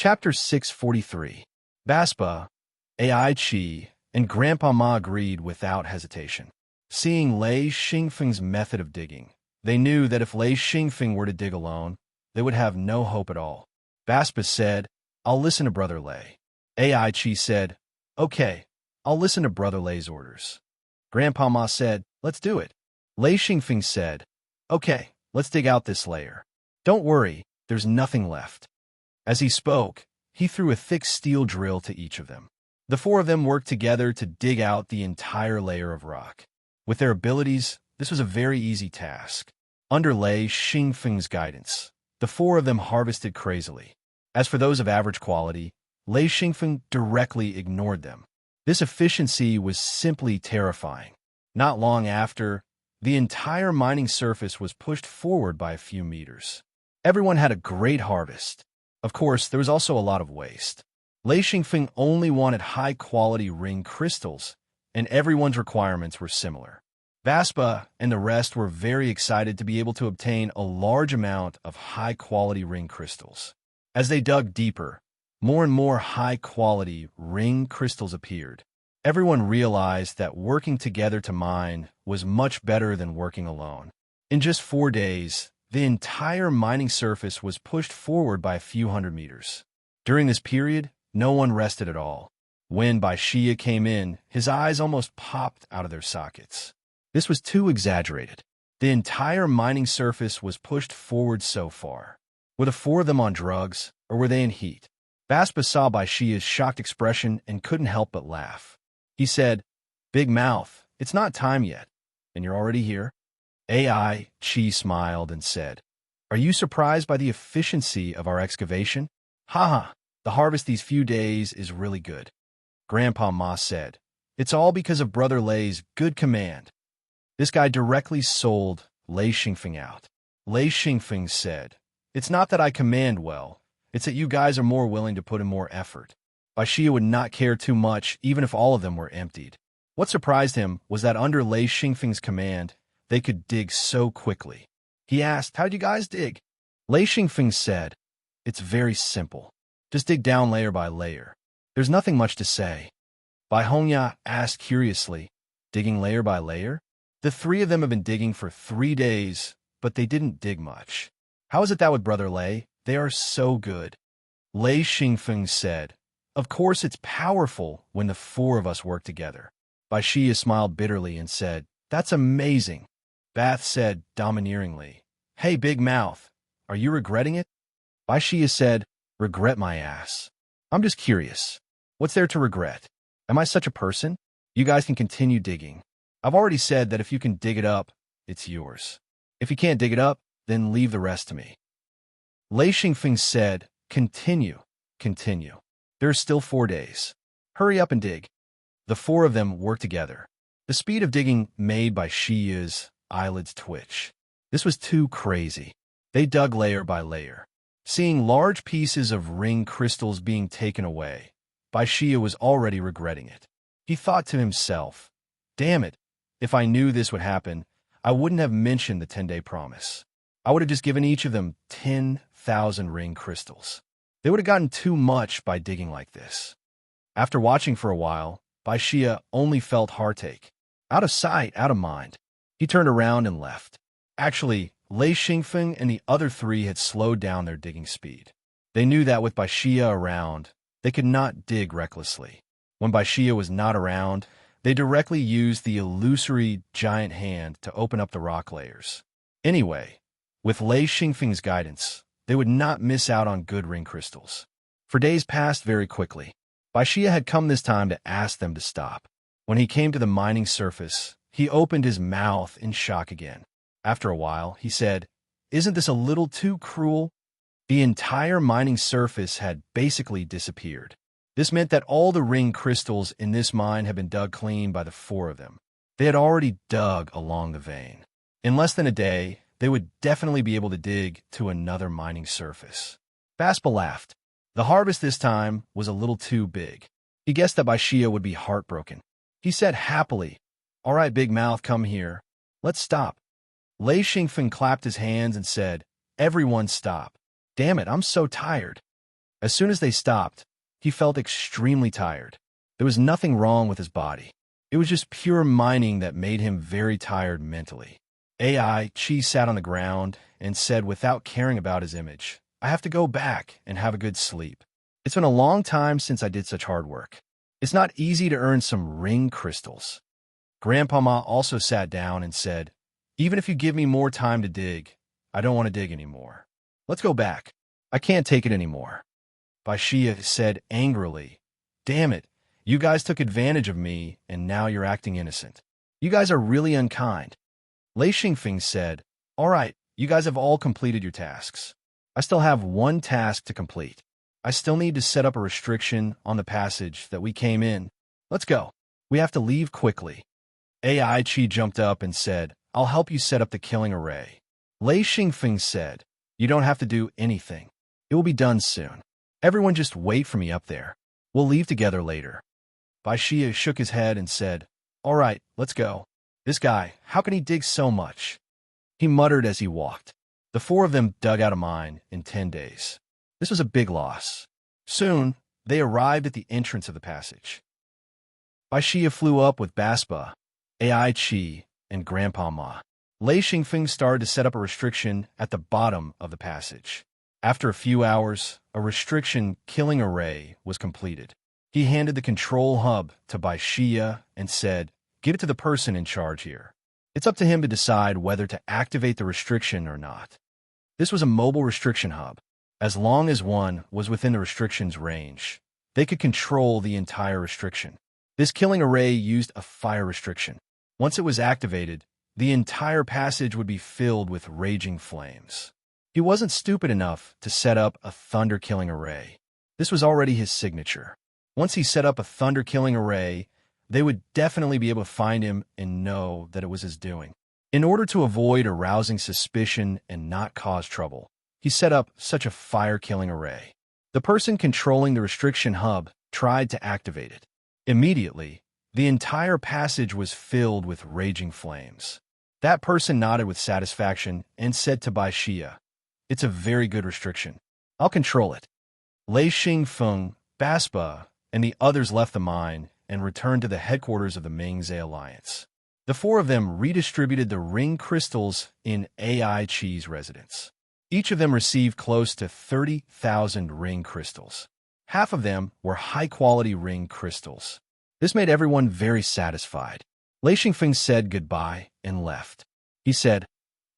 Chapter 643. Baspa, Ai Chi, and Grandpa Ma agreed without hesitation. Seeing Lei Xingfeng's method of digging, they knew that if Lei Xingfeng were to dig alone, they would have no hope at all. Baspa said, "I'll listen to Brother Lei." Ai Chi said, "Okay, I'll listen to Brother Lei's orders." Grandpa Ma said, "Let's do it." Lei Xingfeng said, "Okay, let's dig out this layer. Don't worry, there's nothing left." As he spoke, he threw a thick steel drill to each of them. The four of them worked together to dig out the entire layer of rock. With their abilities, this was a very easy task. Under Lei Xingfeng's guidance, the four of them harvested crazily. As for those of average quality, Lei Xingfeng directly ignored them. This efficiency was simply terrifying. Not long after, the entire mining surface was pushed forward by a few meters. Everyone had a great harvest. Of course, there was also a lot of waste. Lei Xingfeng only wanted high-quality ring crystals, and everyone's requirements were similar. Baspa and the rest were very excited to be able to obtain a large amount of high-quality ring crystals. As they dug deeper, more and more high-quality ring crystals appeared. Everyone realized that working together to mine was much better than working alone. In just 4 days, the entire mining surface was pushed forward by a few hundred meters. During this period, no one rested at all. When Baixia came in, his eyes almost popped out of their sockets. This was too exaggerated. The entire mining surface was pushed forward so far. Were the four of them on drugs, or were they in heat? Baspa saw Baixia's shocked expression and couldn't help but laugh. He said, "Big mouth, it's not time yet, and you're already here?" Ai Chi smiled and said, "Are you surprised by the efficiency of our excavation? Haha, the harvest these few days is really good." Grandpa Ma said, "It's all because of Brother Lei's good command." This guy directly sold Lei Xingfeng out. Lei Xingfeng said, "It's not that I command well, it's that you guys are more willing to put in more effort." Baixia would not care too much even if all of them were emptied. What surprised him was that under Lei Xingfeng's command, they could dig so quickly. He asked, "How'd you guys dig?" Lei Xingfeng said, "It's very simple. Just dig down layer by layer. There's nothing much to say." Bai Hongya asked curiously, "Digging layer by layer?" The three of them have been digging for 3 days, but they didn't dig much. "How is it that with Brother Lei, they are so good?" Lei Xingfeng said, "Of course it's powerful when the four of us work together." Baixia smiled bitterly and said, "That's amazing." Bath said domineeringly, "Hey, big mouth, are you regretting it?" Baixia said, "Regret my ass. I'm just curious. What's there to regret? Am I such a person? You guys can continue digging. I've already said that if you can dig it up, it's yours. If you can't dig it up, then leave the rest to me." Lei Xingfeng said, "Continue, continue. There are still 4 days. Hurry up and dig." The four of them worked together. The speed of digging made Baixia's eyelids twitch. This was too crazy. They dug layer by layer. Seeing large pieces of ring crystals being taken away, Baixia was already regretting it. He thought to himself, "Damn it, if I knew this would happen, I wouldn't have mentioned the 10-day promise. I would have just given each of them 10,000 ring crystals. They would have gotten too much by digging like this." After watching for a while, Baixia only felt heartache. Out of sight, out of mind. He turned around and left. Actually, Lei Xingfeng and the other three had slowed down their digging speed. They knew that with Baixia around, they could not dig recklessly. When Baixia was not around, they directly used the illusory giant hand to open up the rock layers. Anyway, with Lei Xingfeng's guidance, they would not miss out on good ring crystals. For days passed very quickly. Baixia had come this time to ask them to stop. When he came to the mining surface, he opened his mouth in shock again. After a while, he said, "Isn't this a little too cruel?" The entire mining surface had basically disappeared. This meant that all the ring crystals in this mine had been dug clean by the four of them. They had already dug along the vein. In less than a day, they would definitely be able to dig to another mining surface. Baspa laughed. The harvest this time was a little too big. He guessed that Baixia would be heartbroken. He said happily, "All right, big mouth, come here. Let's stop." Lei Xingfeng clapped his hands and said, "Everyone stop. Damn it, I'm so tired." As soon as they stopped, he felt extremely tired. There was nothing wrong with his body. It was just pure mining that made him very tired mentally. AI Chi sat on the ground and said without caring about his image, I have to go back and have a good sleep. It's been a long time since I did such hard work. It's not easy to earn some ring crystals. Grandpa Ma also sat down and said, even if you give me more time to dig, I don't want to dig anymore. Let's go back. I can't take it anymore. Baishia said angrily, damn it, you guys took advantage of me and now you're acting innocent. You guys are really unkind. Lei Xingfeng said, all right, you guys have all completed your tasks. I still have one task to complete. I still need to set up a restriction on the passage that we came in. Let's go. We have to leave quickly. AI Chi jumped up and said, I'll help you set up the killing array. Lei Xingfeng said, you don't have to do anything. It will be done soon. Everyone just wait for me up there. We'll leave together later. Baishia shook his head and said, all right, let's go. This guy, how can he dig so much? He muttered as he walked. The four of them dug out a mine in 10 days. This was a big loss. Soon, they arrived at the entrance of the passage. Baishia flew up with Baspa, AI Chi, and Grandpa Ma. Lei Xingfeng started to set up a restriction at the bottom of the passage. After a few hours, a restriction killing array was completed. He handed the control hub to Baishia and said, give it to the person in charge here. It's up to him to decide whether to activate the restriction or not. This was a mobile restriction hub. As long as one was within the restriction's range, they could control the entire restriction. This killing array used a fire restriction. Once it was activated, the entire passage would be filled with raging flames. He wasn't stupid enough to set up a thunder killing array. This was already his signature. Once he set up a thunder killing array, they would definitely be able to find him and know that it was his doing. In order to avoid arousing suspicion and not cause trouble, he set up such a fire-killing array. The person controlling the restriction hub tried to activate it. Immediately, the entire passage was filled with raging flames. That person nodded with satisfaction and said to Baishia, it's a very good restriction. I'll control it. Lei Xingfeng, Baspa, and the others left the mine and returned to the headquarters of the Mingzhe Alliance. The four of them redistributed the ring crystals in AI Chi's residence. Each of them received close to 30,000 ring crystals. Half of them were high-quality ring crystals. This made everyone very satisfied. Lei Xingfeng said goodbye and left. He said,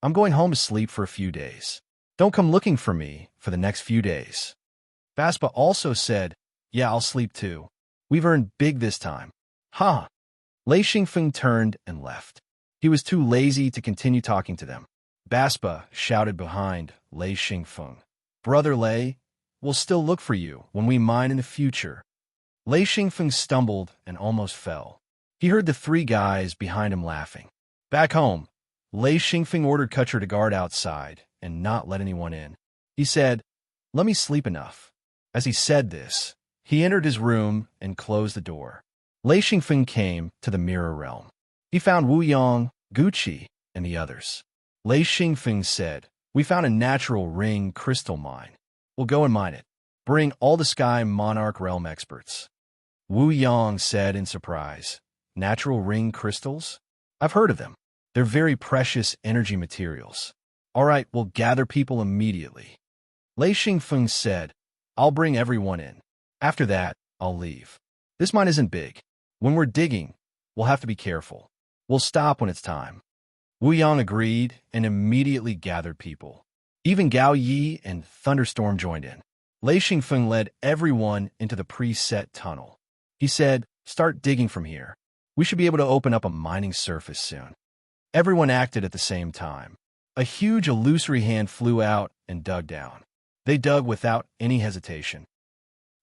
I'm going home to sleep for a few days. Don't come looking for me for the next few days. Baspa also said, yeah, I'll sleep too. We've earned big this time. Ha! Lei Xingfeng turned and left. He was too lazy to continue talking to them. Baspa shouted behind Lei Xingfeng, Brother Lei, we'll still look for you when we mine in the future. Lei Xingfeng stumbled and almost fell. He heard the three guys behind him laughing. Back home, Lei Xingfeng ordered Kutcher to guard outside and not let anyone in. He said, let me sleep enough. As he said this, he entered his room and closed the door. Lei Xingfeng came to the mirror realm. He found Wu Yang, Gucci, and the others. Lei Xingfeng said, we found a natural ring crystal mine. We'll go and mine it. Bring all the Sky Monarch realm experts. Wu Yang said in surprise, natural ring crystals? I've heard of them. They're very precious energy materials. All right, we'll gather people immediately. Lei Xingfeng said, I'll bring everyone in. After that, I'll leave. This mine isn't big. When we're digging, we'll have to be careful. We'll stop when it's time. Wu Yang agreed and immediately gathered people. Even Gao Yi and Thunderstorm joined in. Lei Xingfeng led everyone into the preset tunnel. He said, start digging from here. We should be able to open up a mining surface soon. Everyone acted at the same time. A huge illusory hand flew out and dug down. They dug without any hesitation.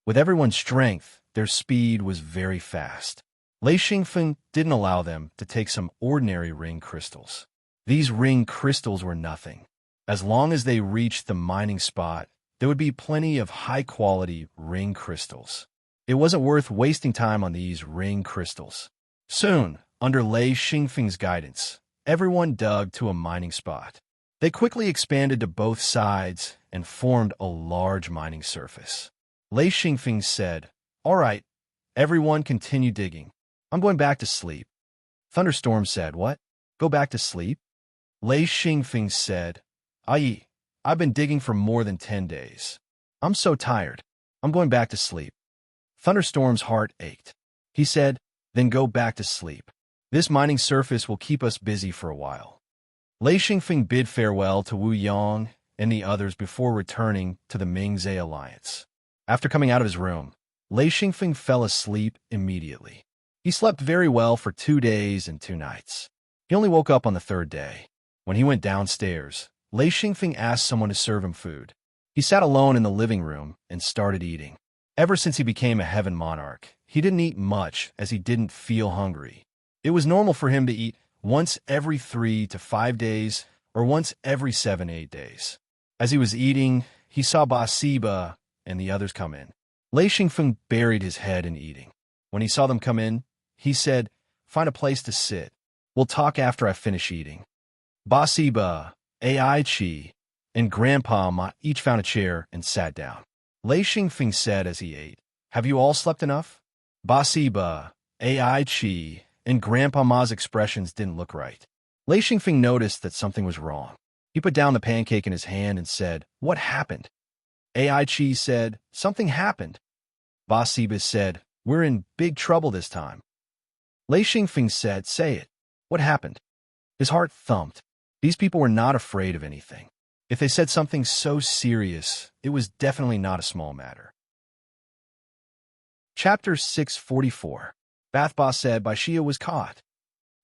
With everyone's strength, their speed was very fast. Lei Xingfeng didn't allow them to take some ordinary ring crystals. These ring crystals were nothing. As long as they reached the mining spot, there would be plenty of high-quality ring crystals. It wasn't worth wasting time on these ring crystals. Soon, under Lei Xingfeng's guidance, everyone dug to a mining spot. They quickly expanded to both sides and formed a large mining surface. Lei Xingfeng said, "All right, everyone continue digging. I'm going back to sleep." Thunderstorm said, "What? Go back to sleep?" Lei Xingfeng said, "Aye, I've been digging for more than 10 days. I'm so tired. I'm going back to sleep." Thunderstorm's heart ached. He said, "Then go back to sleep. This mining surface will keep us busy for a while." Lei Xingfeng bid farewell to Wu Yong and the others before returning to the Mingzhe alliance. After coming out of his room, Lei Xingfeng fell asleep immediately. He slept very well for 2 days and 2 nights. He only woke up on the 3rd day. When he went downstairs, Lei Xingfeng asked someone to serve him food. He sat alone in the living room and started eating. Ever since he became a heaven monarch, he didn't eat much as he didn't feel hungry. It was normal for him to eat once every 3 to 5 days or once every 7-8 days. As he was eating, he saw Ba Siba and the others come in. Lei Xingfeng buried his head in eating. When he saw them come in, he said, "Find a place to sit. We'll talk after I finish eating." Ba Siba, Ai Chi, and Grandpa Ma each found a chair and sat down. Lei Xingfeng said as he ate, "Have you all slept enough?" Ba Siba, Ai Chi, and Grandpa Ma's expressions didn't look right. Lei Xingfeng noticed that something was wrong. He put down the pancake in his hand and said, "What happened?" Ai Chi said, "Something happened." Ba Siba said, "We're in big trouble this time." Lei Xingfeng said, "Say it. What happened?" His heart thumped. These people were not afraid of anything. If they said something so serious, it was definitely not a small matter. Chapter 644. Bathba said Bai Xia was caught.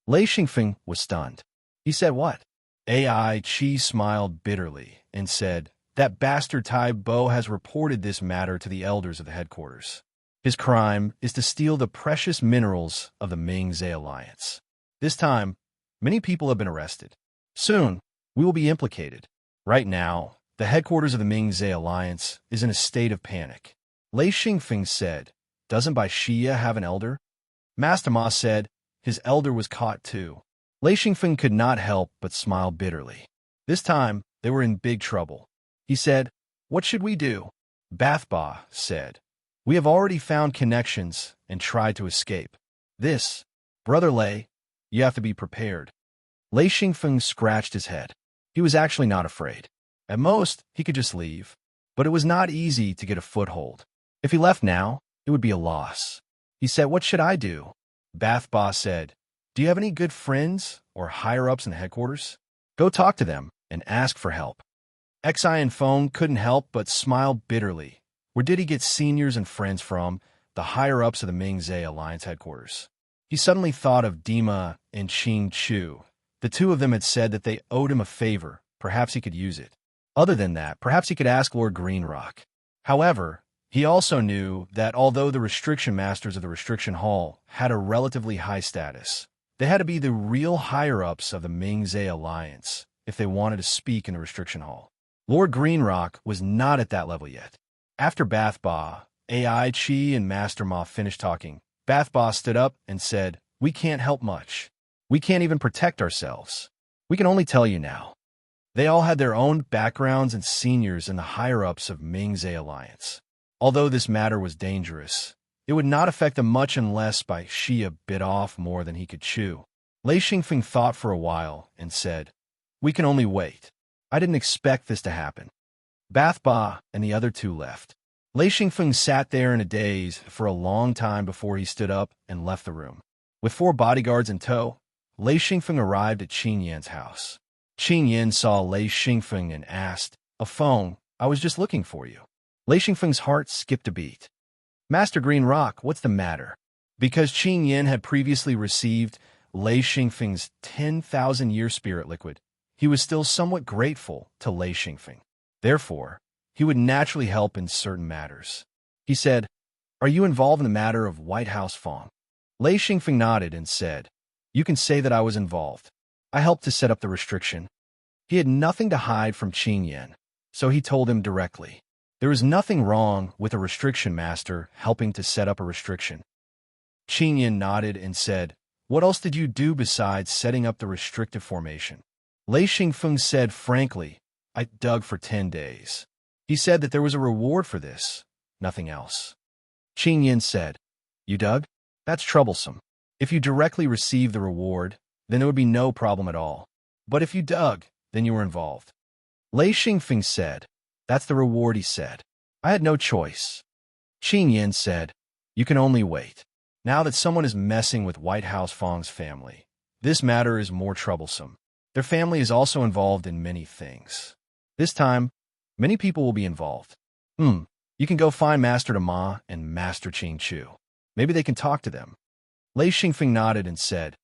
Lei Xingfeng was stunned. He said, "What?" Ai Chi smiled bitterly and said, "That bastard Tai Bo has reported this matter to the elders of the headquarters. His crime is to steal the precious minerals of the Mingzhe alliance. This time, many people have been arrested. Soon, we will be implicated. Right now, the headquarters of the Mingzhe alliance is in a state of panic." Lei Xingfeng said, "Doesn't Bai Xia have an elder?" Master Ma said, "His elder was caught too." Lei Xingfeng could not help but smile bitterly. This time, they were in big trouble. He said, "What should we do?" Bathba said, "We have already found connections and tried to escape. This, Brother Lei, you have to be prepared." Lei Xingfeng scratched his head. He was actually not afraid. At most, he could just leave. But it was not easy to get a foothold. If he left now, it would be a loss. He said, "What should I do?" Bathba said, "Do you have any good friends or higher-ups in the headquarters? Go talk to them and ask for help." Xian Feng couldn't help but smile bitterly. Where did he get seniors and friends from, the higher-ups of the Mingzhe Alliance headquarters? He suddenly thought of Dima and Qing Chu. The two of them had said that they owed him a favor. Perhaps he could use it. Other than that, perhaps he could ask Lord Greenrock. However, he also knew that although the restriction masters of the restriction hall had a relatively high status, they had to be the real higher-ups of the Mingzhe Alliance if they wanted to speak in the restriction hall. Lord Greenrock was not at that level yet. After Bathba, Ai Chi and Master Ma finished talking, Bathba stood up and said, "We can't help much. We can't even protect ourselves. We can only tell you now." They all had their own backgrounds and seniors in the higher-ups of Mingzhe Alliance. Although this matter was dangerous, it would not affect them much unless Bai Xia bit off more than he could chew. Lei Xingfeng thought for a while and said, "We can only wait. I didn't expect this to happen." Bathba and the other two left. Lei Xingfeng sat there in a daze for a long time before he stood up and left the room. With 4 bodyguards in tow, Lei Xingfeng arrived at Qin Yan's house. Qin Yan saw Lei Xingfeng and asked, "A phone, I was just looking for you." Lei Xingfeng's heart skipped a beat. "Master Green Rock, what's the matter?" Because Qin Yan had previously received Lei Xingfeng's 10,000-year spirit liquid, he was still somewhat grateful to Lei Xingfeng. Therefore, he would naturally help in certain matters. He said, "Are you involved in the matter of White House Fong?" Lei Xingfeng nodded and said, "You can say that I was involved. I helped to set up the restriction." He had nothing to hide from Qin Yan, so he told him directly. There is nothing wrong with a restriction master helping to set up a restriction. Qin Yan nodded and said, "What else did you do besides setting up the restrictive formation?" Lei Xingfeng said frankly, "I dug for 10 days. He said that there was a reward for this. nothing else. Qing Yin said, "You dug? That's troublesome. If you directly received the reward, then there would be no problem at all. But if you dug, then you were involved." Lei Xingfeng said, "That's the reward," he said. "I had no choice." Qing Yin said, "You can only wait. Now that someone is messing with White House Fong's family, this matter is more troublesome. Their family is also involved in many things. This time, many people will be involved. You can go find Master Dama and Master Qing Chu. Maybe they can talk to them." Lei Xingfeng nodded and said,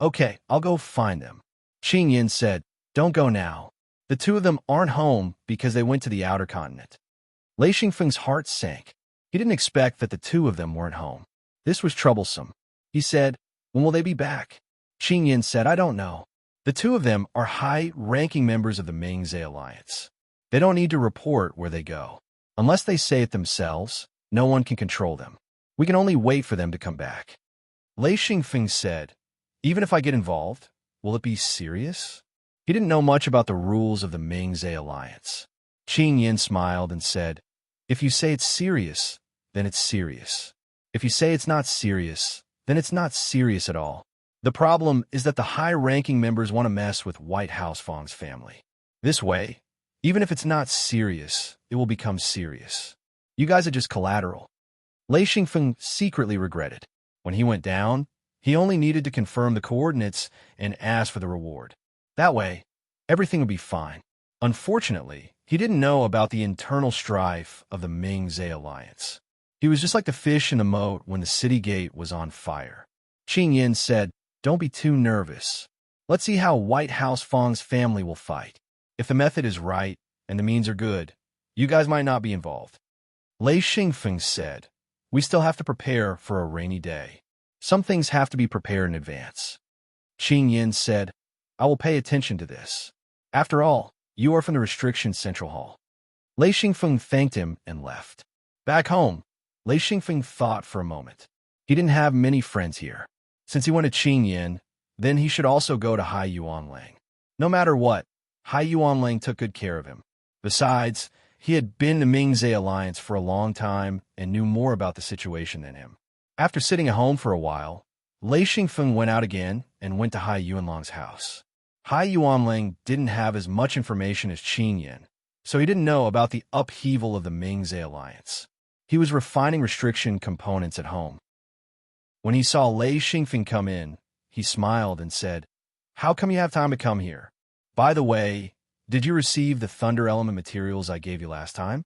"Okay, I'll go find them." Qing Yin said, "Don't go now. The two of them aren't home because they went to the outer continent." Lei Xingfeng's heart sank. He didn't expect that the two of them weren't home. This was troublesome. He said, "When will they be back?" Qing Yin said, "I don't know. The two of them are high-ranking members of the Mingzhe Alliance. They don't need to report where they go. Unless they say it themselves, no one can control them. We can only wait for them to come back." Lei Xingfeng said, "Even if I get involved, will it be serious?" He didn't know much about the rules of the Mingzhe Alliance. Qing Yin smiled and said, "If you say it's serious, then it's serious. If you say it's not serious, then it's not serious at all. The problem is that the high-ranking members want to mess with White House Fong's family. This way, even if it's not serious, it will become serious. You guys are just collateral." Lei Xingfeng secretly regretted. When he went down, he only needed to confirm the coordinates and ask for the reward. That way, everything would be fine. Unfortunately, he didn't know about the internal strife of the Mingzhe Alliance. He was just like the fish in the moat when the city gate was on fire. Qing Yin said, "Don't be too nervous. Let's see how White House Fong's family will fight. If the method is right and the means are good, you guys might not be involved." Lei Xingfeng said, "We still have to prepare for a rainy day. Some things have to be prepared in advance." Qing Yin said, "I will pay attention to this. After all, you are from the Restriction Central Hall." Lei Xingfeng thanked him and left. Back home, Lei Xingfeng thought for a moment. He didn't have many friends here. Since he went to Qing Yin, then he should also go to Hai Yuanlang. No matter what, Hai Yuanlang took good care of him. Besides, he had been in the Mingzhe Alliance for a long time and knew more about the situation than him. After sitting at home for a while, Lei Xingfeng went out again and went to Hai Yuanlang's house. Hai Yuanlang didn't have as much information as Qing Yin, so he didn't know about the upheaval of the Mingzhe Alliance. He was refining restriction components at home. When he saw Lei Xingfeng come in, he smiled and said, "How come you have time to come here? By the way, did you receive the thunder element materials I gave you last time?"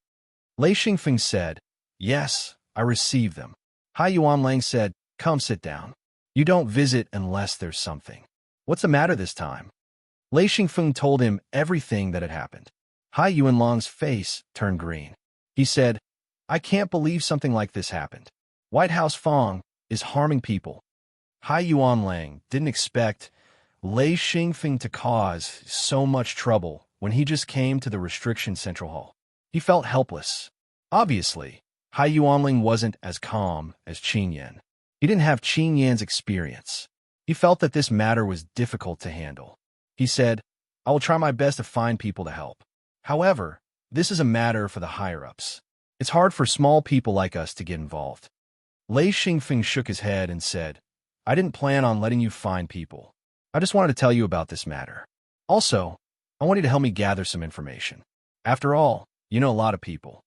Lei Xingfeng said, "Yes, I received them." Hai Yuanlang said, "Come sit down. You don't visit unless there's something. What's the matter this time?" Lei Xingfeng told him everything that had happened. Hai Yuanlang's face turned green. He said, "I can't believe something like this happened. White House Fong is harming people." Hai Yuanlang didn't expect Lei Xingfeng to cause so much trouble when he just came to the Restriction Central Hall. He felt helpless. Obviously, Hai Yuanling wasn't as calm as Qing Yin. He didn't have Qing Yin's experience. He felt that this matter was difficult to handle. He said, "I will try my best to find people to help. However, this is a matter for the higher-ups. It's hard for small people like us to get involved." Lei Xingfeng shook his head and said, "I didn't plan on letting you find people. I just wanted to tell you about this matter. Also, I want you to help me gather some information. After all, you know a lot of people."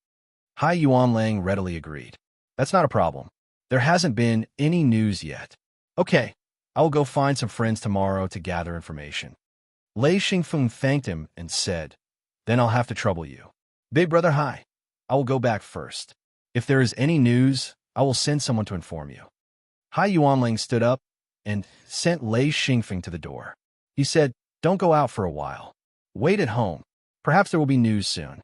Hai Yuanlang readily agreed. "That's not a problem. There hasn't been any news yet. Okay, I will go find some friends tomorrow to gather information." Lei Xingfeng thanked him and said, "Then I'll have to trouble you. Big Brother Hai, I will go back first. If there is any news, I will send someone to inform you." Hai Yuanlang stood up and sent Lei Xingfeng to the door. He said, "Don't go out for a while. Wait at home. Perhaps there will be news soon."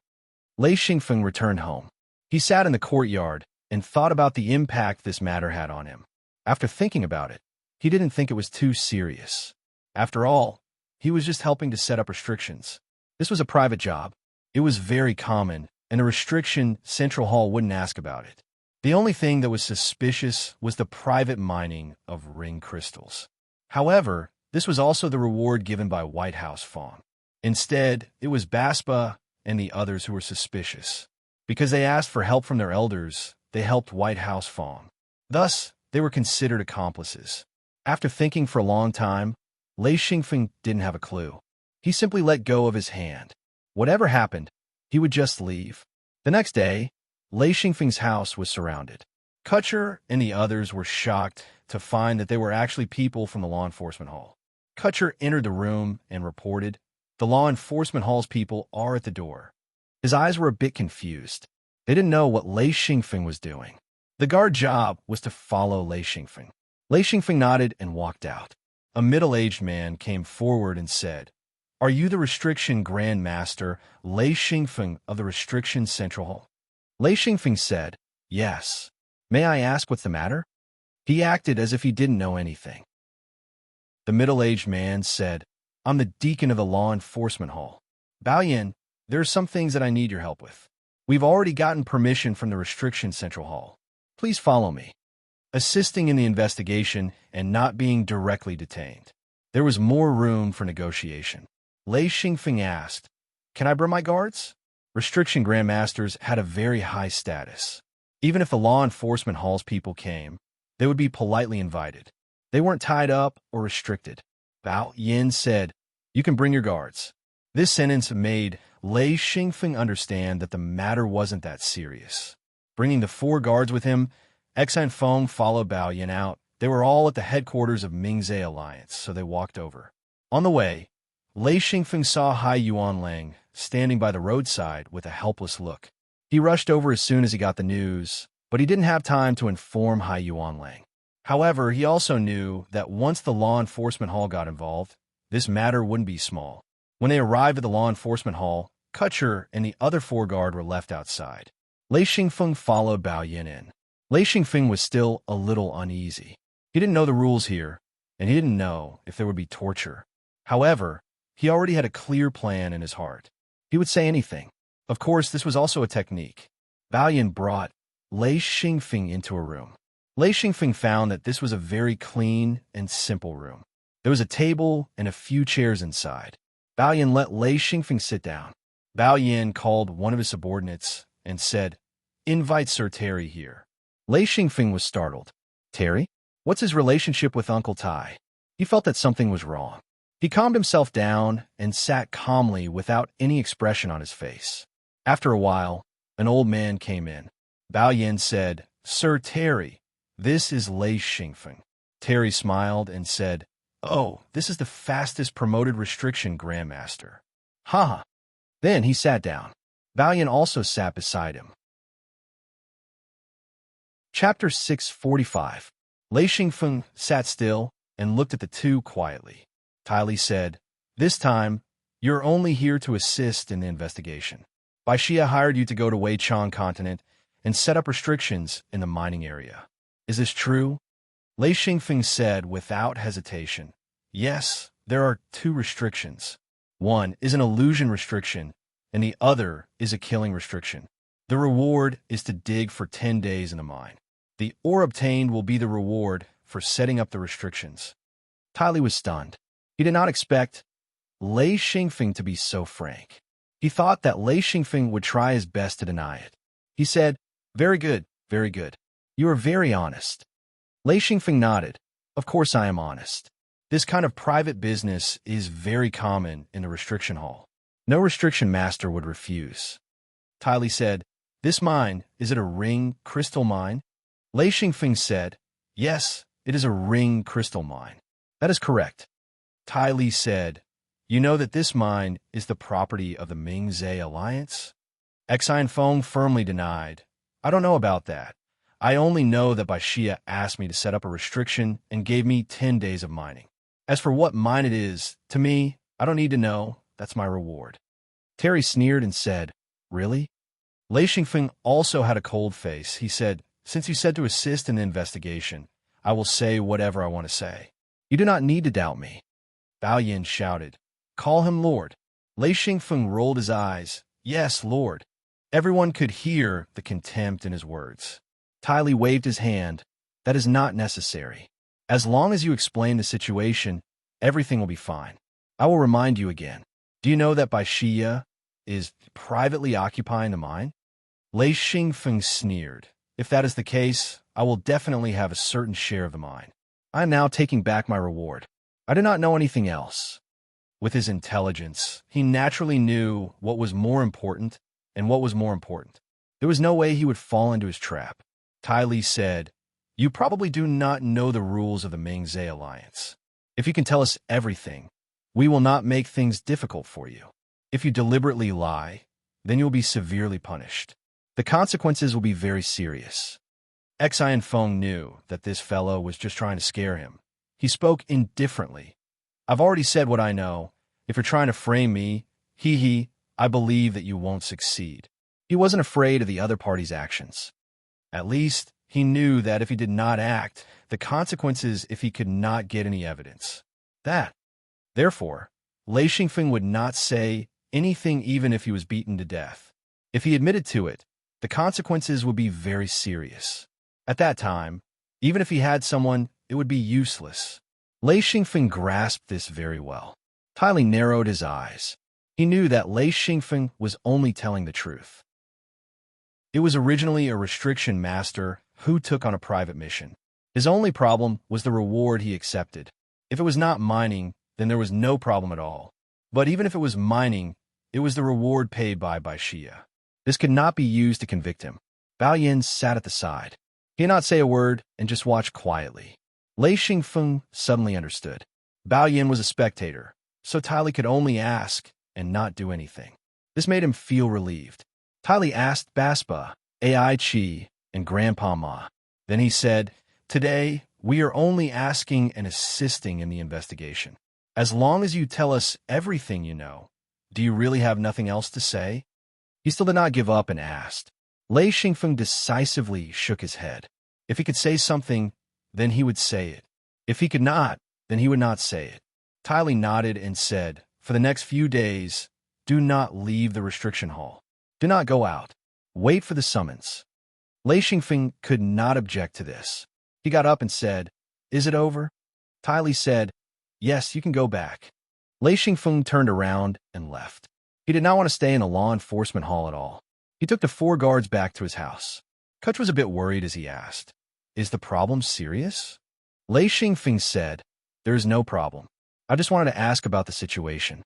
Lei Xingfeng returned home. He sat in the courtyard and thought about the impact this matter had on him. After thinking about it, he didn't think it was too serious. After all, he was just helping to set up restrictions. This was a private job. It was very common, and the Restriction Central Hall wouldn't ask about it. The only thing that was suspicious was the private mining of ring crystals. However, this was also the reward given by White House Fong. Instead, it was Baspa and the others who were suspicious. Because they asked for help from their elders, they helped White House Fong. Thus, they were considered accomplices. After thinking for a long time, Lei Xingfeng didn't have a clue. He simply let go of his hand. Whatever happened, he would just leave. The next day, Lei Xingfeng's house was surrounded. Kutcher and the others were shocked to find that they were actually people from the law enforcement hall. Kutcher entered the room and reported, "The law enforcement hall's people are at the door." His eyes were a bit confused. They didn't know what Lei Xingfeng was doing. The guard's job was to follow Lei Xingfeng. Lei Xingfeng nodded and walked out. A middle-aged man came forward and said, "Are you the Restriction Grand Master, Lei Xingfeng of the Restriction Central Hall?" Lei Xingfeng said, "Yes. May I ask what's the matter?" He acted as if he didn't know anything. The middle-aged man said, "I'm the deacon of the law enforcement hall. Bao Yin, there are some things that I need your help with. We've already gotten permission from the Restriction Central Hall. Please follow me." Assisting in the investigation and not being directly detained. There was more room for negotiation. Lei Xingfeng asked, "Can I bring my guards?" Restriction Grandmasters had a very high status. Even if the law enforcement hall's people came, they would be politely invited. They weren't tied up or restricted. Bao Yin said, "You can bring your guards." This sentence made Lei Xingfeng understand that the matter wasn't that serious. Bringing the 4 guards with him, Exan Feng followed Bao Yin out. They were all at the headquarters of Mingzhe Alliance, so they walked over. On the way, Lei Xingfeng saw Hai Yuan Lang standing by the roadside with a helpless look. He rushed over as soon as he got the news, but he didn't have time to inform Hai Yuan Lang. However, he also knew that once the law enforcement hall got involved, this matter wouldn't be small. When they arrived at the law enforcement hall, Kutcher and the other 4 guards were left outside. Lei Xingfeng followed Bao Yin in. Lei Xingfeng was still a little uneasy. He didn't know the rules here, and he didn't know if there would be torture. However, he already had a clear plan in his heart. He would say anything. Of course, this was also a technique. Bao Yin brought Lei Xingfeng into a room. Lei Xingfeng found that this was a very clean and simple room. There was a table and a few chairs inside. Bao Yin let Lei Xingfeng sit down. Bao Yin called one of his subordinates and said, "Invite Sir Terry here." Lei Xingfeng was startled. Terry? What's his relationship with Uncle Tai? He felt that something was wrong. He calmed himself down and sat calmly without any expression on his face. After a while, an old man came in. Bao Yin said, "Sir Terry, this is Lei Xingfeng." Terry smiled and said, "Oh, this is the fastest promoted Restriction Grandmaster." Ha! Then he sat down. Bao Yin also sat beside him. Chapter 645. Lei Xingfeng sat still and looked at the two quietly. Tai Li said, "This time, you're only here to assist in the investigation. Bai Xia hired you to go to Wei Chang continent and set up restrictions in the mining area. Is this true?" Lei Xingfeng said without hesitation, "Yes, there are 2 restrictions. One is an illusion restriction, and the other is a killing restriction. The reward is to dig for 10 days in the mine. The ore obtained will be the reward for setting up the restrictions." Tai Li was stunned. He did not expect Lei Xingfeng to be so frank. He thought that Lei Xingfeng would try his best to deny it. He said, very good. You are very honest." Lei Xingfeng nodded. "Of course I am honest. This kind of private business is very common in the restriction hall. No restriction master would refuse." Tai Li said, "This mine, is it a ring crystal mine?" Lei Xingfeng said, "Yes, it is a ring crystal mine." "That is correct." Tai Li said, "You know that this mine is the property of the Mingzhe Alliance?" Exan Feng firmly denied. "I don't know about that. I only know that Bai Xia asked me to set up a restriction and gave me 10 days of mining. As for what mine it is, to me, I don't need to know. That's my reward." Terry sneered and said, "Really?" Lei Xingfeng also had a cold face. He said, "Since you said to assist in the investigation, I will say whatever I want to say. You do not need to doubt me." Bao Yin shouted, "Call him Lord." Lei Xingfeng rolled his eyes. "Yes, Lord." Everyone could hear the contempt in his words. Tai Li waved his hand. "That is not necessary. As long as you explain the situation, everything will be fine. I will remind you again. Do you know that Bai Xia is privately occupying the mine?" Lei Xingfeng sneered. If that is the case, I will definitely have a certain share of the mine. I am now taking back my reward. I did not know anything else. With his intelligence, he naturally knew what was more important and what was more important. There was no way he would fall into his trap. Tai Li said, "You probably do not know the rules of the Mingzhe Alliance. If you can tell us everything, we will not make things difficult for you. If you deliberately lie, then you will be severely punished. The consequences will be very serious." Xian Feng knew that this fellow was just trying to scare him. He spoke indifferently. "I've already said what I know. If you're trying to frame me, I believe that you won't succeed." He wasn't afraid of the other party's actions. At least, he knew that if he did not act, the consequences if he could not get any evidence. Therefore, Lei Xingfeng would not say anything even if he was beaten to death. If he admitted to it, the consequences would be very serious. At that time, even if he had someone, it would be useless. Lei Xingfeng grasped this very well. Tai Li narrowed his eyes. He knew that Lei Xingfeng was only telling the truth. It was originally a restriction master who took on a private mission. His only problem was the reward he accepted. If it was not mining, then there was no problem at all. But even if it was mining, it was the reward paid by Xia. This could not be used to convict him. Bao Yin sat at the side. He did not say a word and just watched quietly. Lei Xingfeng suddenly understood. Bao Yin was a spectator, so Tai Li could only ask and not do anything. This made him feel relieved. Tai Li asked Baspa, Ai Chi, and Grandpa Ma. Then he said, "Today, we are only asking and assisting in the investigation. As long as you tell us everything you know, do you really have nothing else to say?" He still did not give up and asked. Lei Xingfeng decisively shook his head. If he could say something, then he would say it. If he could not, then he would not say it. Tai Li nodded and said, "For the next few days, do not leave the restriction hall. Do not go out. Wait for the summons." Lei Xingfeng could not object to this. He got up and said, "Is it over?" Tai Li said, "Yes, you can go back." Lei Xingfeng turned around and left. He did not want to stay in the law enforcement hall at all. He took the 4 guards back to his house. Kutch was a bit worried as he asked, "Is the problem serious?" Lei Xingfeng said, "There is no problem. I just wanted to ask about the situation."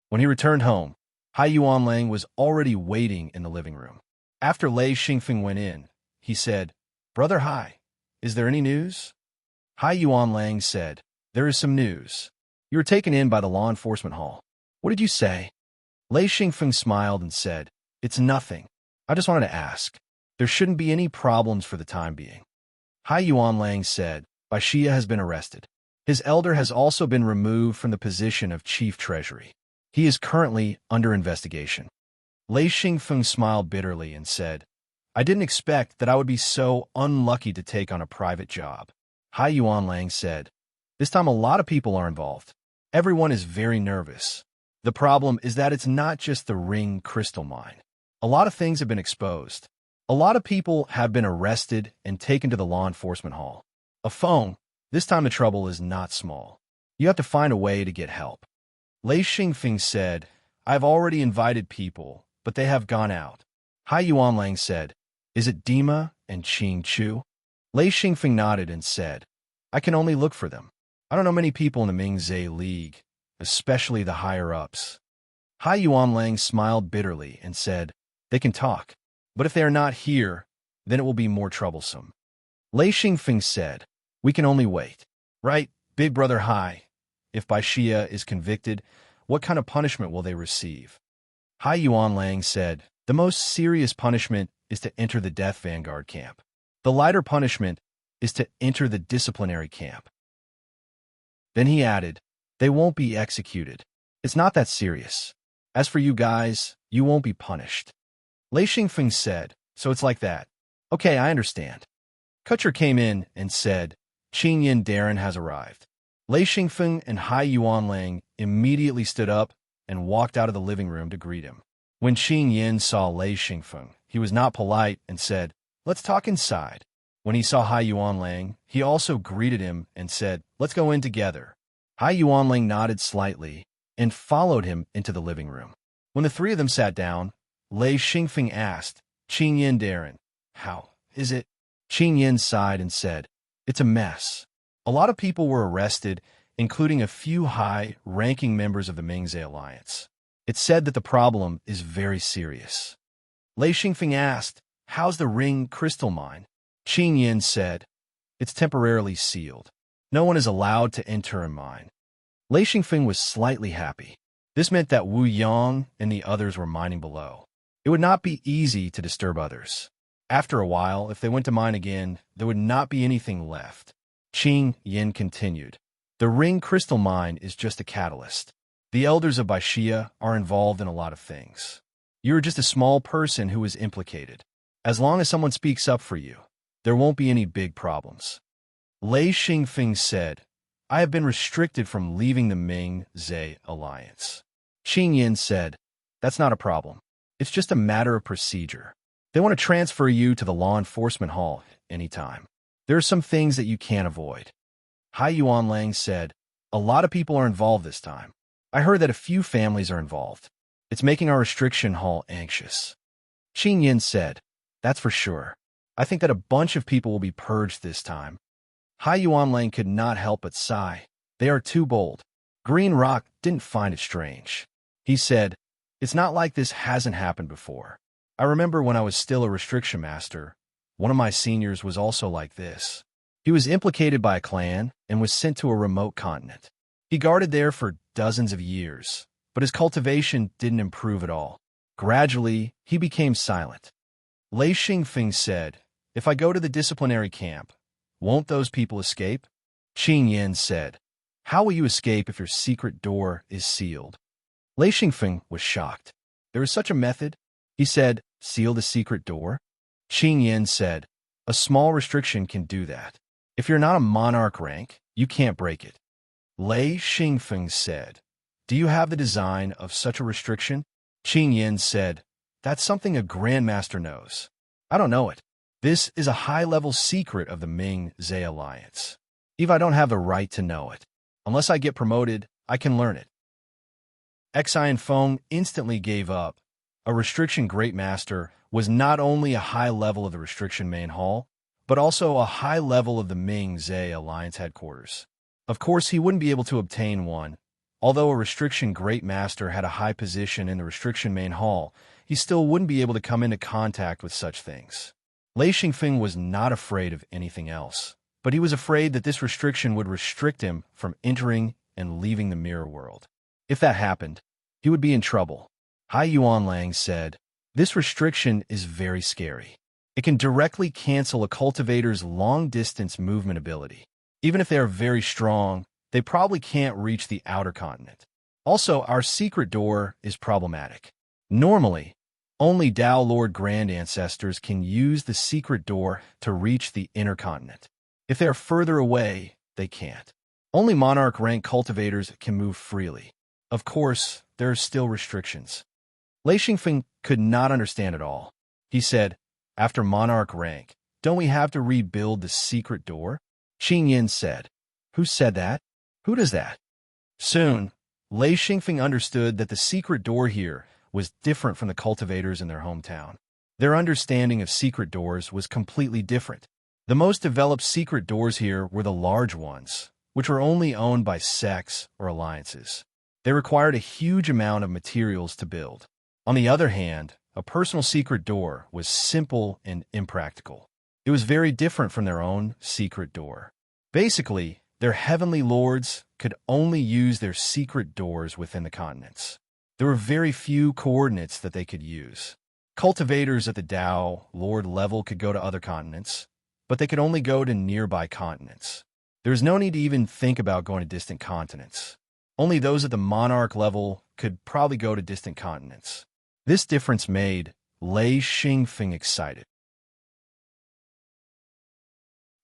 When he returned home, Hai Yuanlang was already waiting in the living room. After Lei Xingfeng went in, he said, "Brother Hai, is there any news?" Hai Yuanlang said, "There is some news. You were taken in by the law enforcement hall. What did you say?" Lei Xingfeng smiled and said, "It's nothing. I just wanted to ask. There shouldn't be any problems for the time being." Hai Yuanlang said, Xia has been arrested. His elder has also been removed from the position of chief treasury. He is currently under investigation. Lei Xingfeng smiled bitterly and said, "I didn't expect that I would be so unlucky to take on a private job." Hai Yuanlang said, "This time a lot of people are involved. Everyone is very nervous. The problem is that it's not just the ring crystal mine. A lot of things have been exposed. A lot of people have been arrested and taken to the law enforcement hall. A phone, this time the trouble is not small. You have to find a way to get help." Lei Xingfeng said, "I've already invited people, but they have gone out." Hai Yuanlang said, "Is it Dima and Qing Chu?" Lei Xingfeng nodded and said, "I can only look for them. I don't know many people in the Mingzhe League, especially the higher-ups." Hai Yuanlang smiled bitterly and said, "They can talk, but if they are not here, then it will be more troublesome." Lei Xingfeng said, "We can only wait. Right, Big Brother Hai? If Xia is convicted, what kind of punishment will they receive?" Hai Yuanlang said, "The most serious punishment is to enter the Death Vanguard camp. The lighter punishment is to enter the disciplinary camp." Then he added, "They won't be executed. It's not that serious. As for you guys, you won't be punished." Lei Xingfeng said, "So it's like that. Okay, I understand." Kutcher came in and said, "Qing Yin Darren has arrived." Lei Xingfeng and Hai Yuanlang immediately stood up and walked out of the living room to greet him. When Qing Yin saw Lei Xingfeng, he was not polite and said, "Let's talk inside." When he saw Hai Yuanlang, he also greeted him and said, "Let's go in together." Hai Yuanlang nodded slightly and followed him into the living room. When the 3 of them sat down, Lei Xingfeng asked, Qing Yin Darren. How is it? Qing Yin sighed and said, it's a mess. A lot of people were arrested, including a few high-ranking members of the Mingzhe Alliance. It's said that the problem is very serious. Lei Xingfeng asked, how's the ring crystal mine? Qing Yin said, it's temporarily sealed. No one is allowed to enter and mine. Lei Xingfeng was slightly happy. This meant that Wu Yang and the others were mining below. It would not be easy to disturb others. After a while, if they went to mine again, there would not be anything left. Qing Yin continued, the ring crystal mine is just a catalyst. The elders of Baixia are involved in a lot of things. You're just a small person who is implicated. As long as someone speaks up for you, there won't be any big problems. Lei Xingfeng said, I have been restricted from leaving the Ming-Zhe Alliance. Qing Yin said, that's not a problem. It's just a matter of procedure. They want to transfer you to the law enforcement hall anytime. There are some things that you can't avoid. Hai Yuanlang said, a lot of people are involved this time. I heard that a few families are involved. It's making our restriction hall anxious. Qing Yin said, that's for sure. I think that a bunch of people will be purged this time. Hai Yuanlang could not help but sigh. They are too bold. Green Rock didn't find it strange. He said, it's not like this hasn't happened before. I remember when I was still a restriction master, one of my seniors was also like this. He was implicated by a clan and was sent to a remote continent. He guarded there for dozens of years, but his cultivation didn't improve at all. Gradually, he became silent. Lei Xingfeng said, if I go to the disciplinary camp, won't those people escape? Qing Yin said, how will you escape if your secret door is sealed? Lei Xingfeng was shocked. There is such a method? He said, seal the secret door? Qing Yin said, a small restriction can do that. If you're not a monarch rank, you can't break it. Lei Xingfeng said, do you have the design of such a restriction? Qing Yin said, that's something a grandmaster knows. I don't know it. This is a high-level secret of the Ming-Zhe Alliance. If I don't have the right to know it, unless I get promoted, I can learn it. Xian Feng instantly gave up. A restriction great master was not only a high level of the restriction main hall, but also a high level of the Ming-Zhe Alliance headquarters. Of course, he wouldn't be able to obtain one. Although a restriction great master had a high position in the restriction main hall, he still wouldn't be able to come into contact with such things. Lei Xingfeng was not afraid of anything else, but he was afraid that this restriction would restrict him from entering and leaving the mirror world. If that happened, he would be in trouble. Hai Yuanlang said, this restriction is very scary. It can directly cancel a cultivator's long-distance movement ability. Even if they are very strong, they probably can't reach the outer continent. Also, our secret door is problematic. Normally, only Dao Lord Grand Ancestors can use the secret door to reach the inner continent. If they are further away, they can't. Only monarch rank cultivators can move freely. Of course, there are still restrictions. Lei Xingfeng could not understand it all. He said, after monarch rank, don't we have to rebuild the secret door? Qing Yin said, who said that? Who does that? Soon, Lei Xingfeng understood that the secret door here was different from the cultivators in their hometown. Their understanding of secret doors was completely different. The most developed secret doors here were the large ones, which were only owned by sects or alliances. They required a huge amount of materials to build. On the other hand, a personal secret door was simple and impractical. It was very different from their own secret door. Basically, their heavenly lords could only use their secret doors within the continents. There were very few coordinates that they could use. Cultivators at the Dao Lord level could go to other continents, but they could only go to nearby continents. There is no need to even think about going to distant continents. Only those at the monarch level could probably go to distant continents. This difference made Lei Xingfeng excited.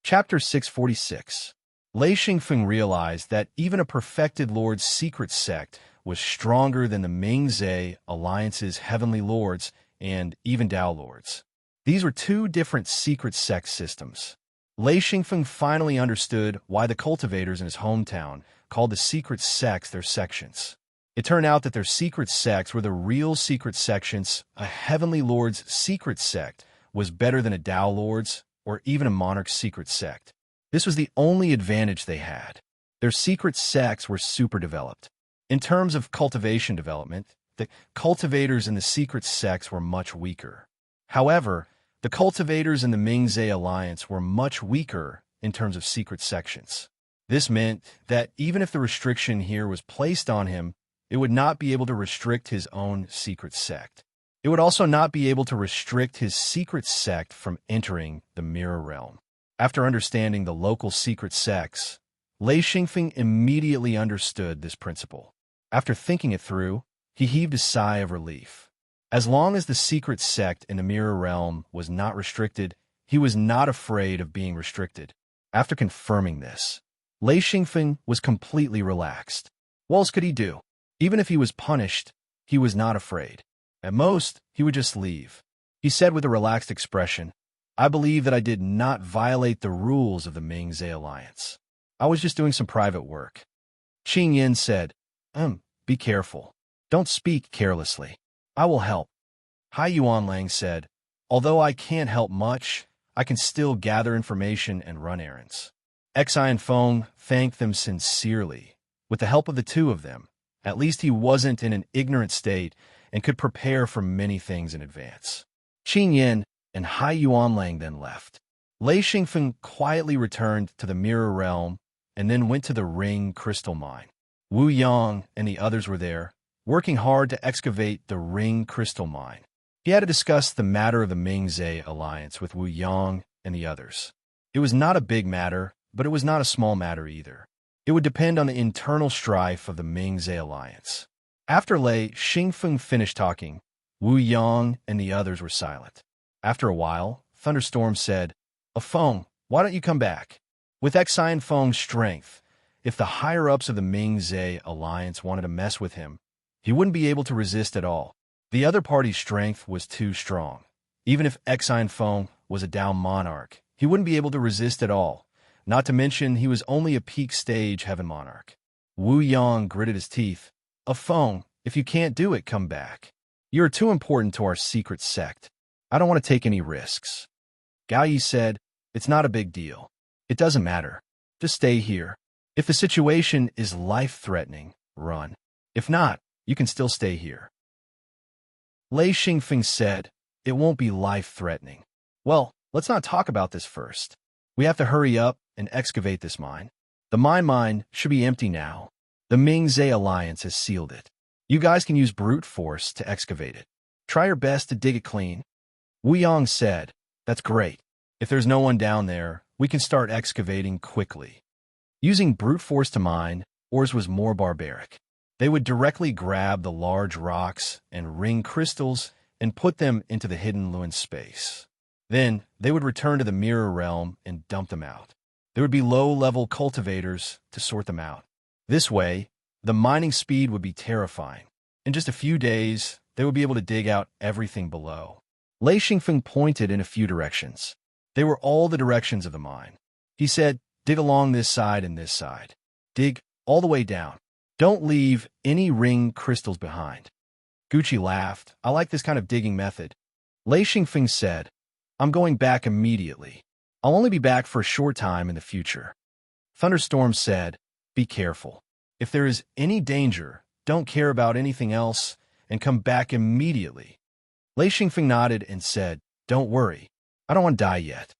Chapter 646. Lei Xingfeng realized that even a perfected lord's secret sect was stronger than the Ming-Zhe Alliance's heavenly lords and even Dao lords. These were two different secret sect systems. Lei Xingfeng finally understood why the cultivators in his hometown called the secret sects their sections. It turned out that their secret sects were the real secret sections. A heavenly lord's secret sect was better than a Tao lord's or even a monarch's secret sect. This was the only advantage they had. Their secret sects were super developed. In terms of cultivation development, the cultivators in the secret sects were much weaker. However, the cultivators in the Ming-Zhe alliance were much weaker in terms of secret sections. This meant that even if the restriction here was placed on him, it would not be able to restrict his own secret sect. It would also not be able to restrict his secret sect from entering the mirror realm. After understanding the local secret sects, Lei Xingfeng immediately understood this principle. After thinking it through, he heaved a sigh of relief. As long as the secret sect in the mirror realm was not restricted, he was not afraid of being restricted. After confirming this, Lei Xingfeng was completely relaxed. What else could he do? Even if he was punished, he was not afraid. At most, he would just leave. He said with a relaxed expression, "I believe that I did not violate the rules of the Ming-Zhe alliance. I was just doing some private work." Qing Yin said, Be careful. Don't speak carelessly. I will help." Hai Yuanlang said, "Although I can't help much, I can still gather information and run errands." Xi and Feng thanked them sincerely. With the help of the two of them, at least he wasn't in an ignorant state and could prepare for many things in advance. Qing Yin and Hai Yuanlang then left. Lei Xingfeng quietly returned to the mirror realm and then went to the ring crystal mine. Wu Yang and the others were there, working hard to excavate the ring crystal mine. He had to discuss the matter of the Ming-Zhe alliance with Wu Yang and the others. It was not a big matter, but it was not a small matter either. It would depend on the internal strife of the Ming-Zhe alliance. After Lei Xingfeng finished talking, Wu Yang and the others were silent. After a while, Thunderstorm said, Feng, why don't you come back? With Xi and Feng's strength, if the higher-ups of the Ming-Zhe alliance wanted to mess with him, he wouldn't be able to resist at all. The other party's strength was too strong. Even if Xi and Feng was a Tao monarch, he wouldn't be able to resist at all. Not to mention, he was only a peak stage heaven monarch. Wu Yang gritted his teeth. Feng, if you can't do it, come back. You are too important to our secret sect. I don't want to take any risks. Gao Yi said, It's not a big deal. It doesn't matter. Just stay here. If the situation is life-threatening, run. If not, you can still stay here. Lei Xingfeng said, It won't be life-threatening. Well, let's not talk about this first. We have to hurry up and excavate this mine. The mine should be empty now. The Ming-Zhe alliance has sealed it. You guys can use brute force to excavate it. Try your best to dig it clean. Wu Yang said, That's great. If there's no one down there, we can start excavating quickly. Using brute force to mine, ours was more barbaric. They would directly grab the large rocks and ring crystals and put them into the hidden Luan space. Then, they would return to the mirror realm and dump them out. There would be low-level cultivators to sort them out. This way, the mining speed would be terrifying. In just a few days, they would be able to dig out everything below. Lei Xingfeng pointed in a few directions. They were all the directions of the mine. He said, Dig along this side and this side. Dig all the way down. Don't leave any ring crystals behind. Gucci laughed. I like this kind of digging method. Lei Xingfeng said, I'm going back immediately. I'll only be back for a short time in the future. Thunderstorm said, Be careful. If there is any danger, don't care about anything else and come back immediately. Lei Xingfeng nodded and said, Don't worry. I don't want to die yet.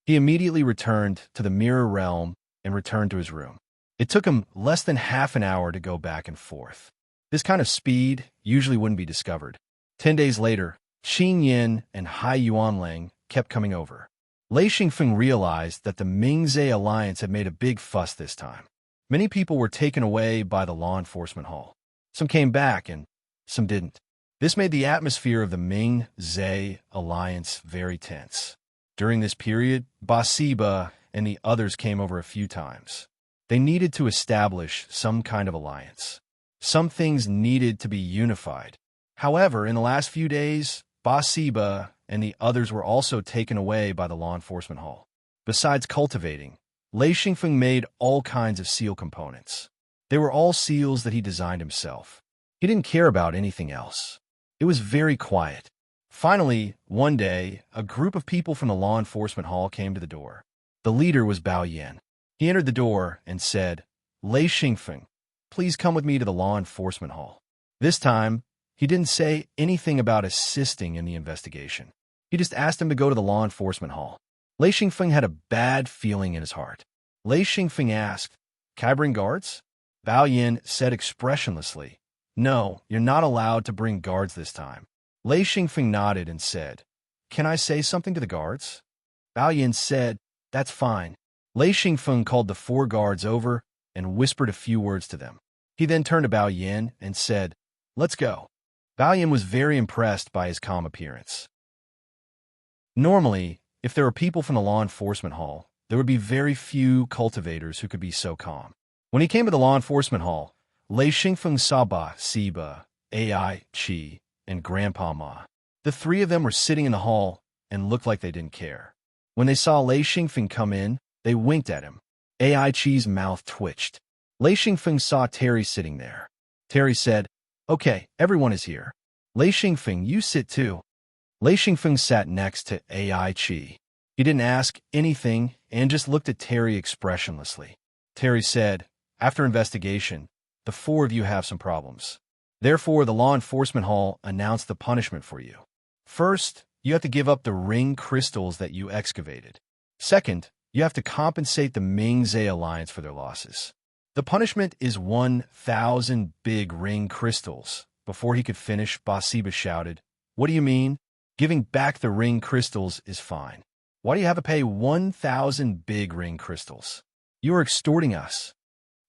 He immediately returned to the mirror realm and returned to his room. It took him less than half an hour to go back and forth. This kind of speed usually wouldn't be discovered. 10 days later, Qing Yin and Hai Yuanlang kept coming over. Lei Xingfeng realized that the Ming-Zhe alliance had made a big fuss this time. Many people were taken away by the law enforcement hall. Some came back and some didn't. This made the atmosphere of the Ming-Zhe alliance very tense. During this period, Basiba and the others came over a few times. They needed to establish some kind of alliance. Some things needed to be unified. However, in the last few days, Basiba and the others were also taken away by the law enforcement hall. Besides cultivating, Lei Xingfeng made all kinds of seal components. They were all seals that he designed himself. He didn't care about anything else. It was very quiet. Finally, one day, a group of people from the law enforcement hall came to the door. The leader was Bao Yan. He entered the door and said, "Lei Xingfeng, please come with me to the law enforcement hall." This time, he didn't say anything about assisting in the investigation. He just asked him to go to the law enforcement hall. Lei Xingfeng had a bad feeling in his heart. Lei Xingfeng asked, "Can I bring guards?" Bao Yan said expressionlessly, "No, you're not allowed to bring guards this time." Lei Xingfeng nodded and said, "Can I say something to the guards?" Bao Yan said, "That's fine." Lei Xingfeng called the 4 guards over and whispered a few words to them. He then turned to Bao Yan and said, "Let's go." Bao Yan was very impressed by his calm appearance. Normally, if there were people from the law enforcement hall, there would be very few cultivators who could be so calm. When he came to the law enforcement hall, Lei Xingfeng saw Ba Siba, Ai Chi, and Grandpa Ma. The 3 of them were sitting in the hall and looked like they didn't care. When they saw Lei Xingfeng come in, they winked at him. Ai Chi's mouth twitched. Lei Xingfeng saw Terry sitting there. Terry said, "Okay, everyone is here. Lei Xingfeng, you sit too." Lei Xingfeng sat next to Ai Chi. He didn't ask anything and just looked at Terry expressionlessly. Terry said, "After investigation, the 4 of you have some problems. Therefore, the law enforcement hall announced the punishment for you. First, you have to give up the ring crystals that you excavated. Second, you have to compensate the Ming-Zhe Alliance for their losses. The punishment is 1,000 big ring crystals." Before he could finish, Basiba shouted, "What do you mean? Giving back the ring crystals is fine. Why do you have to pay 1,000 big ring crystals? You are extorting us."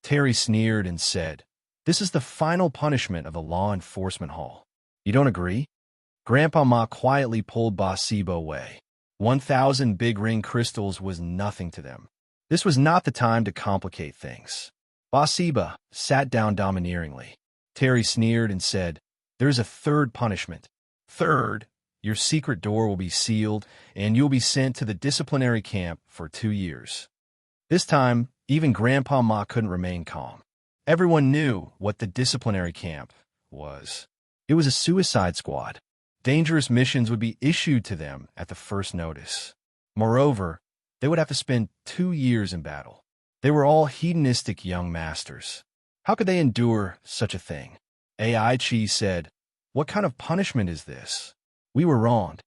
Terry sneered and said, "This is the final punishment of the law enforcement hall. You don't agree?" Grandpa Ma quietly pulled Basiba away. 1,000 big ring crystals was nothing to them. This was not the time to complicate things. Basiba sat down domineeringly. Terry sneered and said, "There is a third punishment. Third, your secret door will be sealed and you'll be sent to the disciplinary camp for 2 years." This time, even Grandpa Ma couldn't remain calm. Everyone knew what the disciplinary camp was. It was a suicide squad. Dangerous missions would be issued to them at the first notice. Moreover, they would have to spend 2 years in battle. They were all hedonistic young masters. How could they endure such a thing? Ai Chi said, "What kind of punishment is this? We were wronged."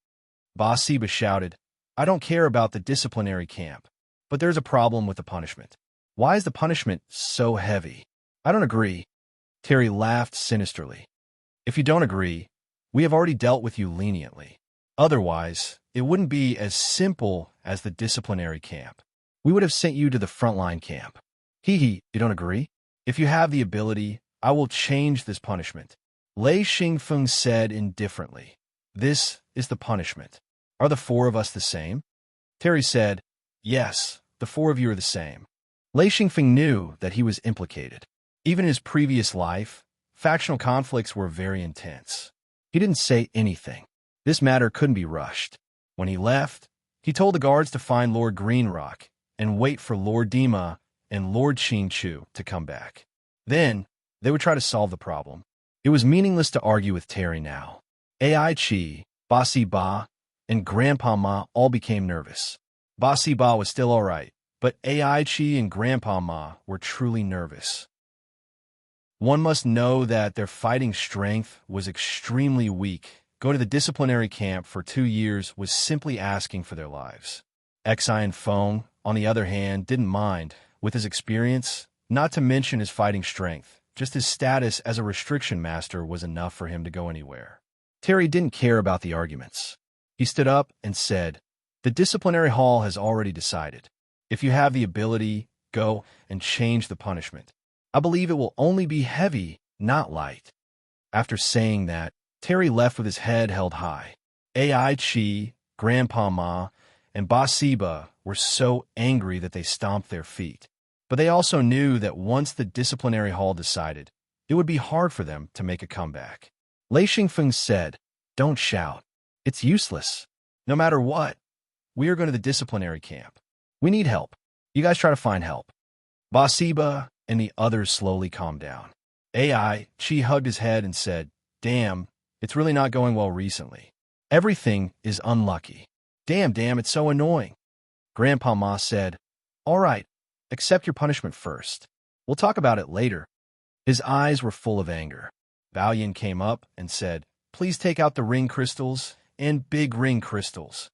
Basiba shouted, "I don't care about the disciplinary camp, but there's a problem with the punishment. Why is the punishment so heavy?" "I don't agree." Terry laughed sinisterly. "If you don't agree, we have already dealt with you leniently. Otherwise, it wouldn't be as simple as the disciplinary camp. We would have sent you to the frontline camp. You don't agree? If you have the ability, I will change this punishment." Lei Xingfeng said indifferently, "This is the punishment. Are the 4 of us the same?" Terry said, "Yes, the 4 of you are the same." Lei Xingfeng knew that he was implicated. Even in his previous life, factional conflicts were very intense. He didn't say anything. This matter couldn't be rushed. When he left, he told the guards to find Lord Greenrock and wait for Lord Dima and Lord Qingchu to come back. Then, they would try to solve the problem. It was meaningless to argue with Terry now. Ai Chi, Basiba, and Grandpa Ma all became nervous. Basiba was still all right, but Ai Chi and Grandpa Ma were truly nervous. One must know that their fighting strength was extremely weak. Going to the disciplinary camp for 2 years was simply asking for their lives. Xian Feng, on the other hand, didn't mind. With his experience, not to mention his fighting strength, just his status as a restriction master was enough for him to go anywhere. Terry didn't care about the arguments. He stood up and said, "The disciplinary hall has already decided. If you have the ability, go and change the punishment. I believe it will only be heavy, not light." After saying that, Terry left with his head held high. Ai Chi, Grandpa Ma, and Basiba were so angry that they stomped their feet. But they also knew that once the disciplinary hall decided, it would be hard for them to make a comeback. Lei Xingfeng said, "Don't shout. It's useless. No matter what, we are going to the disciplinary camp. We need help. You guys try to find help." Basiba and the others slowly calmed down. AI, Chi hugged his head and said, "Damn, it's really not going well recently. Everything is unlucky. Damn, it's so annoying." Grandpa Ma said, "All right, accept your punishment first. We'll talk about it later." His eyes were full of anger. Bao Yin came up and said, "Please take out the ring crystals and big ring crystals."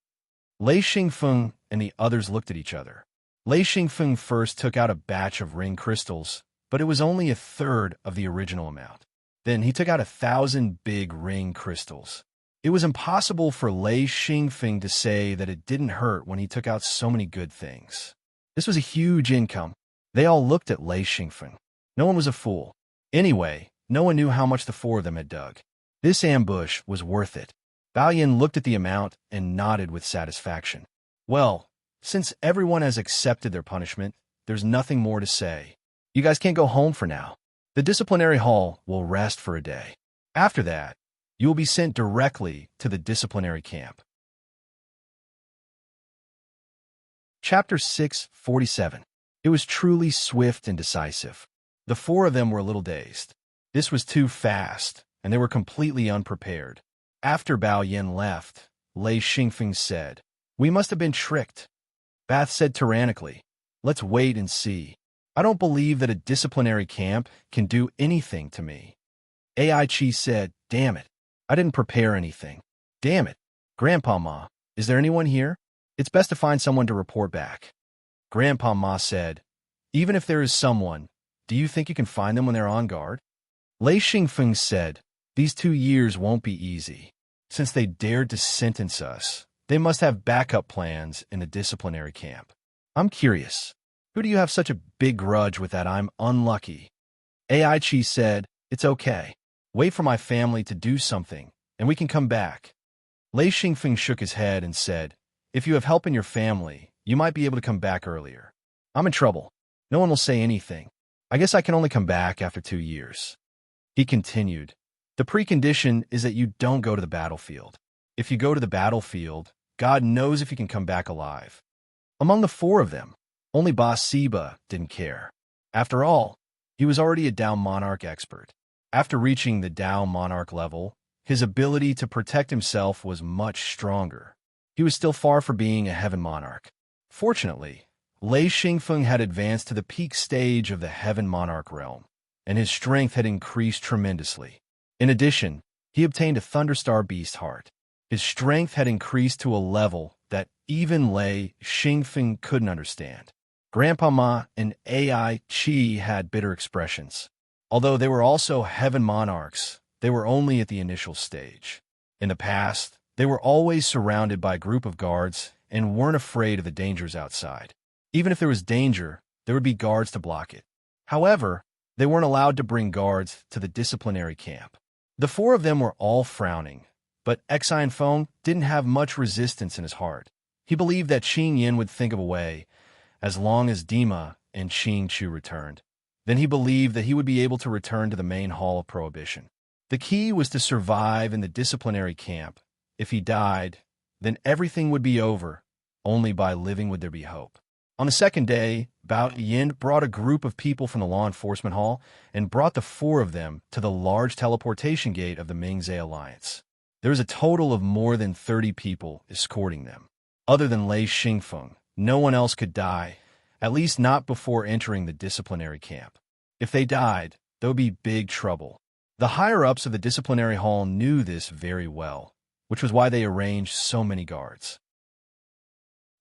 Lei Xingfeng and the others looked at each other. Lei Xingfeng first took out a batch of ring crystals, but it was only a third of the original amount. Then he took out 1,000 big ring crystals. It was impossible for Lei Xingfeng to say that it didn't hurt when he took out so many good things. This was a huge income. They all looked at Lei Xingfeng. No one was a fool. Anyway, no one knew how much the four of them had dug. This ambush was worth it. Bao Yin looked at the amount and nodded with satisfaction. "Well, since everyone has accepted their punishment, there's nothing more to say. You guys can't go home for now. The disciplinary hall will rest for a day. After that, you will be sent directly to the disciplinary camp." Chapter 647. It was truly swift and decisive. The four of them were a little dazed. This was too fast, and they were completely unprepared. After Bao Yin left, Lei Xingfeng said, "We must have been tricked." Bath said tyrannically, "Let's wait and see. I don't believe that a disciplinary camp can do anything to me." AI Chi said, "Damn it. I didn't prepare anything. Damn it. Grandpa Ma, is there anyone here? It's best to find someone to report back." Grandpa Ma said, "Even if there is someone, do you think you can find them when they're on guard?" Lei Xingfeng said, "These 2 years won't be easy. Since they dared to sentence us, they must have backup plans in the disciplinary camp. I'm curious, who do you have such a big grudge with that I'm unlucky?" AI Chi said, "It's okay. Wait for my family to do something, and we can come back." Lei Xingfeng shook his head and said, "If you have help in your family, you might be able to come back earlier. I'm in trouble. No one will say anything. I guess I can only come back after 2 years." He continued, "The precondition is that you don't go to the battlefield. If you go to the battlefield, God knows if you can come back alive." Among the four of them, only Ba Siba didn't care. After all, he was already a Dao Monarch expert. After reaching the Dao Monarch level, his ability to protect himself was much stronger. He was still far from being a Heaven Monarch. Fortunately, Lei Xingfeng had advanced to the peak stage of the Heaven Monarch realm, and his strength had increased tremendously. In addition, he obtained a Thunderstar Beast Heart. His strength had increased to a level that even Lei Xingfeng couldn't understand. Grandpa Ma and AI Chi had bitter expressions. Although they were also Heaven Monarchs, they were only at the initial stage. In the past, they were always surrounded by a group of guards and weren't afraid of the dangers outside. Even if there was danger, there would be guards to block it. However, they weren't allowed to bring guards to the disciplinary camp. The four of them were all frowning, but Exine Feng didn't have much resistance in his heart. He believed that Qing Yin would think of a way, as long as Dima and Qing Chu returned. Then he believed that he would be able to return to the main hall of prohibition. The key was to survive in the disciplinary camp. If he died, then everything would be over. Only by living would there be hope. On the second day, Bao Yin brought a group of people from the law enforcement hall and brought the four of them to the large teleportation gate of the Mingzhe Alliance. There was a total of more than 30 people escorting them. Other than Lei Xingfeng, no one else could die, at least not before entering the disciplinary camp. If they died, there would be big trouble. The higher-ups of the disciplinary hall knew this very well, which was why they arranged so many guards.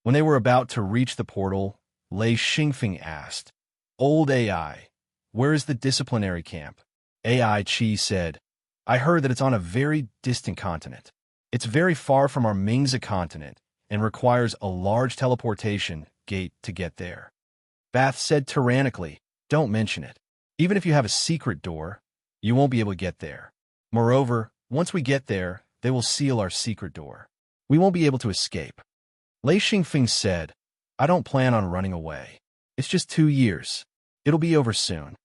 When they were about to reach the portal, Lei Xingfeng asked, "Old AI, where is the disciplinary camp?" AI Chi said, "I heard that it's on a very distant continent. It's very far from our Mingzhe continent and requires a large teleportation gate to get there." Bath said tyrannically, "Don't mention it. Even if you have a secret door, you won't be able to get there. Moreover, once we get there, they will seal our secret door. We won't be able to escape." Lei Xingfeng said, "I don't plan on running away. It's just 2 years. It'll be over soon."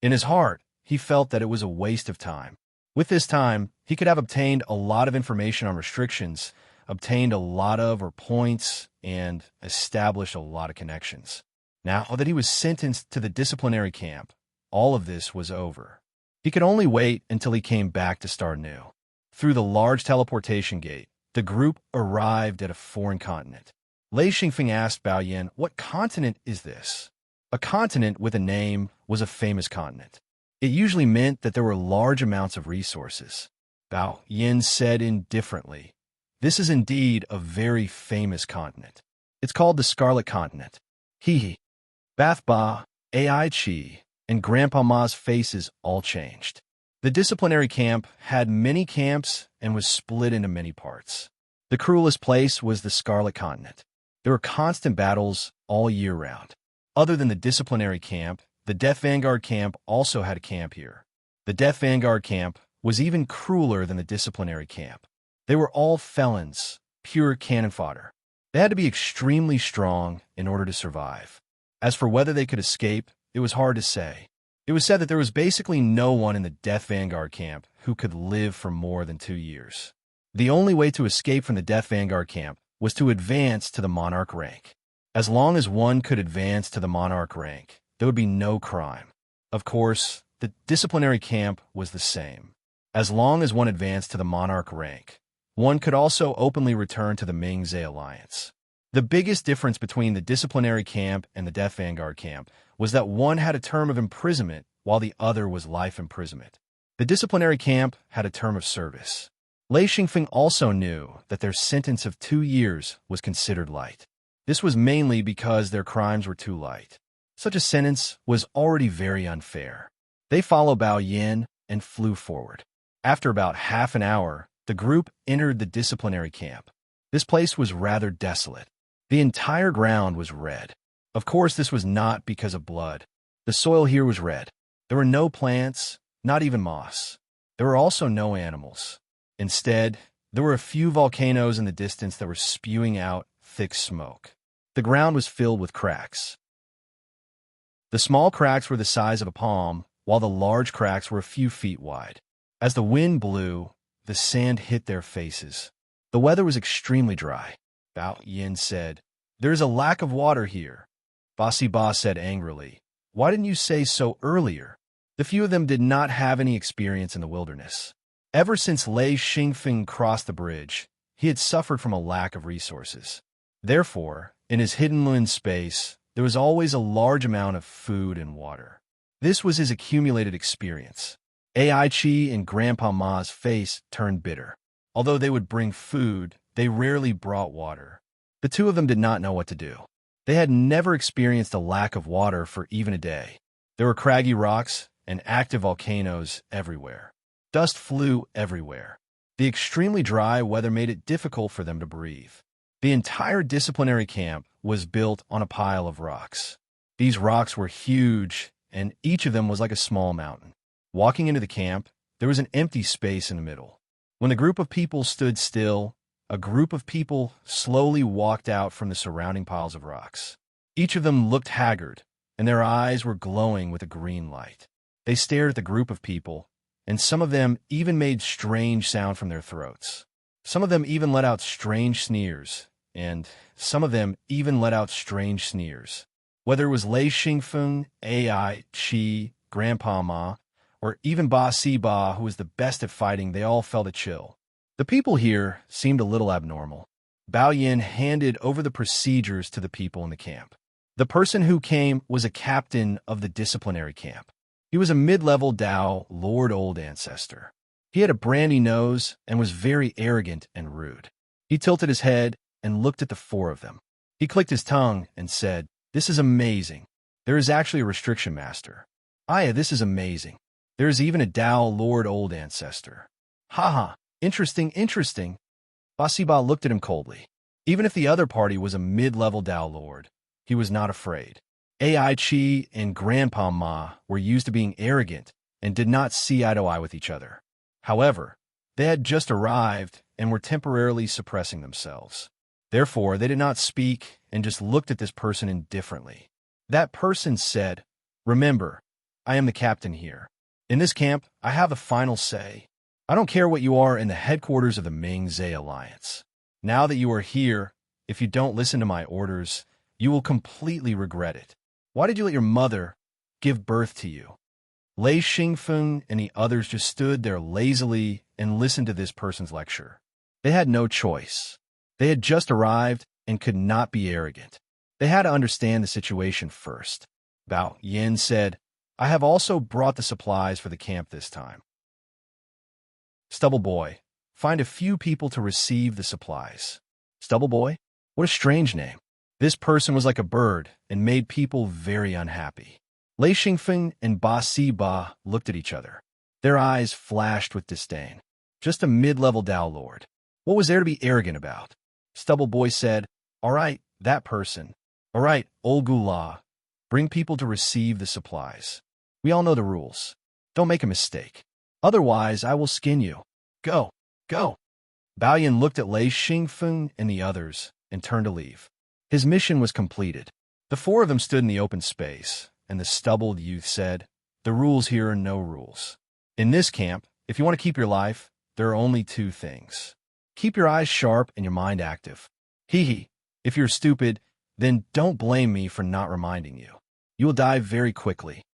In his heart, he felt that it was a waste of time. With this time, he could have obtained a lot of information on restrictions, obtained a lot of points, and established a lot of connections. Now that he was sentenced to the disciplinary camp, all of this was over. He could only wait until he came back to start anew. Through the large teleportation gate, the group arrived at a foreign continent. Lei Xingfeng asked Bao Yin, "What continent is this?" A continent with a name was a famous continent. It usually meant that there were large amounts of resources. Bao Yin said indifferently, "This is indeed a very famous continent. It's called the Scarlet Continent." Hee. Bath Ba, Ai Chi, and Grandpa Ma's faces all changed. The disciplinary camp had many camps and was split into many parts. The cruelest place was the Scarlet Continent. There were constant battles all year round. Other than the disciplinary camp, the Death Vanguard camp also had a camp here. The Death Vanguard camp was even crueler than the disciplinary camp. They were all felons, pure cannon fodder. They had to be extremely strong in order to survive. As for whether they could escape, it was hard to say. It was said that there was basically no one in the Death Vanguard camp who could live for more than 2 years. The only way to escape from the Death Vanguard camp was to advance to the Monarch rank. As long as one could advance to the Monarch rank, there would be no crime. Of course, the disciplinary camp was the same. As long as one advanced to the Monarch rank, one could also openly return to the Ming-Zhe Alliance. The biggest difference between the disciplinary camp and the Death Vanguard camp was that one had a term of imprisonment while the other was life imprisonment. The disciplinary camp had a term of service. Lei Xingfeng also knew that their sentence of 2 years was considered light. This was mainly because their crimes were too light. Such a sentence was already very unfair. They followed Bao Yin and flew forward. After about half an hour, the group entered the disciplinary camp. This place was rather desolate. The entire ground was red. Of course, this was not because of blood. The soil here was red. There were no plants, not even moss. There were also no animals. Instead, there were a few volcanoes in the distance that were spewing out thick smoke. The ground was filled with cracks. The small cracks were the size of a palm, while the large cracks were a few feet wide. As the wind blew, the sand hit their faces. The weather was extremely dry. Bao Yin said, "There is a lack of water here." Ba said angrily, "Why didn't you say so earlier?" The few of them did not have any experience in the wilderness. Ever since Lei Xingfeng crossed the bridge, he had suffered from a lack of resources. Therefore, in his hidden land space, there was always a large amount of food and water. This was his accumulated experience. Ai Chi and Grandpa Ma's face turned bitter. Although they would bring food, they rarely brought water. The two of them did not know what to do. They had never experienced a lack of water for even a day. There were craggy rocks and active volcanoes everywhere. Dust flew everywhere. The extremely dry weather made it difficult for them to breathe. The entire disciplinary camp was built on a pile of rocks. These rocks were huge, and each of them was like a small mountain. Walking into the camp, there was an empty space in the middle. When the group of people stood still, a group of people slowly walked out from the surrounding piles of rocks. Each of them looked haggard, and their eyes were glowing with a green light. They stared at the group of people, and some of them even made strange sound from their throats. Some of them even let out strange sneers, and some of them even let out strange sneers. Whether it was Lei Xingfeng, Ai Chi, Grandpa Ma, or even Ba, who was the best at fighting, they all felt a chill. The people here seemed a little abnormal. Bao Yin handed over the procedures to the people in the camp. The person who came was a captain of the disciplinary camp. He was a mid-level Dao Lord Old Ancestor. He had a brandy nose and was very arrogant and rude. He tilted his head and looked at the four of them. He clicked his tongue and said, "This is amazing. There is actually a restriction master. Aya, this is amazing. There is even a Dao Lord Old Ancestor." "Haha, interesting, interesting." Ba looked at him coldly. Even if the other party was a mid-level Dao Lord, he was not afraid. Ai Chi and Grandpa Ma were used to being arrogant and did not see eye to eye with each other. However, they had just arrived and were temporarily suppressing themselves. Therefore, they did not speak and just looked at this person indifferently. That person said, "Remember, I am the captain here. In this camp, I have the final say. I don't care what you are in the headquarters of the Ming-Zhe Alliance. Now that you are here, if you don't listen to my orders, you will completely regret it. Why did you let your mother give birth to you?" Lei Xingfeng and the others just stood there lazily and listened to this person's lecture. They had no choice. They had just arrived and could not be arrogant. They had to understand the situation first. Bao Yin said, I have also brought the supplies for the camp this time. Stubble Boy, find a few people to receive the supplies. Stubble Boy? What a strange name. This person was like a bird and made people very unhappy. Lei Xingfeng and Ba Si Ba looked at each other. Their eyes flashed with disdain. Just a mid-level Dao Lord. What was there to be arrogant about? Stubble Boy said, All right, that person. All right, old Gula. Bring people to receive the supplies. We all know the rules. Don't make a mistake. Otherwise, I will skin you. Go, go. Bao Yin looked at Lei Xingfeng and the others and turned to leave. His mission was completed. The four of them stood in the open space, and the stubbled youth said, The rules here are no rules. In this camp, if you want to keep your life, there are only two things. Keep your eyes sharp and your mind active. Hee hee. If you're stupid, then don't blame me for not reminding you. You will die very quickly.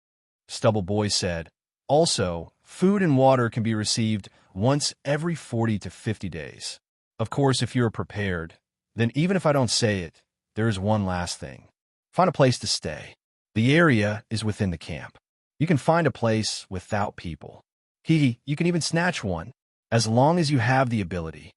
Stubble Boy said, Also, food and water can be received once every 40 to 50 days. Of course, if you are prepared, then even if I don't say it, there is one last thing. Find a place to stay. The area is within the camp. You can find a place without people. Hee hee, you can even snatch one, as long as you have the ability.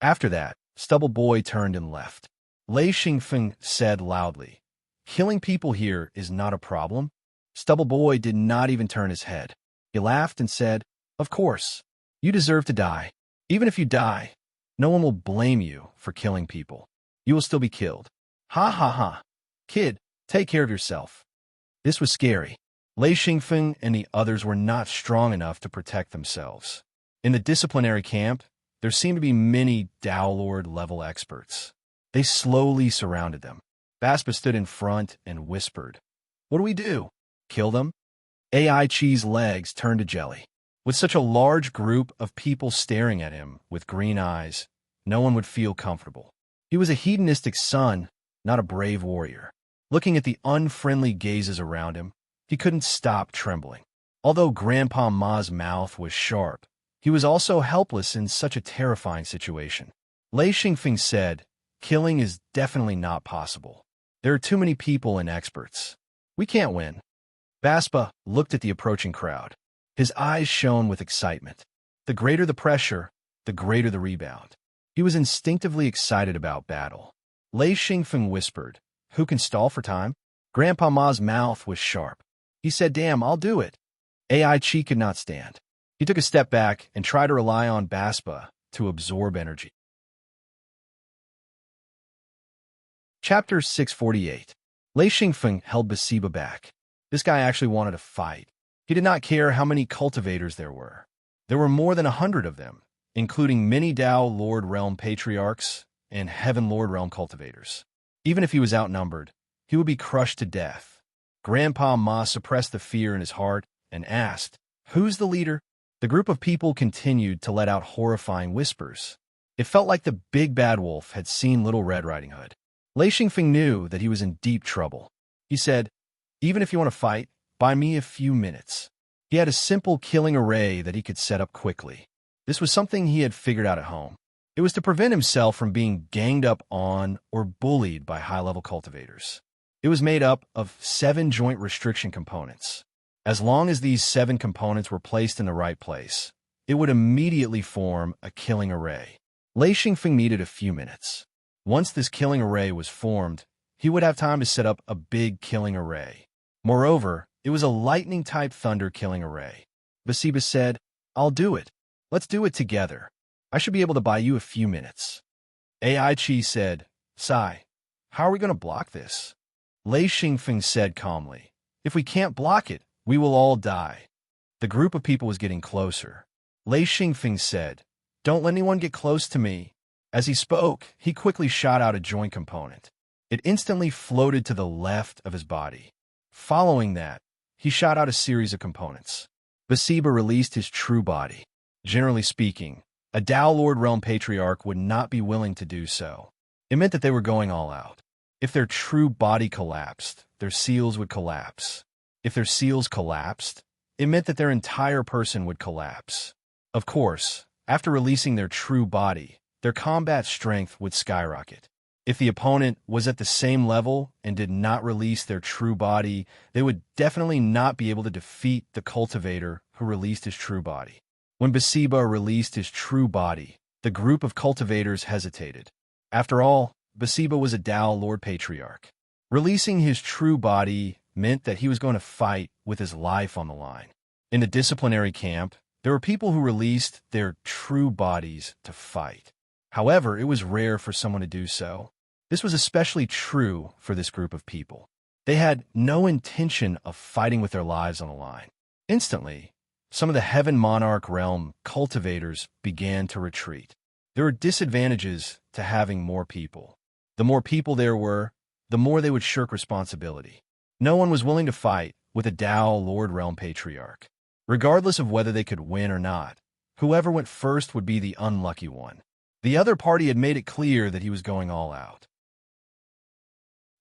After that, Stubble Boy turned and left. Lei Xingfeng said loudly, Killing people here is not a problem. Stubble Boy did not even turn his head. He laughed and said, Of course, you deserve to die. Even if you die, no one will blame you for killing people. You will still be killed. Ha ha ha. Kid, take care of yourself. This was scary. Lei Xingfeng and the others were not strong enough to protect themselves. In the disciplinary camp, there seemed to be many Dao Lord level experts. They slowly surrounded them. Baspa stood in front and whispered, What do we do? Kill them? AI Chi's legs turned to jelly. With such a large group of people staring at him with green eyes, no one would feel comfortable. He was a hedonistic son, not a brave warrior. Looking at the unfriendly gazes around him, he couldn't stop trembling. Although Grandpa Ma's mouth was sharp, he was also helpless in such a terrifying situation. Lei Xingfeng said, Killing is definitely not possible. There are too many people and experts. We can't win. Baspa looked at the approaching crowd. His eyes shone with excitement. The greater the pressure, the greater the rebound. He was instinctively excited about battle. Lei Xingfeng whispered, Who can stall for time? Grandpa Ma's mouth was sharp. He said, Damn, I'll do it. AI Chi could not stand. He took a step back and tried to rely on Baspa to absorb energy. Chapter 648. Lei Xingfeng held Basiba back. This guy actually wanted to fight. He did not care how many cultivators there were. There were more than 100 of them, including many Dao Lord Realm Patriarchs and Heaven Lord Realm cultivators. Even if he was outnumbered, he would be crushed to death. Grandpa Ma suppressed the fear in his heart and asked, Who's the leader? The group of people continued to let out horrifying whispers. It felt like the big bad wolf had seen Little Red Riding Hood. Lei Xingfeng knew that he was in deep trouble. He said, Even if you want to fight, buy me a few minutes. He had a simple killing array that he could set up quickly. This was something he had figured out at home. It was to prevent himself from being ganged up on or bullied by high-level cultivators. It was made up of 7 joint restriction components. As long as these 7 components were placed in the right place, it would immediately form a killing array. Lei Xingfeng needed a few minutes. Once this killing array was formed, he would have time to set up a big killing array. Moreover, it was a lightning-type thunder killing array. Basiba said, I'll do it. Let's do it together. I should be able to buy you a few minutes. AI Chi said, Sai, how are we going to block this? Lei Xingfeng said calmly, If we can't block it, we will all die. The group of people was getting closer. Lei Xingfeng said, Don't let anyone get close to me. As he spoke, he quickly shot out a joint component. It instantly floated to the left of his body. Following that, he shot out a series of components. Basiba released his true body. Generally speaking, a Dao Lord Realm Patriarch would not be willing to do so. It meant that they were going all out. If their true body collapsed, their seals would collapse. If their seals collapsed, it meant that their entire person would collapse. Of course, after releasing their true body, their combat strength would skyrocket. If the opponent was at the same level and did not release their true body, they would definitely not be able to defeat the cultivator who released his true body. When Basiba released his true body, the group of cultivators hesitated. After all, Basiba was a Tao Lord Patriarch. Releasing his true body meant that he was going to fight with his life on the line. In the disciplinary camp, there were people who released their true bodies to fight. However, it was rare for someone to do so. This was especially true for this group of people. They had no intention of fighting with their lives on the line. Instantly, some of the Heaven Monarch realm cultivators began to retreat. There were disadvantages to having more people. The more people there were, the more they would shirk responsibility. No one was willing to fight with a Tao Lord Realm Patriarch. Regardless of whether they could win or not, whoever went first would be the unlucky one. The other party had made it clear that he was going all out.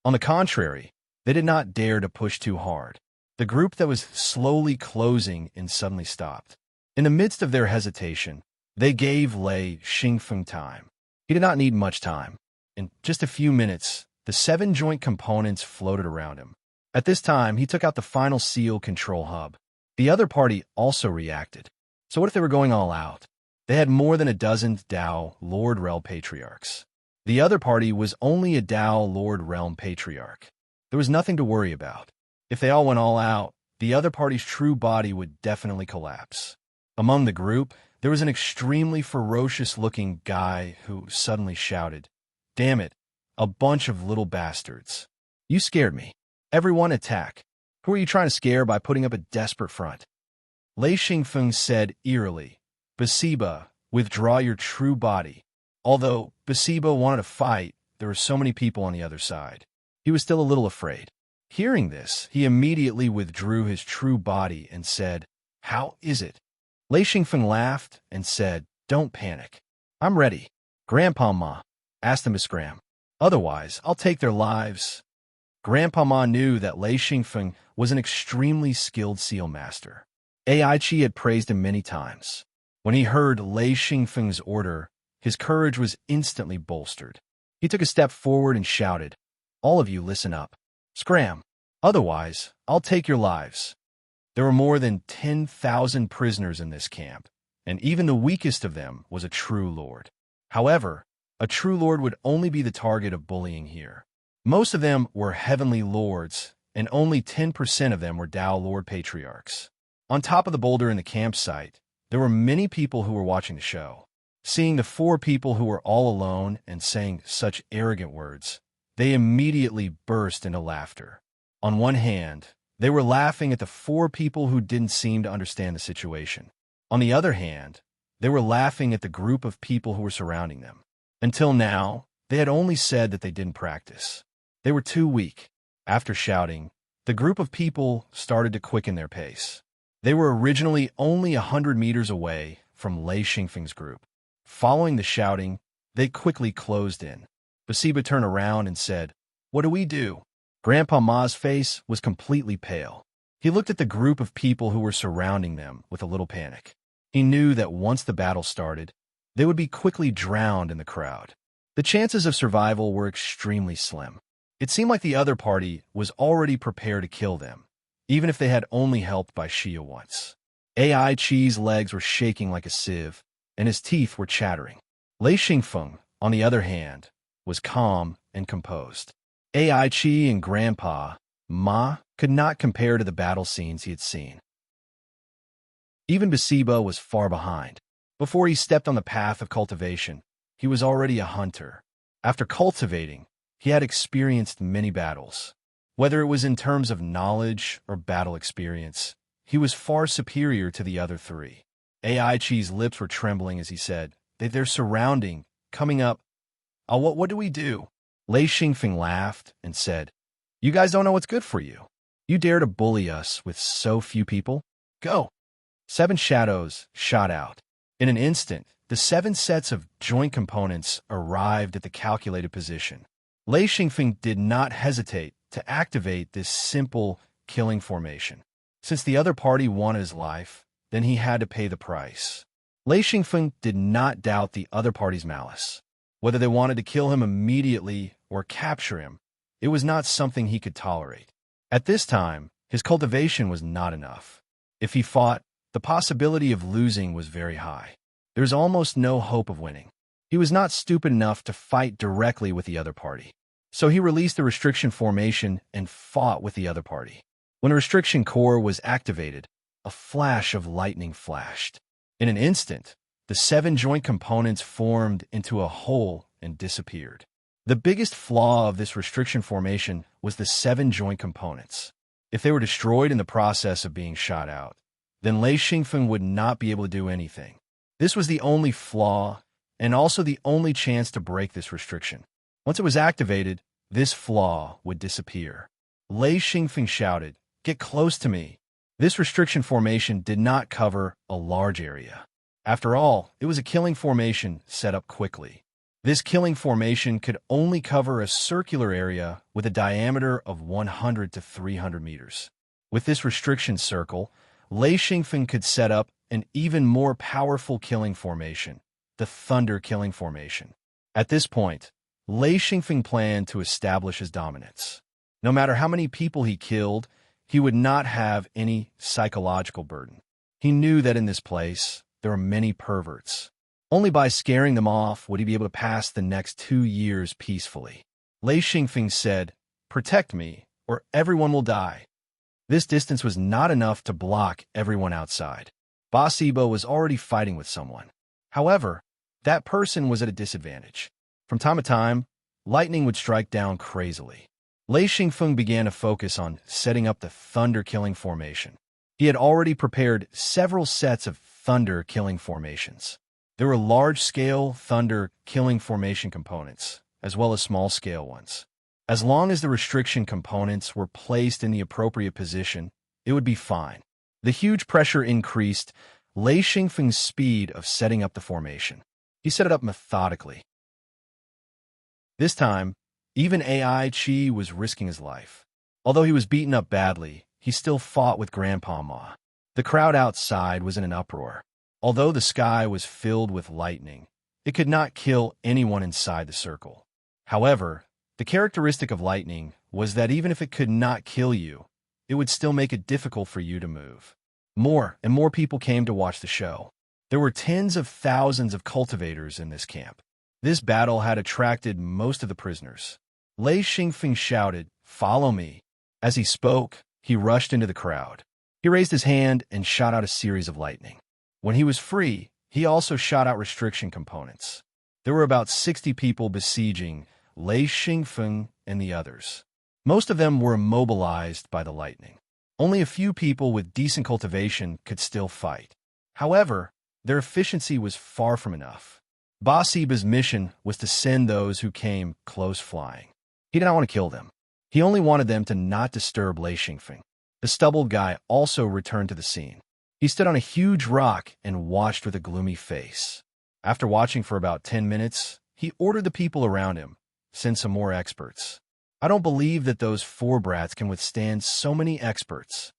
On the contrary, they did not dare to push too hard. The group that was slowly closing and suddenly stopped. In the midst of their hesitation, they gave Lei Xingfeng time. He did not need much time. In just a few minutes, the 7 joint components floated around him. At this time, he took out the final seal control hub. The other party also reacted. So what if they were going all out? They had more than a dozen Tao Lord Realm Patriarchs. The other party was only a Tao Lord Realm Patriarch. There was nothing to worry about. If they all went all out, the other party's true body would definitely collapse. Among the group, there was an extremely ferocious-looking guy who suddenly shouted, "Damn it, a bunch of little bastards. You scared me. Everyone attack. Who are you trying to scare by putting up a desperate front?" Lei Xingfeng said eerily, "Basiba, withdraw your true body." Although Basiba wanted to fight, there were so many people on the other side. He was still a little afraid. Hearing this, he immediately withdrew his true body and said, "How is it?" Lei Xingfeng laughed and said, "Don't panic. I'm ready. Grandpa Ma, ask them to scram. Otherwise, I'll take their lives." Grandpa Ma knew that Lei Xingfeng was an extremely skilled seal master. AI Chi had praised him many times. When he heard Lei Xingfeng's order, his courage was instantly bolstered. He took a step forward and shouted, "All of you listen up. Scram. Otherwise, I'll take your lives." There were more than 10,000 prisoners in this camp, and even the weakest of them was a true lord. However, a true lord would only be the target of bullying here. Most of them were heavenly lords, and only 10% of them were Tao Lord Patriarchs. On top of the boulder in the campsite, there were many people who were watching the show. Seeing the 4 people who were all alone and saying such arrogant words, they immediately burst into laughter. On one hand, they were laughing at the 4 people who didn't seem to understand the situation. On the other hand, they were laughing at the group of people who were surrounding them. Until now, they had only said that they didn't practice. They were too weak. After shouting, the group of people started to quicken their pace. They were originally only 100 meters away from Lei Xingfeng's group. Following the shouting, they quickly closed in. Basiba turned around and said, "What do we do?" Grandpa Ma's face was completely pale. He looked at the group of people who were surrounding them with a little panic. He knew that once the battle started, they would be quickly drowned in the crowd. The chances of survival were extremely slim. It seemed like the other party was already prepared to kill them, even if they had only helped by Shia once. AI Chi's legs were shaking like a sieve, and his teeth were chattering. Lei Xingfeng, on the other hand, was calm and composed. AI Chi and Grandpa Ma could not compare to the battle scenes he had seen. Even Basiba was far behind. Before he stepped on the path of cultivation, he was already a hunter. After cultivating, he had experienced many battles. Whether it was in terms of knowledge or battle experience, he was far superior to the other 3. AI Chi's lips were trembling as he said, "They're surrounding, coming up. What do we do?" Lei Xingfeng laughed and said, "You guys don't know what's good for you. You dare to bully us with so few people? Go." 7 shadows shot out. In an instant, the 7 sets of joint components arrived at the calculated position. Lei Xingfeng did not hesitate to activate this simple killing formation. Since the other party wanted his life, then he had to pay the price. Lei Xingfeng did not doubt the other party's malice. Whether they wanted to kill him immediately or capture him, it was not something he could tolerate. At this time, his cultivation was not enough. If he fought, the possibility of losing was very high. There was almost no hope of winning. He was not stupid enough to fight directly with the other party. So he released the restriction formation and fought with the other party. When a restriction core was activated, a flash of lightning flashed. In an instant, the 7 joint components formed into a whole and disappeared. The biggest flaw of this restriction formation was the 7 joint components. If they were destroyed in the process of being shot out, then Lei Xingfeng would not be able to do anything. This was the only flaw and also the only chance to break this restriction. Once it was activated, this flaw would disappear. Lei Xingfeng shouted, "Get close to me." This restriction formation did not cover a large area. After all, it was a killing formation set up quickly. This killing formation could only cover a circular area with a diameter of 100 to 300 meters. With this restriction circle, Lei Xingfeng could set up an even more powerful killing formation, the Thunder Killing Formation. At this point, Lei Xingfeng planned to establish his dominance. No matter how many people he killed, he would not have any psychological burden. He knew that in this place, there are many perverts. Only by scaring them off would he be able to pass the next 2 years peacefully. Lei Xingfeng said, "Protect me, or everyone will die." This distance was not enough to block everyone outside. Boss Ebo was already fighting with someone. However, that person was at a disadvantage. From time to time, lightning would strike down crazily. Lei Xingfeng began to focus on setting up the Thunder Killing Formation. He had already prepared several sets of Thunder Killing Formations. There were large-scale Thunder Killing Formation components, as well as small-scale ones. As long as the restriction components were placed in the appropriate position, it would be fine. The huge pressure increased Lei Xingfeng's speed of setting up the formation. He set it up methodically. This time, even AI Chi was risking his life. Although he was beaten up badly, he still fought with Grandpa Ma. The crowd outside was in an uproar. Although the sky was filled with lightning, it could not kill anyone inside the circle. However, the characteristic of lightning was that even if it could not kill you, it would still make it difficult for you to move. More and more people came to watch the show. There were tens of thousands of cultivators in this camp. This battle had attracted most of the prisoners. Lei Xingfeng shouted, "Follow me." As he spoke, he rushed into the crowd. He raised his hand and shot out a series of lightning. When he was free, he also shot out restriction components. There were about 60 people besieging Lei Xingfeng and the others. Most of them were immobilized by the lightning. Only a few people with decent cultivation could still fight. However, their efficiency was far from enough. Boss Iba's mission was to send those who came close flying. He did not want to kill them. He only wanted them to not disturb Lei Xingfeng. The stubbled guy also returned to the scene. He stood on a huge rock and watched with a gloomy face. After watching for about 10 minutes, he ordered the people around him, "Send some more experts. I don't believe that those 4 brats can withstand so many experts."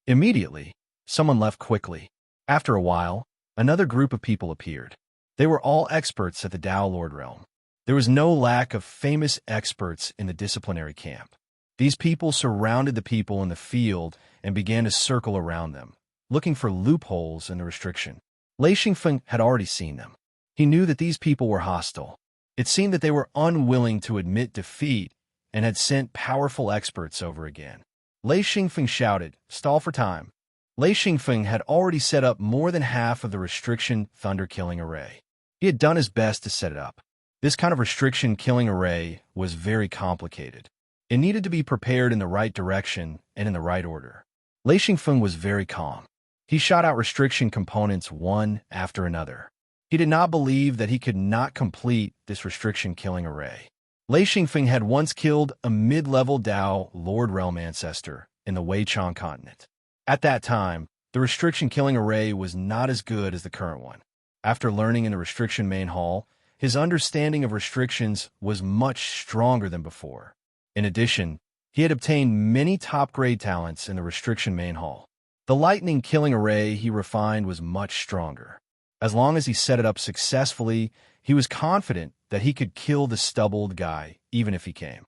Immediately, someone left quickly. After a while, another group of people appeared. They were all experts at the Tao Lord realm. There was no lack of famous experts in the disciplinary camp. These people surrounded the people in the field and began to circle around them, looking for loopholes in the restriction. Lei Xingfeng had already seen them. He knew that these people were hostile. It seemed that they were unwilling to admit defeat and had sent powerful experts over again. Lei Xingfeng shouted, "Stall for time." Lei Xingfeng had already set up more than half of the restriction thunder killing array. He had done his best to set it up. This kind of restriction killing array was very complicated. It needed to be prepared in the right direction and in the right order. Lei Xingfeng was very calm. He shot out restriction components one after another. He did not believe that he could not complete this restriction killing array. Lei Xingfeng had once killed a mid-level Tao Lord Realm ancestor in the Weichang continent. At that time, the restriction killing array was not as good as the current one. After learning in the restriction main hall, his understanding of restrictions was much stronger than before. In addition, he had obtained many top-grade talents in the restriction main hall. The lightning killing array he refined was much stronger. As long as he set it up successfully, he was confident that he could kill the stubbled guy, even if he came.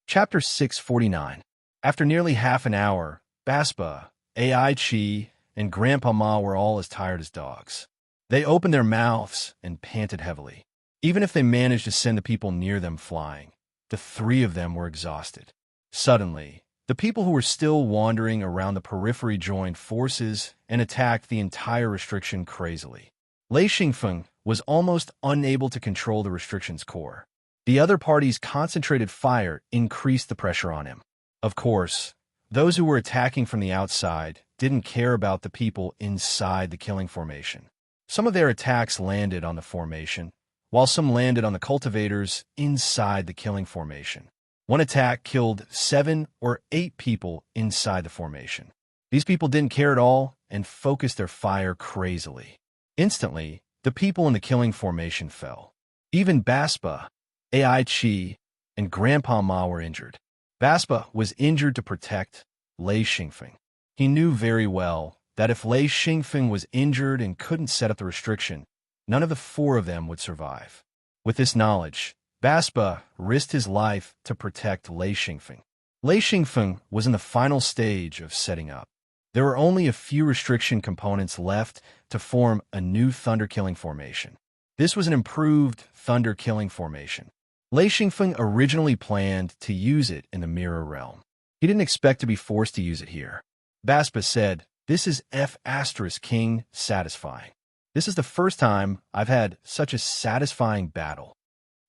Chapter 649. After nearly half an hour, Baspa, AI Chi, and Grandpa Ma were all as tired as dogs. They opened their mouths and panted heavily. Even if they managed to send the people near them flying, the three of them were exhausted. Suddenly, the people who were still wandering around the periphery joined forces and attacked the entire restriction crazily. Lei Xingfeng was almost unable to control the restriction's core. The other party's concentrated fire increased the pressure on him. Of course, those who were attacking from the outside didn't care about the people inside the killing formation. Some of their attacks landed on the formation, while some landed on the cultivators inside the killing formation. One attack killed 7 or 8 people inside the formation. These people didn't care at all and focused their fire crazily. Instantly, the people in the killing formation fell. Even Baspa, AI Chi, and Grandpa Ma were injured. Baspa was injured to protect Lei Xingfeng. He knew very well that if Lei Xingfeng was injured and couldn't set up the restriction, none of the 4 of them would survive. With this knowledge, Baspa risked his life to protect Lei Xingfeng. Lei Xingfeng was in the final stage of setting up. There were only a few restriction components left to form a new thunder-killing formation. This was an improved thunder-killing formation. Lei Xingfeng originally planned to use it in the mirror realm. He didn't expect to be forced to use it here. Baspa said, "This is F*King satisfying. This is the first time I've had such a satisfying battle."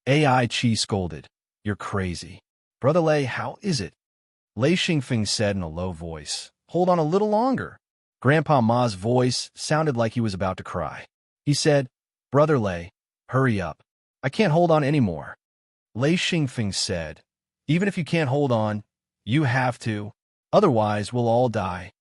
AI Chi scolded, "You're crazy. Brother Lei, how is it?" Lei Xingfeng said in a low voice, "Hold on a little longer." Grandpa Ma's voice sounded like he was about to cry. He said, "Brother Lei, hurry up. I can't hold on anymore." Lei Xingfeng said, "Even if you can't hold on, you have to. Otherwise, we'll all die."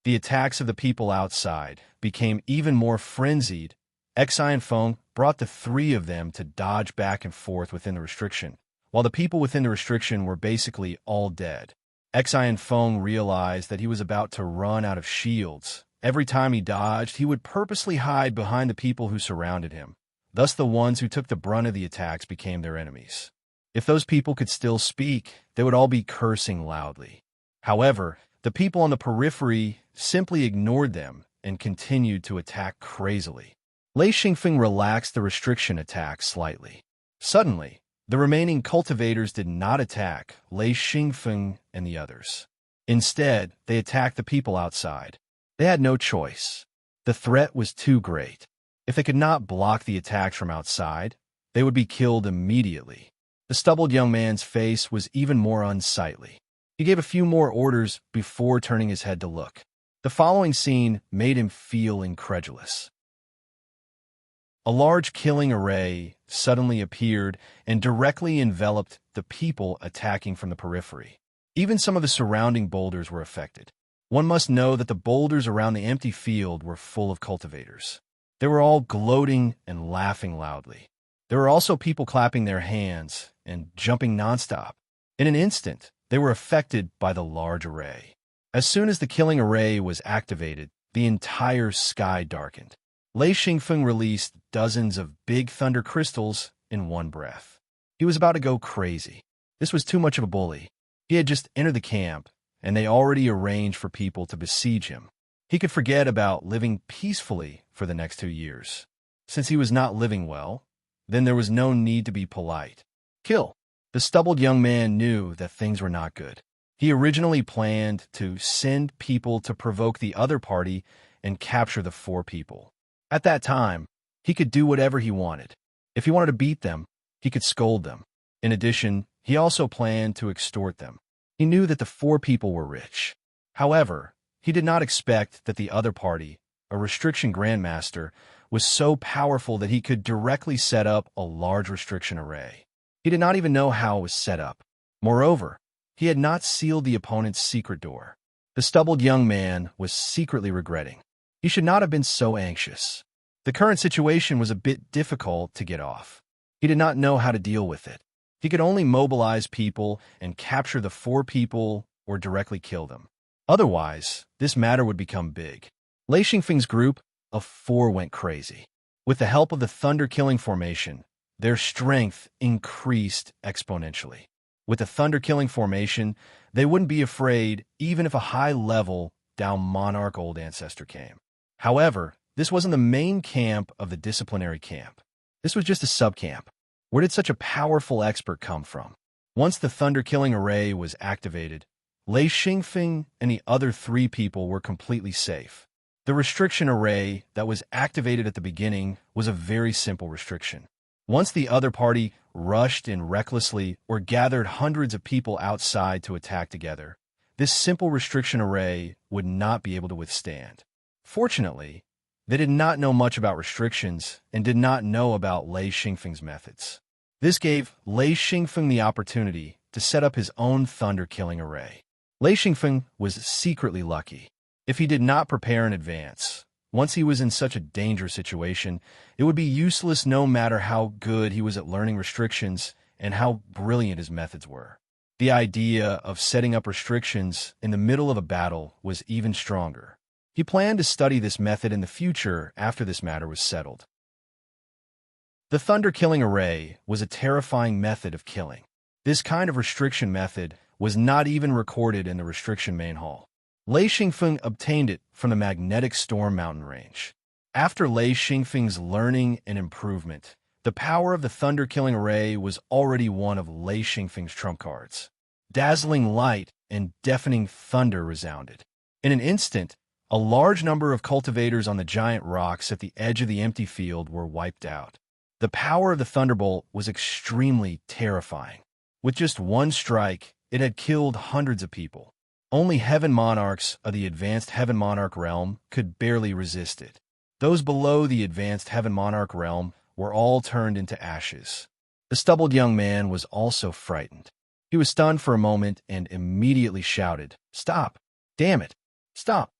The attacks of the people outside became even more frenzied. Xi and Feng brought the 3 of them to dodge back and forth within the restriction, while the people within the restriction were basically all dead. Xi and Feng realized that he was about to run out of shields. Every time he dodged, he would purposely hide behind the people who surrounded him. Thus, the ones who took the brunt of the attacks became their enemies. If those people could still speak, they would all be cursing loudly. However, the people on the periphery simply ignored them and continued to attack crazily. Lei Xingfeng relaxed the restriction attack slightly. Suddenly, the remaining cultivators did not attack Lei Xingfeng and the others. Instead, they attacked the people outside. They had no choice. The threat was too great. If they could not block the attacks from outside, they would be killed immediately. The stubbled young man's face was even more unsightly. He gave a few more orders before turning his head to look. The following scene made him feel incredulous. A large killing array suddenly appeared and directly enveloped the people attacking from the periphery. Even some of the surrounding boulders were affected. One must know that the boulders around the empty field were full of cultivators. They were all gloating and laughing loudly. There were also people clapping their hands and jumping nonstop. In an instant, they were affected by the large array. As soon as the killing array was activated, the entire sky darkened. Lei Xingfeng released dozens of big thunder crystals in one breath. He was about to go crazy. This was too much of a bully. He had just entered the camp, and they already arranged for people to besiege him. He could forget about living peacefully for the next 2 years. Since he was not living well, then there was no need to be polite. Kill. The stubbled young man knew that things were not good. He originally planned to send people to provoke the other party and capture the 4 people. At that time, he could do whatever he wanted. If he wanted to beat them, he could scold them. In addition, he also planned to extort them. He knew that the 4 people were rich. However, he did not expect that the other party, a restriction grandmaster, was so powerful that he could directly set up a large restriction array. He did not even know how it was set up. Moreover, he had not sealed the opponent's secret door. The stubbled young man was secretly regretting. He should not have been so anxious. The current situation was a bit difficult to get off. He did not know how to deal with it. He could only mobilize people and capture the 4 people or directly kill them. Otherwise, this matter would become big. Lei Xingfeng's group of 4 went crazy. With the help of the thunder-killing formation, their strength increased exponentially. With the thunder-killing formation, they wouldn't be afraid even if a high-level Dao monarch old ancestor came. However, this wasn't the main camp of the disciplinary camp. This was just a sub-camp. Where did such a powerful expert come from? Once the thunder-killing array was activated, Lei Xingfeng and the other 3 people were completely safe. The restriction array that was activated at the beginning was a very simple restriction. Once the other party rushed in recklessly or gathered hundreds of people outside to attack together, this simple restriction array would not be able to withstand. Fortunately, they did not know much about restrictions and did not know about Lei Xingfeng's methods. This gave Lei Xingfeng the opportunity to set up his own thunder-killing array. Lei Xingfeng was secretly lucky. If he did not prepare in advance, once he was in such a dangerous situation, it would be useless no matter how good he was at learning restrictions and how brilliant his methods were. The idea of setting up restrictions in the middle of a battle was even stronger. He planned to study this method in the future after this matter was settled. The thunder-killing array was a terrifying method of killing. This kind of restriction method was not even recorded in the restriction main hall. Lei Xingfeng obtained it from the magnetic storm mountain range. After Lei Xingfeng's learning and improvement, the power of the thunder-killing array was already one of Lei Xingfeng's trump cards. Dazzling light and deafening thunder resounded. In an instant, a large number of cultivators on the giant rocks at the edge of the empty field were wiped out. The power of the thunderbolt was extremely terrifying. With just one strike, it had killed hundreds of people. Only heaven monarchs of the advanced heaven monarch realm could barely resist it. Those below the advanced heaven monarch realm were all turned into ashes. The stubbled young man was also frightened. He was stunned for a moment and immediately shouted, "Stop! Damn it! Stop!"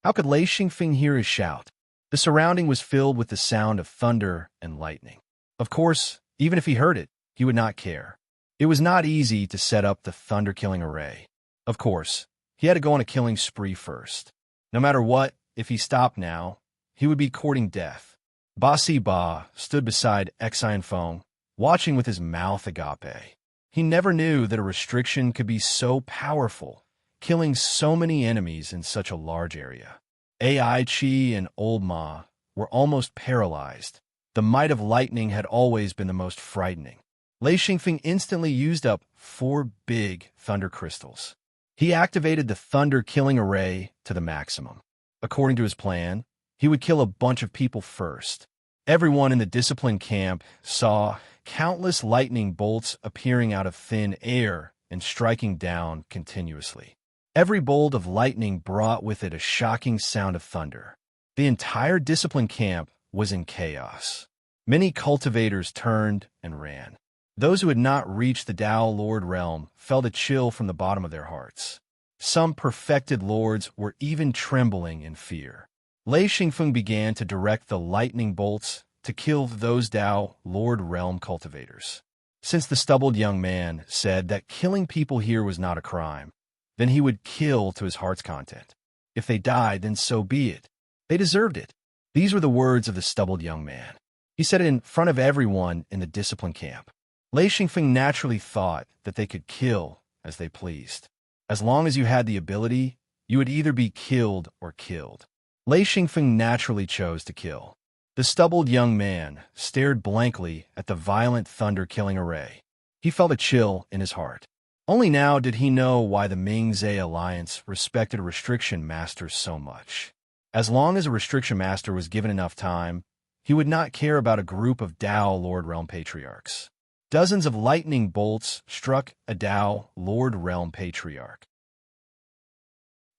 How could Lei Xingfeng hear his shout? The surrounding was filled with the sound of thunder and lightning. Of course, even if he heard it, he would not care. It was not easy to set up the thunder-killing array. Of course, he had to go on a killing spree first. No matter what, if he stopped now, he would be courting death. Ba Si Ba stood beside Xian Feng, watching with his mouth agape. He never knew that a restriction could be so powerful, killing so many enemies in such a large area. Ai Chi and Old Ma were almost paralyzed. The might of lightning had always been the most frightening. Lei Xingfeng instantly used up 4 big thunder crystals. He activated the thunder-killing array to the maximum. According to his plan, he would kill a bunch of people first. Everyone in the discipline camp saw countless lightning bolts appearing out of thin air and striking down continuously. Every bolt of lightning brought with it a shocking sound of thunder. The entire discipline camp was in chaos. Many cultivators turned and ran. Those who had not reached the Dao Lord realm felt a chill from the bottom of their hearts. Some perfected lords were even trembling in fear. Lei Xingfeng began to direct the lightning bolts to kill those Dao Lord realm cultivators. Since the stubbled young man said that killing people here was not a crime, then he would kill to his heart's content. If they died, then so be it. They deserved it. These were the words of the stubbled young man. He said it in front of everyone in the discipline camp. Lei Xingfeng naturally thought that they could kill as they pleased. As long as you had the ability, you would either be killed or killed. Lei Xingfeng naturally chose to kill. The stubbled young man stared blankly at the violent thunder-killing array. He felt a chill in his heart. Only now did he know why the Ming-Zhe Alliance respected restriction masters so much. As long as a restriction master was given enough time, he would not care about a group of Dao Lord Realm Patriarchs. Dozens of lightning bolts struck a Dao Lord Realm Patriarch.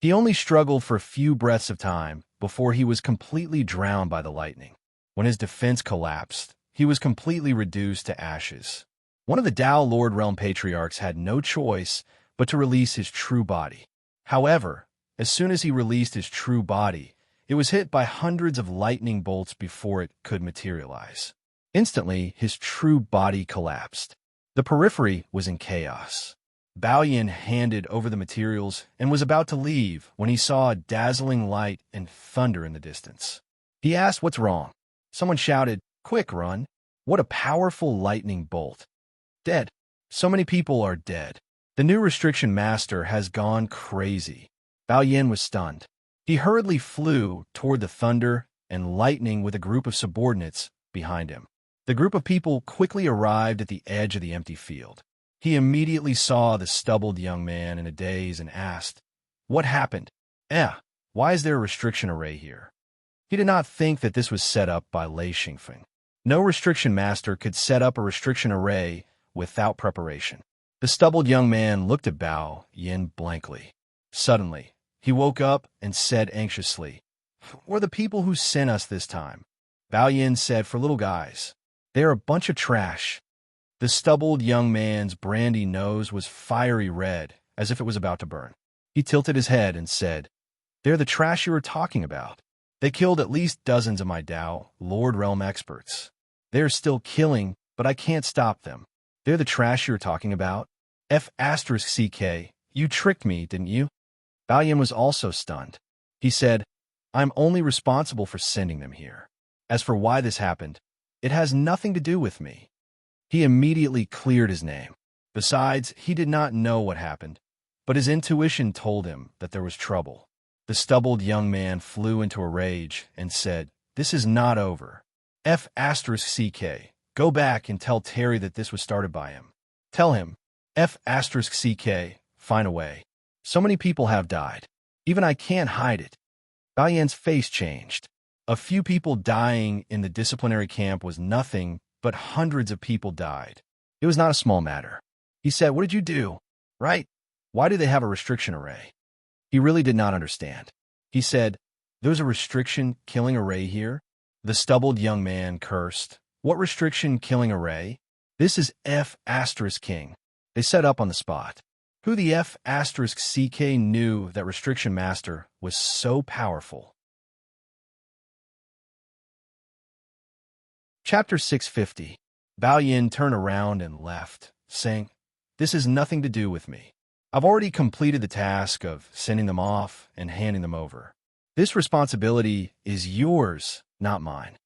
He only struggled for a few breaths of time before he was completely drowned by the lightning. When his defense collapsed, he was completely reduced to ashes. One of the Dao Lord Realm Patriarchs had no choice but to release his true body. However, as soon as he released his true body, it was hit by hundreds of lightning bolts before it could materialize. Instantly, his true body collapsed. The periphery was in chaos. Bao Yin handed over the materials and was about to leave when he saw a dazzling light and thunder in the distance. He asked what's wrong. Someone shouted, "Quick, run!" What a powerful lightning bolt. Dead. So many people are dead. The new restriction master has gone crazy. Bao Yin was stunned. He hurriedly flew toward the thunder and lightning with a group of subordinates behind him. The group of people quickly arrived at the edge of the empty field. He immediately saw the stubbled young man in a daze and asked, "What happened? Why is there a restriction array here?" He did not think that this was set up by Lei Xingfeng. No restriction master could set up a restriction array without preparation. The stubbled young man looked at Bao Yin blankly. Suddenly, he woke up and said anxiously, "Were the people who sent us this time?" Bao Yin said, "For little guys. They're a bunch of trash." The stubbled young man's brandy nose was fiery red, as if it was about to burn. He tilted his head and said, "They're the trash you were talking about. They killed at least dozens of my Dao, Lord Realm experts. They're still killing, but I can't stop them. They're the trash you were talking about? F***CK, you tricked me, didn't you?" Bao Yin was also stunned. He said, "I'm only responsible for sending them here. As for why this happened, it has nothing to do with me." He immediately cleared his name. Besides, he did not know what happened, but his intuition told him that there was trouble. The stubbled young man flew into a rage and said, "This is not over. F***CK, go back and tell Terry that this was started by him. Tell him, F***CK, find a way. So many people have died. Even I can't hide it." Bao Yin's face changed. A few people dying in the disciplinary camp was nothing, but hundreds of people died. It was not a small matter. He said, "What did you do? Right? Why do they have a restriction array?" He really did not understand. He said, "There's a restriction killing array here?" The stubbled young man cursed. "What restriction killing array? This is F***King. They set up on the spot." Who the F***CK knew that restriction master was so powerful? Chapter 650. Bao Yin turned around and left, saying, "This has nothing to do with me. I've already completed the task of sending them off and handing them over. This responsibility is yours, not mine."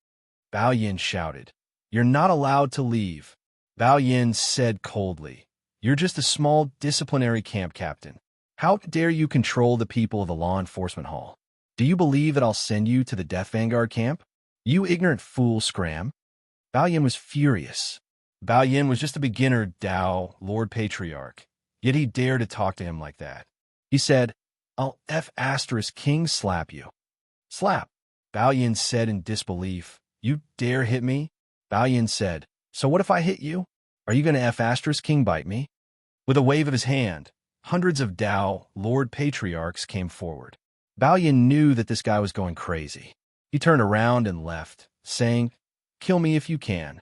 Bao Yin shouted, "You're not allowed to leave." Bao Yin said coldly, "You're just a small disciplinary camp captain. How dare you control the people of the law enforcement hall? Do you believe that I'll send you to the Death Vanguard camp? You ignorant fool, scram." Bao Yin was furious. Bao Yin was just a beginner Dao, Lord Patriarch, yet he dared to talk to him like that. He said, "I'll F***king slap you." "Slap?" Bao Yin said in disbelief. "You dare hit me?" Bao Yin said, "So what if I hit you? Are you going to F***king bite me?" With a wave of his hand, hundreds of Dao, Lord Patriarchs came forward. Bao Yin knew that this guy was going crazy. He turned around and left, saying, "Kill me if you can."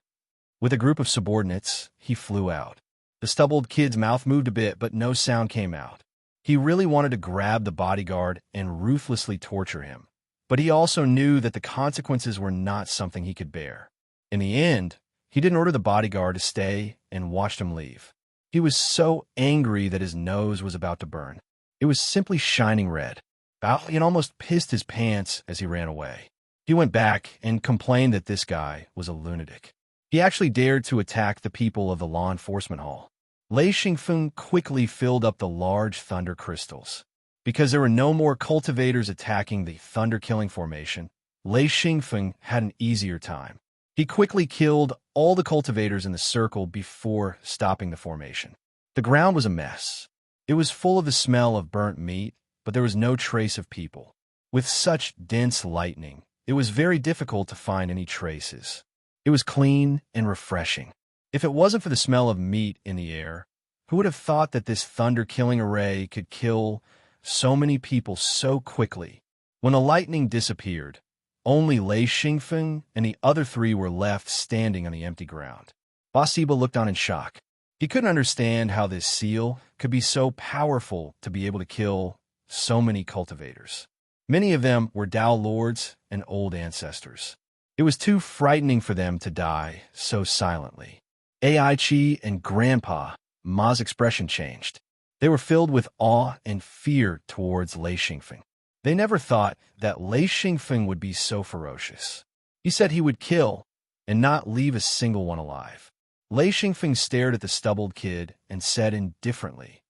With a group of subordinates, he flew out. The stubbled kid's mouth moved a bit, but no sound came out. He really wanted to grab the bodyguard and ruthlessly torture him, but he also knew that the consequences were not something he could bear. In the end, he didn't order the bodyguard to stay and watched him leave. He was so angry that his nose was about to burn. It was simply shining red. Bao Yin almost pissed his pants as he ran away. He went back and complained that this guy was a lunatic. He actually dared to attack the people of the law enforcement hall. Lei Xingfeng quickly filled up the large thunder crystals. Because there were no more cultivators attacking the thunder-killing formation, Lei Xingfeng had an easier time. He quickly killed all the cultivators in the circle before stopping the formation. The ground was a mess. It was full of the smell of burnt meat, but there was no trace of people. With such dense lightning, it was very difficult to find any traces. It was clean and refreshing. If it wasn't for the smell of meat in the air, who would have thought that this thunder-killing array could kill so many people so quickly? When the lightning disappeared, only Lei Xingfeng and the other three were left standing on the empty ground. Basiba looked on in shock. He couldn't understand how this seal could be so powerful to be able to kill so many cultivators. Many of them were Dao lords and old ancestors. It was too frightening for them to die so silently. Ai Chi and Grandpa, Ma's expression changed. They were filled with awe and fear towards Lei Xingfeng. They never thought that Lei Xingfeng would be so ferocious. He said he would kill and not leave a single one alive. Lei Xingfeng stared at the stubbled kid and said indifferently,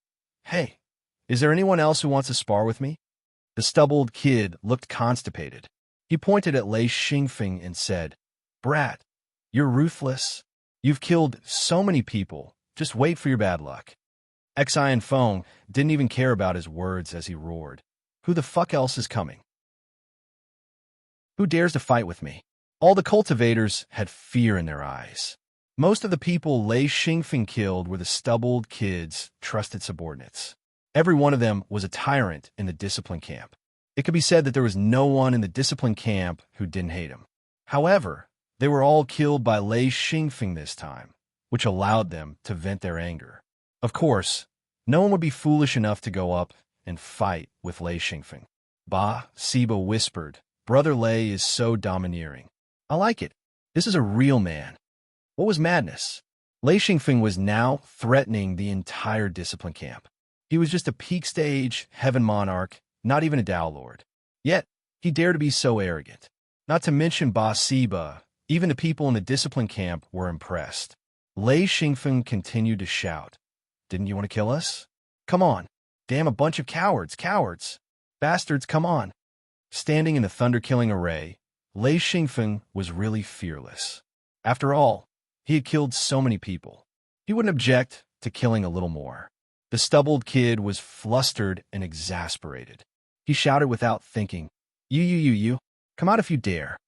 "Hey, is there anyone else who wants to spar with me?" The stubbled kid looked constipated. He pointed at Lei Xingfeng and said, "Brat, you're ruthless. You've killed so many people. Just wait for your bad luck." Xian Feng didn't even care about his words as he roared, "Who the fuck else is coming? Who dares to fight with me?" All the cultivators had fear in their eyes. Most of the people Lei Xingfeng killed were the stubbled kid's trusted subordinates. Every one of them was a tyrant in the discipline camp. It could be said that there was no one in the discipline camp who didn't hate him. However, they were all killed by Lei Xingfeng this time, which allowed them to vent their anger. Of course, no one would be foolish enough to go up and fight with Lei Xingfeng. Ba Siba whispered, "Brother Lei is so domineering. I like it. This is a real man." What was madness? Lei Xingfeng was now threatening the entire discipline camp. He was just a peak stage heaven monarch, not even a Tao Lord. Yet, he dared to be so arrogant. Not to mention Ba Siba, even the people in the discipline camp were impressed. Lei Xingfeng continued to shout, "Didn't you want to kill us? Come on. Damn, a bunch of cowards, cowards. Bastards, come on." Standing in the thunder-killing array, Lei Xingfeng was really fearless. After all, he had killed so many people. He wouldn't object to killing a little more. The stubbled kid was flustered and exasperated. He shouted without thinking, You, come out if you dare."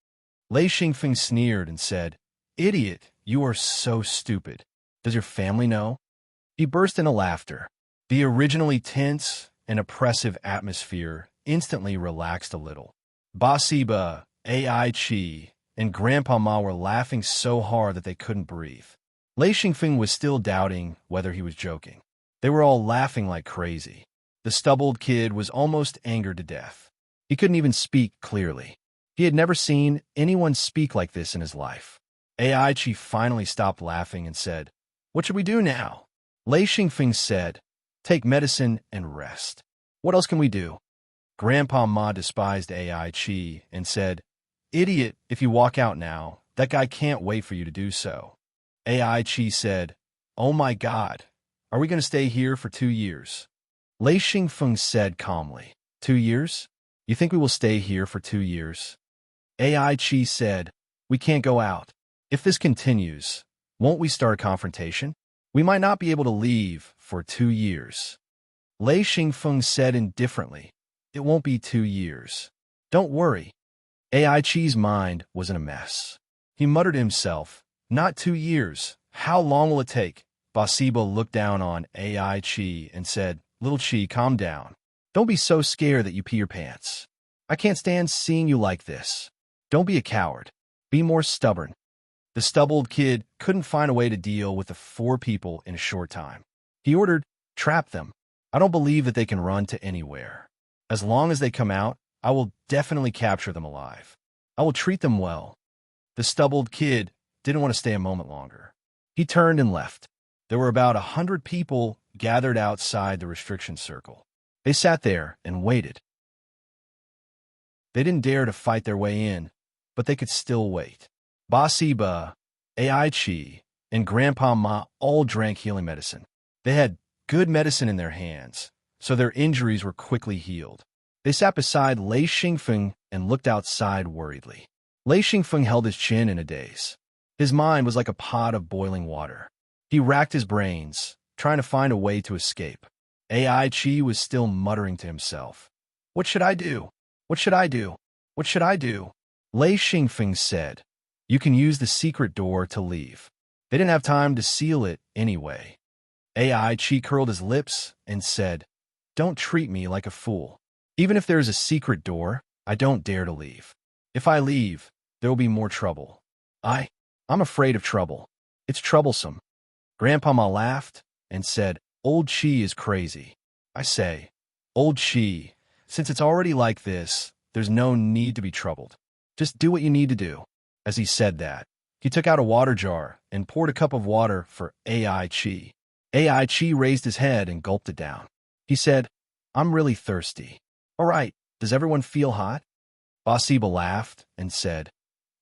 Lei Xingfeng sneered and said, "Idiot, you are so stupid. Does your family know?" He burst into laughter. The originally tense and oppressive atmosphere instantly relaxed a little. Ba Siba, Ai Chi, and Grandpa Ma were laughing so hard that they couldn't breathe. Lei Xingfeng was still doubting whether he was joking. They were all laughing like crazy. The stubbled kid was almost angered to death. He couldn't even speak clearly. He had never seen anyone speak like this in his life. Ai Chi finally stopped laughing and said, "What should we do now?" Lei Xingfeng said, "Take medicine and rest. What else can we do?" Grandpa Ma despised Ai Chi and said, "Idiot, if you walk out now, that guy can't wait for you to do so." Ai Chi said, "Oh my God, are we going to stay here for 2 years?" Lei Xingfeng said calmly, 2 years? You think we will stay here for 2 years? Ai Chi said, "We can't go out. If this continues, won't we start a confrontation? We might not be able to leave for 2 years." Lei Xingfeng said indifferently, "It won't be 2 years. Don't worry." Ai Chi's mind was in a mess. He muttered to himself, "Not 2 years. How long will it take?" Ba Siba looked down on Ai Chi and said, "Little Chi, calm down. Don't be so scared that you pee your pants. I can't stand seeing you like this. Don't be a coward. Be more stubborn." The stubbled kid couldn't find a way to deal with the 4 people in a short time. He ordered, "Trap them. I don't believe that they can run to anywhere. As long as they come out, I will definitely capture them alive. I will treat them well." The stubbled kid didn't want to stay a moment longer. He turned and left. There were about 100 people gathered outside the restriction circle. They sat there and waited. They didn't dare to fight their way in, but they could still wait. Ba Siba, Ai Chi, and Grandpa Ma all drank healing medicine. They had good medicine in their hands, so their injuries were quickly healed. They sat beside Lei Xingfeng and looked outside worriedly. Lei Xingfeng held his chin in a daze. His mind was like a pot of boiling water. He racked his brains, trying to find a way to escape. Ai Chi was still muttering to himself, "What should I do? What should I do? What should I do?" Lei Xingfeng said, "You can use the secret door to leave." They didn't have time to seal it anyway. Ai Chi curled his lips and said, "Don't treat me like a fool. Even if there is a secret door, I don't dare to leave. If I leave, there will be more trouble. I'm afraid of trouble. It's troublesome." Grandpa Ma laughed and said, "Old Chi is crazy. I say, Old Chi, since it's already like this, there's no need to be troubled. Just do what you need to do." As he said that, he took out a water jar and poured a cup of water for Ai Chi. AI Chi raised his head and gulped it down. He said, I'm really thirsty. All right, does everyone feel hot? Basiba laughed and said,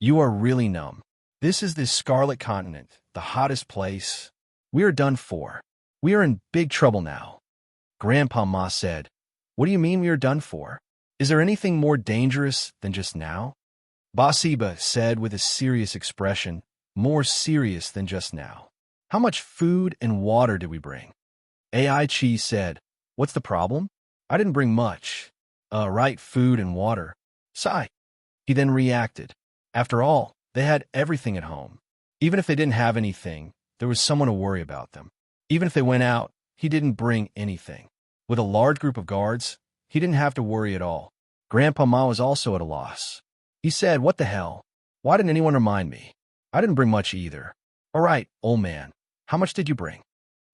You are really numb. This is the Scarlet Continent, the hottest place. We are done for. We are in big trouble now. Grandpa Ma said, What do you mean we are done for? Is there anything more dangerous than just now? Basiba said with a serious expression, more serious than just now. How much food and water did we bring? AI Chi said, What's the problem? I didn't bring much. Right, food and water. Sigh. He then reacted. After all, they had everything at home. Even if they didn't have anything, there was someone to worry about them. Even if they went out, he didn't bring anything. With a large group of guards, he didn't have to worry at all. Grandpa Ma was also at a loss. He said, What the hell? Why didn't anyone remind me? I didn't bring much either. All right, old man, how much did you bring?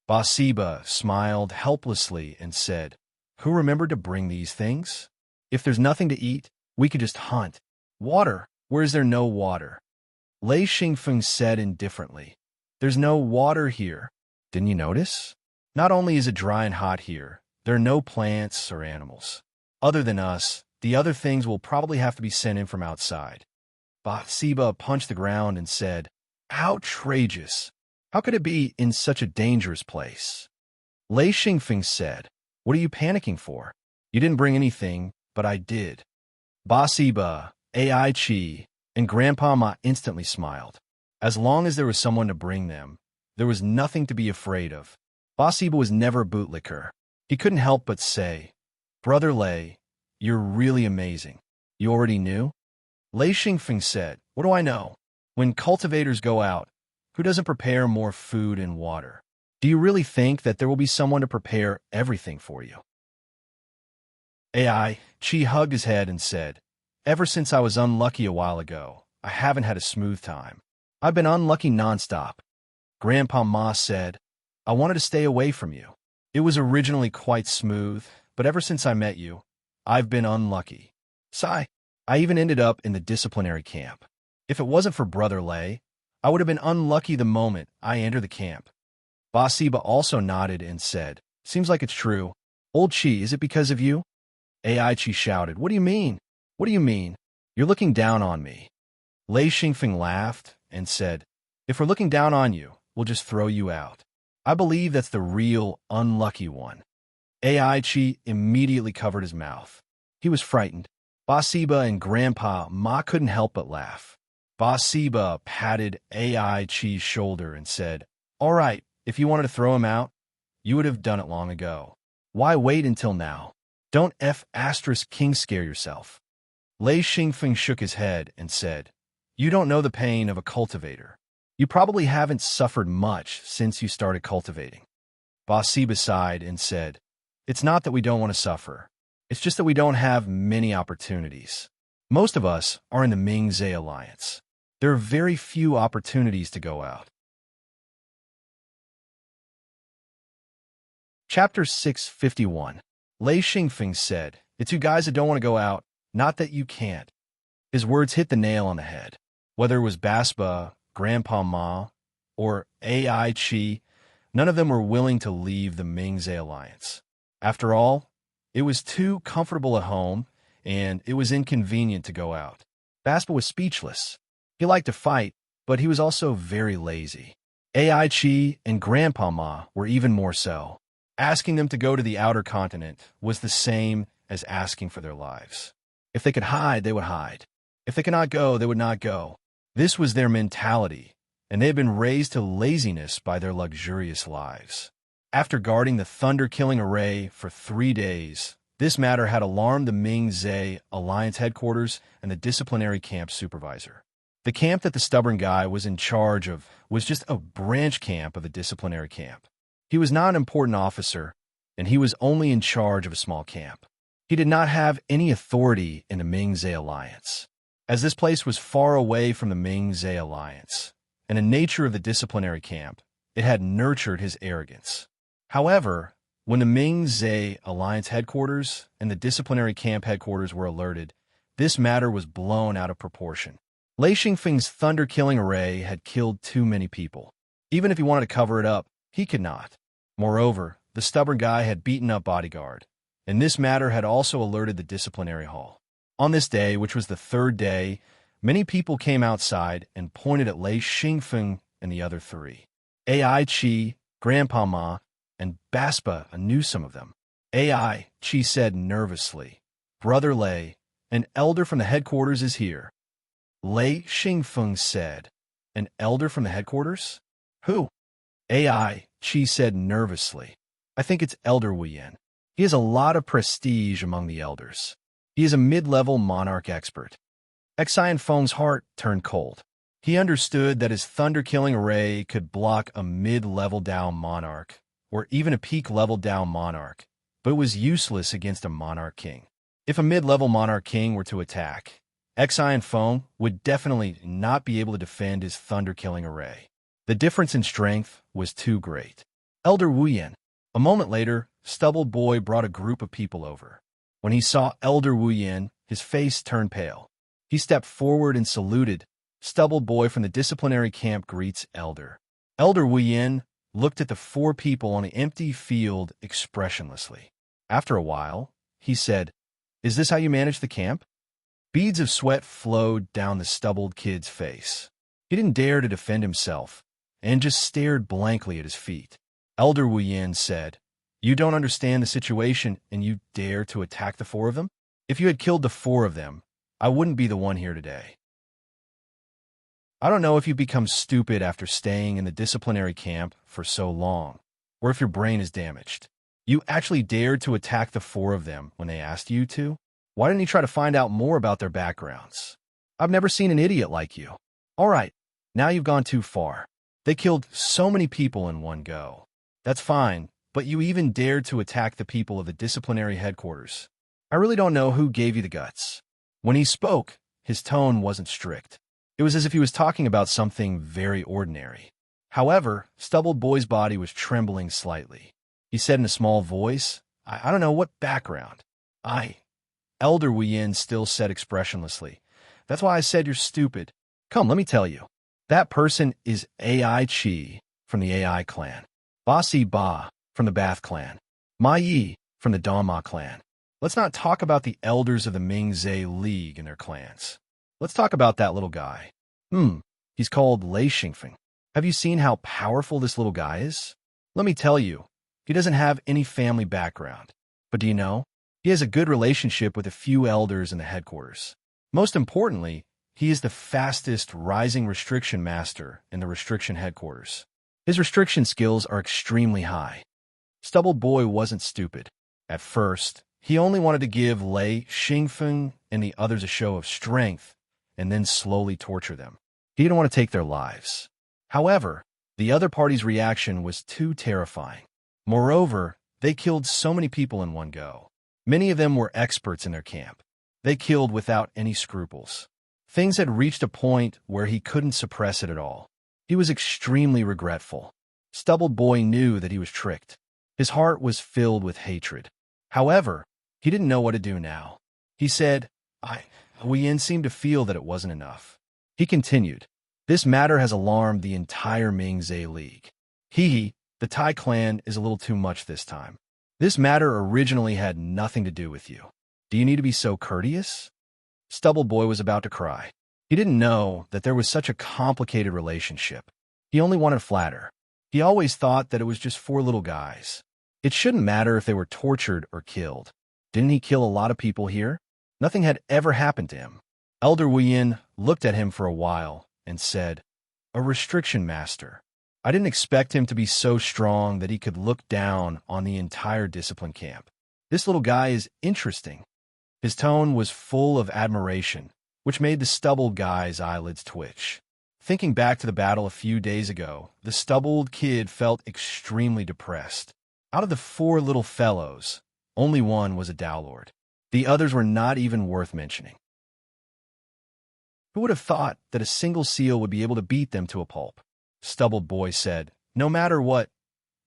Basiba smiled helplessly and said, Who remembered to bring these things? If there's nothing to eat, we could just hunt. Water, where is there no water? Lei Xingfeng said indifferently, There's no water here. Didn't you notice? Not only is it dry and hot here, there are no plants or animals. Other than us, the other things will probably have to be sent in from outside. Basiba punched the ground and said, Outrageous! How could it be in such a dangerous place? Lei Xingfeng said, What are you panicking for? You didn't bring anything, but I did. Basiba, AI Chi, and Grandpa Ma instantly smiled. As long as there was someone to bring them, there was nothing to be afraid of. Basiba was never a bootlicker. He couldn't help but say, Brother Lei, you're really amazing. You already knew? Lei Xingfeng said, What do I know? When cultivators go out, who doesn't prepare more food and water? Do you really think that there will be someone to prepare everything for you? AI Chi hugged his head and said, Ever since I was unlucky a while ago, I haven't had a smooth time. I've been unlucky nonstop. Grandpa Ma said, I wanted to stay away from you. It was originally quite smooth, but ever since I met you, I've been unlucky. Sigh. I even ended up in the disciplinary camp. If it wasn't for Brother Lei, I would have been unlucky the moment I entered the camp. Basiba also nodded and said, Seems like it's true. Old Chi, is it because of you? AI Chi shouted, What do you mean? What do you mean? You're looking down on me. Lei Xingfeng laughed and said, If we're looking down on you, we'll just throw you out. I believe that's the real unlucky one. AI Chi immediately covered his mouth. He was frightened. Basiba and Grandpa Ma couldn't help but laugh. Basiba patted AI Chi's shoulder and said, All right, if you wanted to throw him out, you would have done it long ago. Why wait until now? Don't King scare yourself. Lei Xingfeng shook his head and said, You don't know the pain of a cultivator. You probably haven't suffered much since you started cultivating. Basiba sighed and said, It's not that we don't want to suffer. It's just that we don't have many opportunities. Most of us are in the Ming-Zhe Alliance. There are very few opportunities to go out. Chapter 651. Lei Xingfeng said, It's you guys that don't want to go out, not that you can't. His words hit the nail on the head. Whether it was Basba, Grandpa Ma, or AI Chi, none of them were willing to leave the Ming-Zhe Alliance. After all, it was too comfortable at home, and it was inconvenient to go out. Basba was speechless. He liked to fight, but he was also very lazy. AI Chi and Grandpa Ma were even more so. Asking them to go to the outer continent was the same as asking for their lives. If they could hide, they would hide. If they could not go, they would not go. This was their mentality, and they had been raised to laziness by their luxurious lives. After guarding the thunder-killing array for 3 days, this matter had alarmed the Ming-Zhe Alliance headquarters and the disciplinary camp supervisor. The camp that the stubborn guy was in charge of was just a branch camp of the disciplinary camp. He was not an important officer, and he was only in charge of a small camp. He did not have any authority in the Ming-Zhe Alliance. As this place was far away from the Ming-Zhe Alliance, and the nature of the disciplinary camp, it had nurtured his arrogance. However, when the Ming-Zhe Alliance headquarters and the disciplinary camp headquarters were alerted, this matter was blown out of proportion. Lei Xingfeng's thunder-killing array had killed too many people. Even if he wanted to cover it up, he could not. Moreover, the stubborn guy had beaten up bodyguard, and this matter had also alerted the disciplinary hall. On this day, which was the third day, many people came outside and pointed at Lei Xingfeng and the other three. Ai Chi, Grandpa Ma, and Baspa knew some of them. Ai Chi said nervously, "Brother Lei, an elder from the headquarters is here." Lei Xingfeng said, "An elder from the headquarters? Who?" Ai Chi said nervously, "I think it's Elder Wuyan. He has a lot of prestige among the elders. He is a mid-level monarch expert." Xian Feng's heart turned cold. He understood that his thunder-killing array could block a mid-level Dao monarch, or even a peak-level Dao monarch, but it was useless against a monarch king. If a mid-level monarch king were to attack, Xian Feng would definitely not be able to defend his thunder-killing array. The difference in strength was too great. Elder Wuyan. A moment later, Stubble Boy brought a group of people over. When he saw Elder Wuyan, his face turned pale. He stepped forward and saluted. Stubble Boy from the disciplinary camp greets Elder. Elder Wuyan looked at the four people on the empty field expressionlessly. After a while, he said, "Is this how you manage the camp?" Beads of sweat flowed down the stubbled kid's face. He didn't dare to defend himself, and just stared blankly at his feet. Elder Wuyan said, "You don't understand the situation, and you dare to attack the four of them? If you had killed the four of them, I wouldn't be the one here today." I don't know if you become stupid after staying in the disciplinary camp for so long, or if your brain is damaged. You actually dared to attack the four of them when they asked you to? Why didn't you try to find out more about their backgrounds? I've never seen an idiot like you. All right, now you've gone too far. They killed so many people in one go. That's fine, but you even dared to attack the people of the disciplinary headquarters. I really don't know who gave you the guts. When he spoke, his tone wasn't strict. It was as if he was talking about something very ordinary. However, Stubble Boy's body was trembling slightly. He said in a small voice, I don't know what background. Elder Wuyan still said expressionlessly, "That's why I said you're stupid. Come, let me tell you. That person is Ai Chi from the Ai clan, Basi Ba from the Bath clan, Ma Yi from the Dama clan. Let's not talk about the elders of the Mingzhe League and their clans. Let's talk about that little guy. He's called Lei Xingfeng. Have you seen how powerful this little guy is? Let me tell you, he doesn't have any family background. But do you know? He has a good relationship with a few elders in the headquarters. Most importantly, he is the fastest rising restriction master in the restriction headquarters. His restriction skills are extremely high." Stubble Boy wasn't stupid. At first, he only wanted to give Lei Xingfeng and the others a show of strength and then slowly torture them. He didn't want to take their lives. However, the other party's reaction was too terrifying. Moreover, they killed so many people in one go. Many of them were experts in their camp. They killed without any scruples. Things had reached a point where he couldn't suppress it at all. He was extremely regretful. Stubble Boy knew that he was tricked. His heart was filled with hatred. However, he didn't know what to do now. He said, Wuyan seemed to feel that it wasn't enough. He continued, "This matter has alarmed the entire Mingzhe League. The Tai clan is a little too much this time. This matter originally had nothing to do with you. Do you need to be so courteous?" Stubble Boy was about to cry. He didn't know that there was such a complicated relationship. He only wanted to flatter. He always thought that it was just four little guys. It shouldn't matter if they were tortured or killed. Didn't he kill a lot of people here? Nothing had ever happened to him. Elder Wuyan looked at him for a while and said, "A restriction master. I didn't expect him to be so strong that he could look down on the entire discipline camp. This little guy is interesting." His tone was full of admiration, which made the stubbled guy's eyelids twitch. Thinking back to the battle a few days ago, the stubbled kid felt extremely depressed. Out of the four little fellows, only one was a Dao Lord. The others were not even worth mentioning. Who would have thought that a single seal would be able to beat them to a pulp? Stubbled Boy said, "No matter what,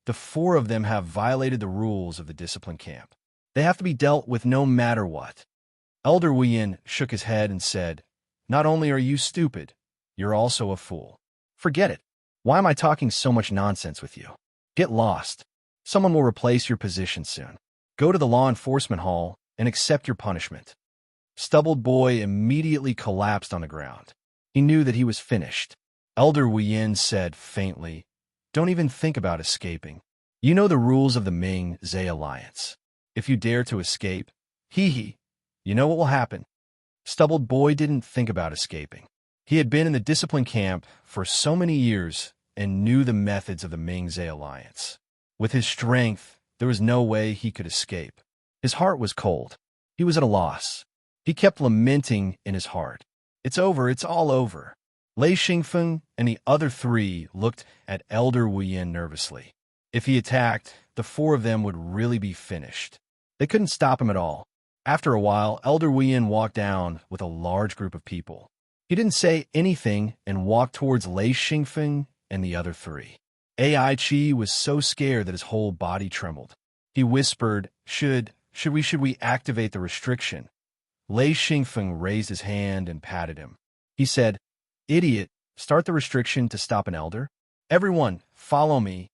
the four of them have violated the rules of the discipline camp. They have to be dealt with no matter what." Elder Wuyan shook his head and said, "Not only are you stupid, you're also a fool. Forget it. Why am I talking so much nonsense with you? Get lost." Someone will replace your position soon. Go to the law enforcement hall and accept your punishment. Stubbled boy immediately collapsed on the ground. He knew that he was finished. Elder Wu Yin said faintly, "Don't even think about escaping. You know the rules of the Ming-Zhe Alliance. If you dare to escape, you know what will happen." Stubbled boy didn't think about escaping. He had been in the discipline camp for so many years and knew the methods of the Ming-Zhe Alliance. With his strength, there was no way he could escape. His heart was cold. He was at a loss. He kept lamenting in his heart. "It's over, it's all over." Lei Xingfeng and the other three looked at Elder Wu Yin nervously. If he attacked, the four of them would really be finished. They couldn't stop him at all. After a while, Elder Wu Yin walked down with a large group of people. He didn't say anything and walked towards Lei Xingfeng and the other three. Ai Chi was so scared that his whole body trembled. He whispered, Should we activate the restriction?" Lei Xingfeng raised his hand and patted him. He said, "Idiot, start the restriction to stop an elder? Everyone, follow me."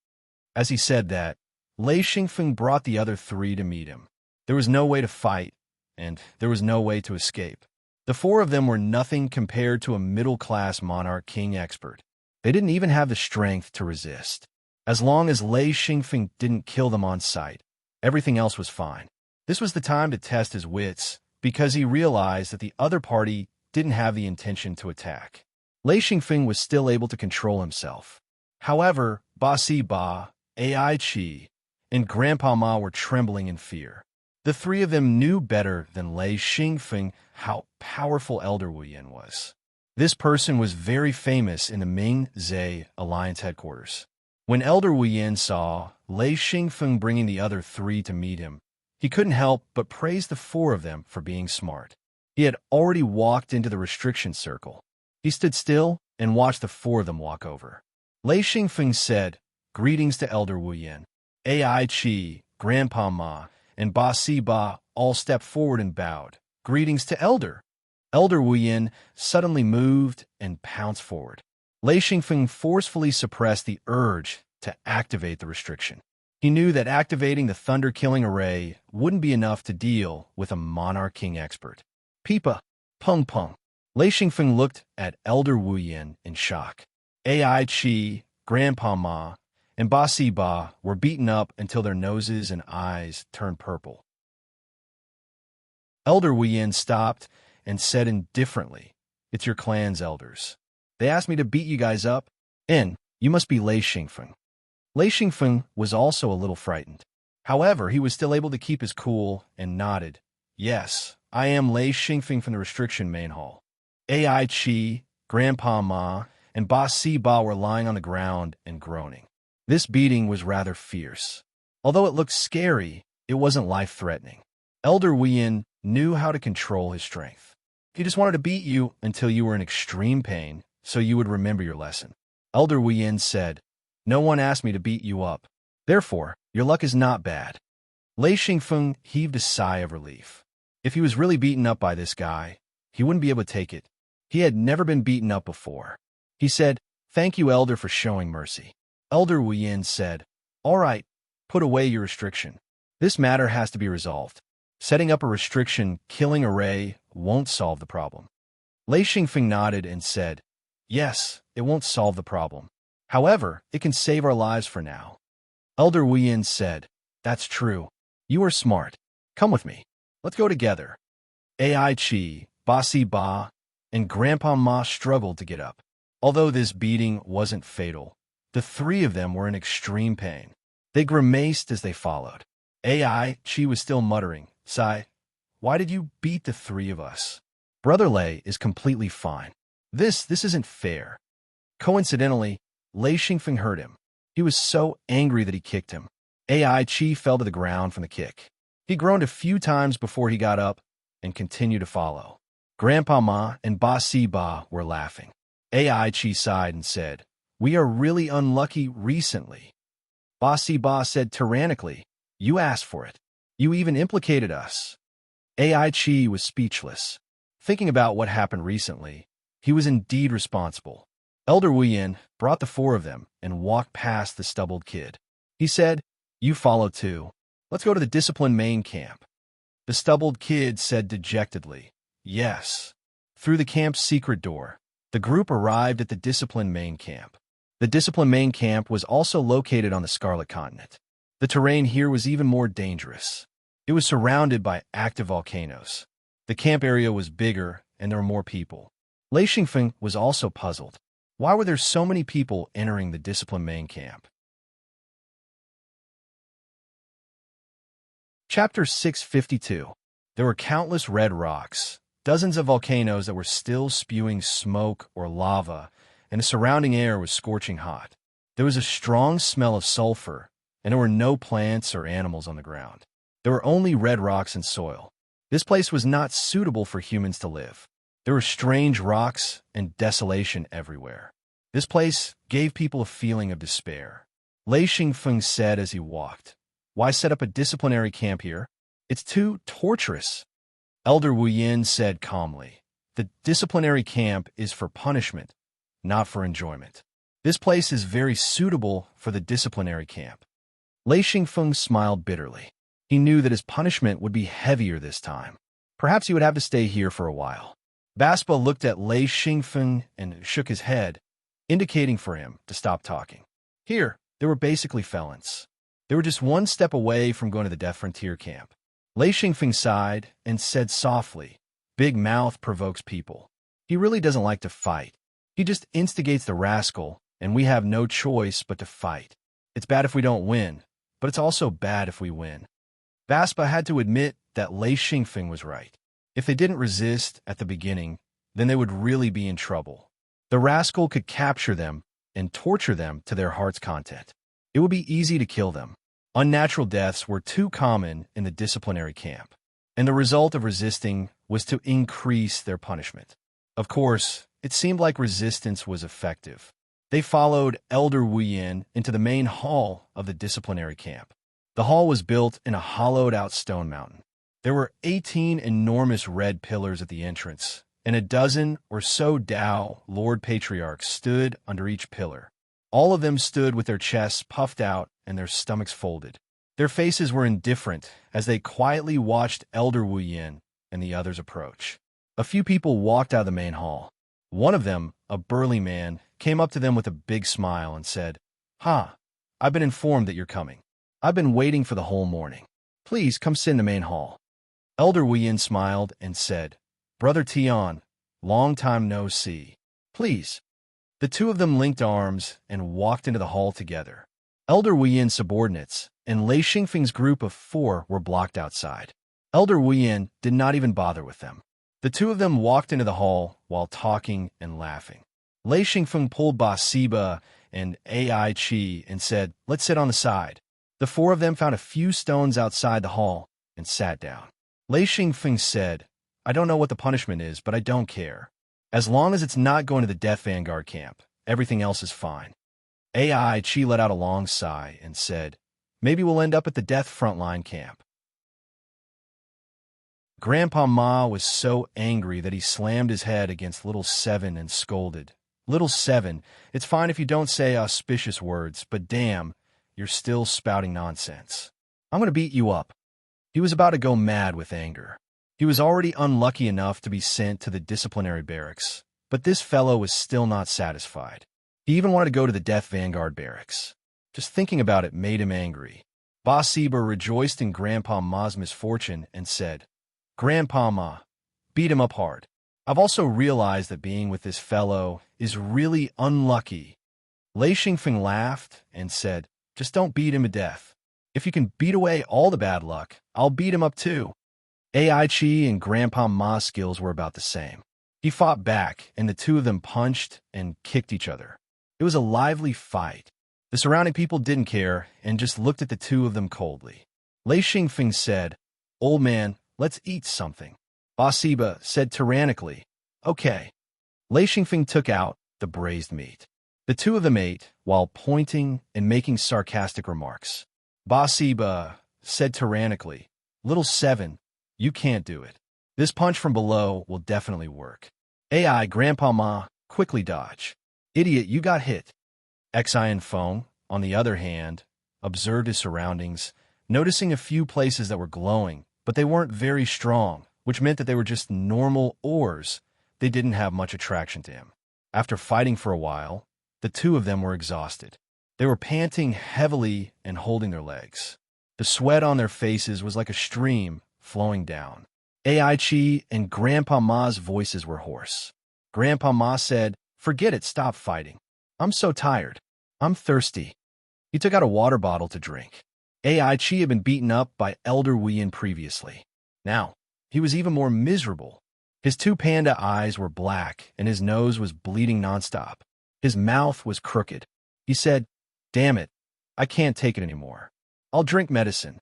As he said that, Lei Xingfeng brought the other three to meet him. There was no way to fight, and there was no way to escape. The four of them were nothing compared to a middle-class monarch king expert. They didn't even have the strength to resist. As long as Lei Xingfeng didn't kill them on sight, everything else was fine. This was the time to test his wits, because he realized that the other party didn't have the intention to attack. Lei Xingfeng was still able to control himself. However, Ba Si Ba, Ai Chi, and Grandpa Ma were trembling in fear. The three of them knew better than Lei Xingfeng how powerful Elder Wu Yin was. This person was very famous in the Ming-Zhe Alliance headquarters. When Elder Wu Yin saw Lei Xingfeng bringing the other three to meet him, he couldn't help but praise the four of them for being smart. He had already walked into the restriction circle. He stood still and watched the four of them walk over. Lei Xingfeng said, "Greetings to Elder Wu Yin." Ai Chi, Grandpa Ma, and Ba Si Ba all stepped forward and bowed. "Greetings to Elder." Elder Wu Yin suddenly moved and pounced forward. Lei Xingfeng forcefully suppressed the urge to activate the restriction. He knew that activating the thunder-killing array wouldn't be enough to deal with a monarch king expert. "Peepa, Peng Peng." Lei Xingfeng looked at Elder Wu Yin in shock. Ai Chi, Grandpa Ma, and Ba Si Ba were beaten up until their noses and eyes turned purple. Elder Wu Yin stopped and said indifferently, "It's your clan's elders. They asked me to beat you guys up, and you must be Lei Xingfeng." Lei Xingfeng was also a little frightened. However, he was still able to keep his cool and nodded. "Yes, I am Lei Xingfeng from the restriction main hall." Ai Chi, Grandpa Ma, and Ba Si Ba were lying on the ground and groaning. This beating was rather fierce. Although it looked scary, it wasn't life-threatening. Elder Wu Yin knew how to control his strength. He just wanted to beat you until you were in extreme pain, so you would remember your lesson. Elder Wu Yin said, "No one asked me to beat you up. Therefore, your luck is not bad." Lei Xingfeng heaved a sigh of relief. If he was really beaten up by this guy, he wouldn't be able to take it. He had never been beaten up before. He said, "Thank you, Elder, for showing mercy." Elder Wu Yin said, "All right, put away your restriction. This matter has to be resolved. Setting up a restriction killing array won't solve the problem." Lei Xingfeng nodded and said, "Yes, it won't solve the problem. However, it can save our lives for now." Elder Wu Yin said, "That's true. You are smart. Come with me. Let's go together." Ai Chi, Ba Si Ba, and Grandpa Ma struggled to get up. Although this beating wasn't fatal, the three of them were in extreme pain. They grimaced as they followed. Ai Chi was still muttering, "Sai, why did you beat the three of us? Brother Lei is completely fine. This isn't fair." Coincidentally, Lei Xingfeng heard him. He was so angry that he kicked him. Ai Chi fell to the ground from the kick. He groaned a few times before he got up and continued to follow. Grandpa Ma and Ba Si Ba were laughing. Ai Chi sighed and said, "We are really unlucky recently." Ba Si Ba said tyrannically, "You asked for it. You even implicated us." Ai Chi was speechless. Thinking about what happened recently, he was indeed responsible. Elder Wu Yin brought the four of them and walked past the stubbled kid. He said, You follow too. Let's go to the discipline main camp. The stubbled kid said dejectedly. Yes. Through the camp's secret door, the group arrived at the discipline main camp. The discipline main camp was also located on the Scarlet Continent. The terrain here was even more dangerous. It was surrounded by active volcanoes. The camp area was bigger, and there were more people. Lei Xingfeng was also puzzled. Why were there so many people entering the discipline main camp? Chapter 652. There were countless red rocks, dozens of volcanoes that were still spewing smoke or lava, and the surrounding air was scorching hot. There was a strong smell of sulfur, and there were no plants or animals on the ground. There were only red rocks and soil. This place was not suitable for humans to live. There were strange rocks and desolation everywhere. This place gave people a feeling of despair. Lei Xingfeng said as he walked, "Why set up a disciplinary camp here? It's too torturous." Elder Wu Yin said calmly, "The disciplinary camp is for punishment, not for enjoyment. This place is very suitable for the disciplinary camp." Lei Xingfeng smiled bitterly. He knew that his punishment would be heavier this time. Perhaps he would have to stay here for a while. Baspa looked at Lei Xingfeng and shook his head, indicating for him to stop talking. Here, they were basically felons. They were just one step away from going to the Death Frontier camp. Lei Xingfeng sighed and said softly, "Big mouth provokes people. He really doesn't like to fight. He just instigates the rascal, and we have no choice but to fight. It's bad if we don't win, but it's also bad if we win." Baspa had to admit that Lei Xingfeng was right. If they didn't resist at the beginning, then they would really be in trouble. The rascal could capture them and torture them to their heart's content. It would be easy to kill them. Unnatural deaths were too common in the disciplinary camp, and the result of resisting was to increase their punishment. Of course, it seemed like resistance was effective. They followed Elder Wu Yin into the main hall of the disciplinary camp. The hall was built in a hollowed-out stone mountain. There were 18 enormous red pillars at the entrance, and a dozen or so Dao Lord Patriarchs stood under each pillar. All of them stood with their chests puffed out and their stomachs folded. Their faces were indifferent as they quietly watched Elder Wu Yin and the others approach. A few people walked out of the main hall. One of them, a burly man, came up to them with a big smile and said, "Ha, I've been informed that you're coming. I've been waiting for the whole morning. Please come sit in the main hall." Elder Wu Yin smiled and said, "Brother Tian, long time no see. Please." The two of them linked arms and walked into the hall together. Elder Wu Yin's subordinates and Lei Xingfeng's group of 4 were blocked outside. Elder Wu Yin did not even bother with them. The two of them walked into the hall while talking and laughing. Lei Xingfeng pulled Ba Siba and Ai Qi and said, "Let's sit on the side." The 4 of them found a few stones outside the hall and sat down. Lei Xingfeng said, "I don't know what the punishment is, but I don't care. As long as it's not going to the Death Vanguard camp, everything else is fine." Ai Qi let out a long sigh and said, "Maybe we'll end up at the Death Frontline camp." Grandpa Ma was so angry that he slammed his head against Little Seven and scolded, "Little Seven, it's fine if you don't say auspicious words, but damn, you're still spouting nonsense. I'm going to beat you up." He was about to go mad with anger. He was already unlucky enough to be sent to the disciplinary barracks, but this fellow was still not satisfied. He even wanted to go to the Death Vanguard barracks. Just thinking about it made him angry. Ba Siba rejoiced in Grandpa Ma's misfortune and said, "Grandpa Ma, beat him up hard. I've also realized that being with this fellow is really unlucky." Lei Xingfeng laughed and said, "Just don't beat him to death. If you can beat away all the bad luck, I'll beat him up too." Ai Qi and Grandpa Ma's skills were about the same. He fought back, and the two of them punched and kicked each other. It was a lively fight. The surrounding people didn't care and just looked at the two of them coldly. Lei Xingfeng said, "Old man, let's eat something." Ba Siba said tyrannically, "Okay." Lei Xingfeng took out the braised meat. The two of them ate while pointing and making sarcastic remarks. Ba Siba said tyrannically, "Little Seven, you can't do it. This punch from below will definitely work." Ai Grandpa Ma quickly dodge. "Idiot, you got hit." Xian Feng, on the other hand, observed his surroundings, noticing a few places that were glowing, but they weren't very strong, which meant that they were just normal ores. They didn't have much attraction to him. After fighting for a while, the two of them were exhausted. They were panting heavily and holding their legs. The sweat on their faces was like a stream flowing down. Aichi and Grandpa Ma's voices were hoarse. Grandpa Ma said, "Forget it, stop fighting. I'm so tired. I'm thirsty." He took out a water bottle to drink. Aichi had been beaten up by Elder Wuyin previously. Now, he was even more miserable. His two panda eyes were black and his nose was bleeding nonstop. His mouth was crooked. He said, "Damn it, I can't take it anymore. I'll drink medicine."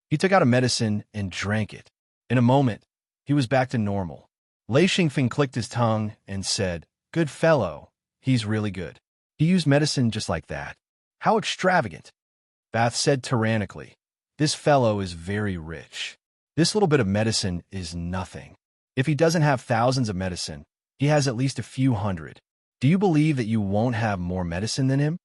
He took out a medicine and drank it. In a moment, he was back to normal. Lei Xingfeng clicked his tongue and said, "Good fellow, he's really good. He used medicine just like that. How extravagant." Bath said tyrannically, "This fellow is very rich. This little bit of medicine is nothing. If he doesn't have thousands of medicine, he has at least a few hundred. Do you believe that you won't have more medicine than him?"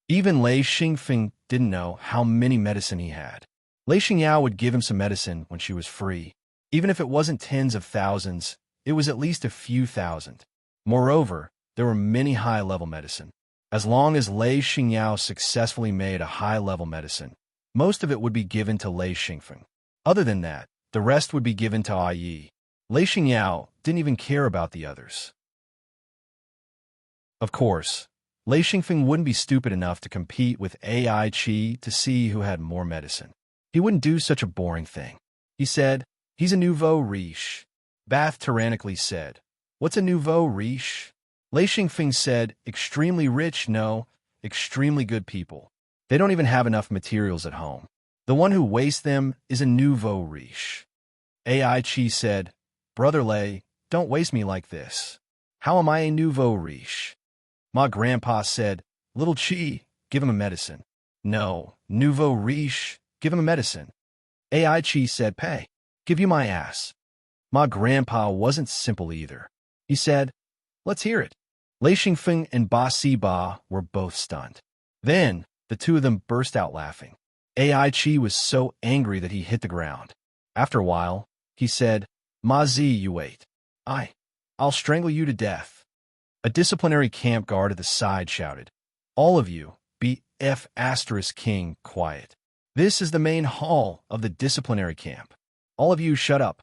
Even Lei Xingfeng didn't know how many medicine he had. Lei Xingyao would give him some medicine when she was free. Even if it wasn't tens of thousands, it was at least a few thousand. Moreover, there were many high-level medicine. As long as Lei Xingyao successfully made a high-level medicine, most of it would be given to Lei Xingfeng. Other than that, the rest would be given to Ai. Lei Xingyao didn't even care about the others. Of course, Lei Xingfeng wouldn't be stupid enough to compete with Aichi to see who had more medicine. He wouldn't do such a boring thing. He said, "He's a nouveau riche." Bath tyrannically said, "What's a nouveau riche?" Lei Xingfeng said, "Extremely rich, no, extremely good people. They don't even have enough materials at home. The one who wastes them is a nouveau riche." Aichi said, "Brother Lei, don't waste me like this. How am I a nouveau riche?" My grandpa said, "Little Chi, give him a medicine." "No, nouveau riche, give him a medicine." Aichi said, "Pay, give you my ass." My grandpa wasn't simple either. He said, "Let's hear it." Lei Xingfeng and Ba Siba were both stunned. Then, the two of them burst out laughing. Aichi was so angry that he hit the ground. After a while, he said, "Ma Zi, you wait. I'll strangle you to death." A disciplinary camp guard at the side shouted, "All of you, be F*King quiet. This is the main hall of the disciplinary camp. All of you shut up."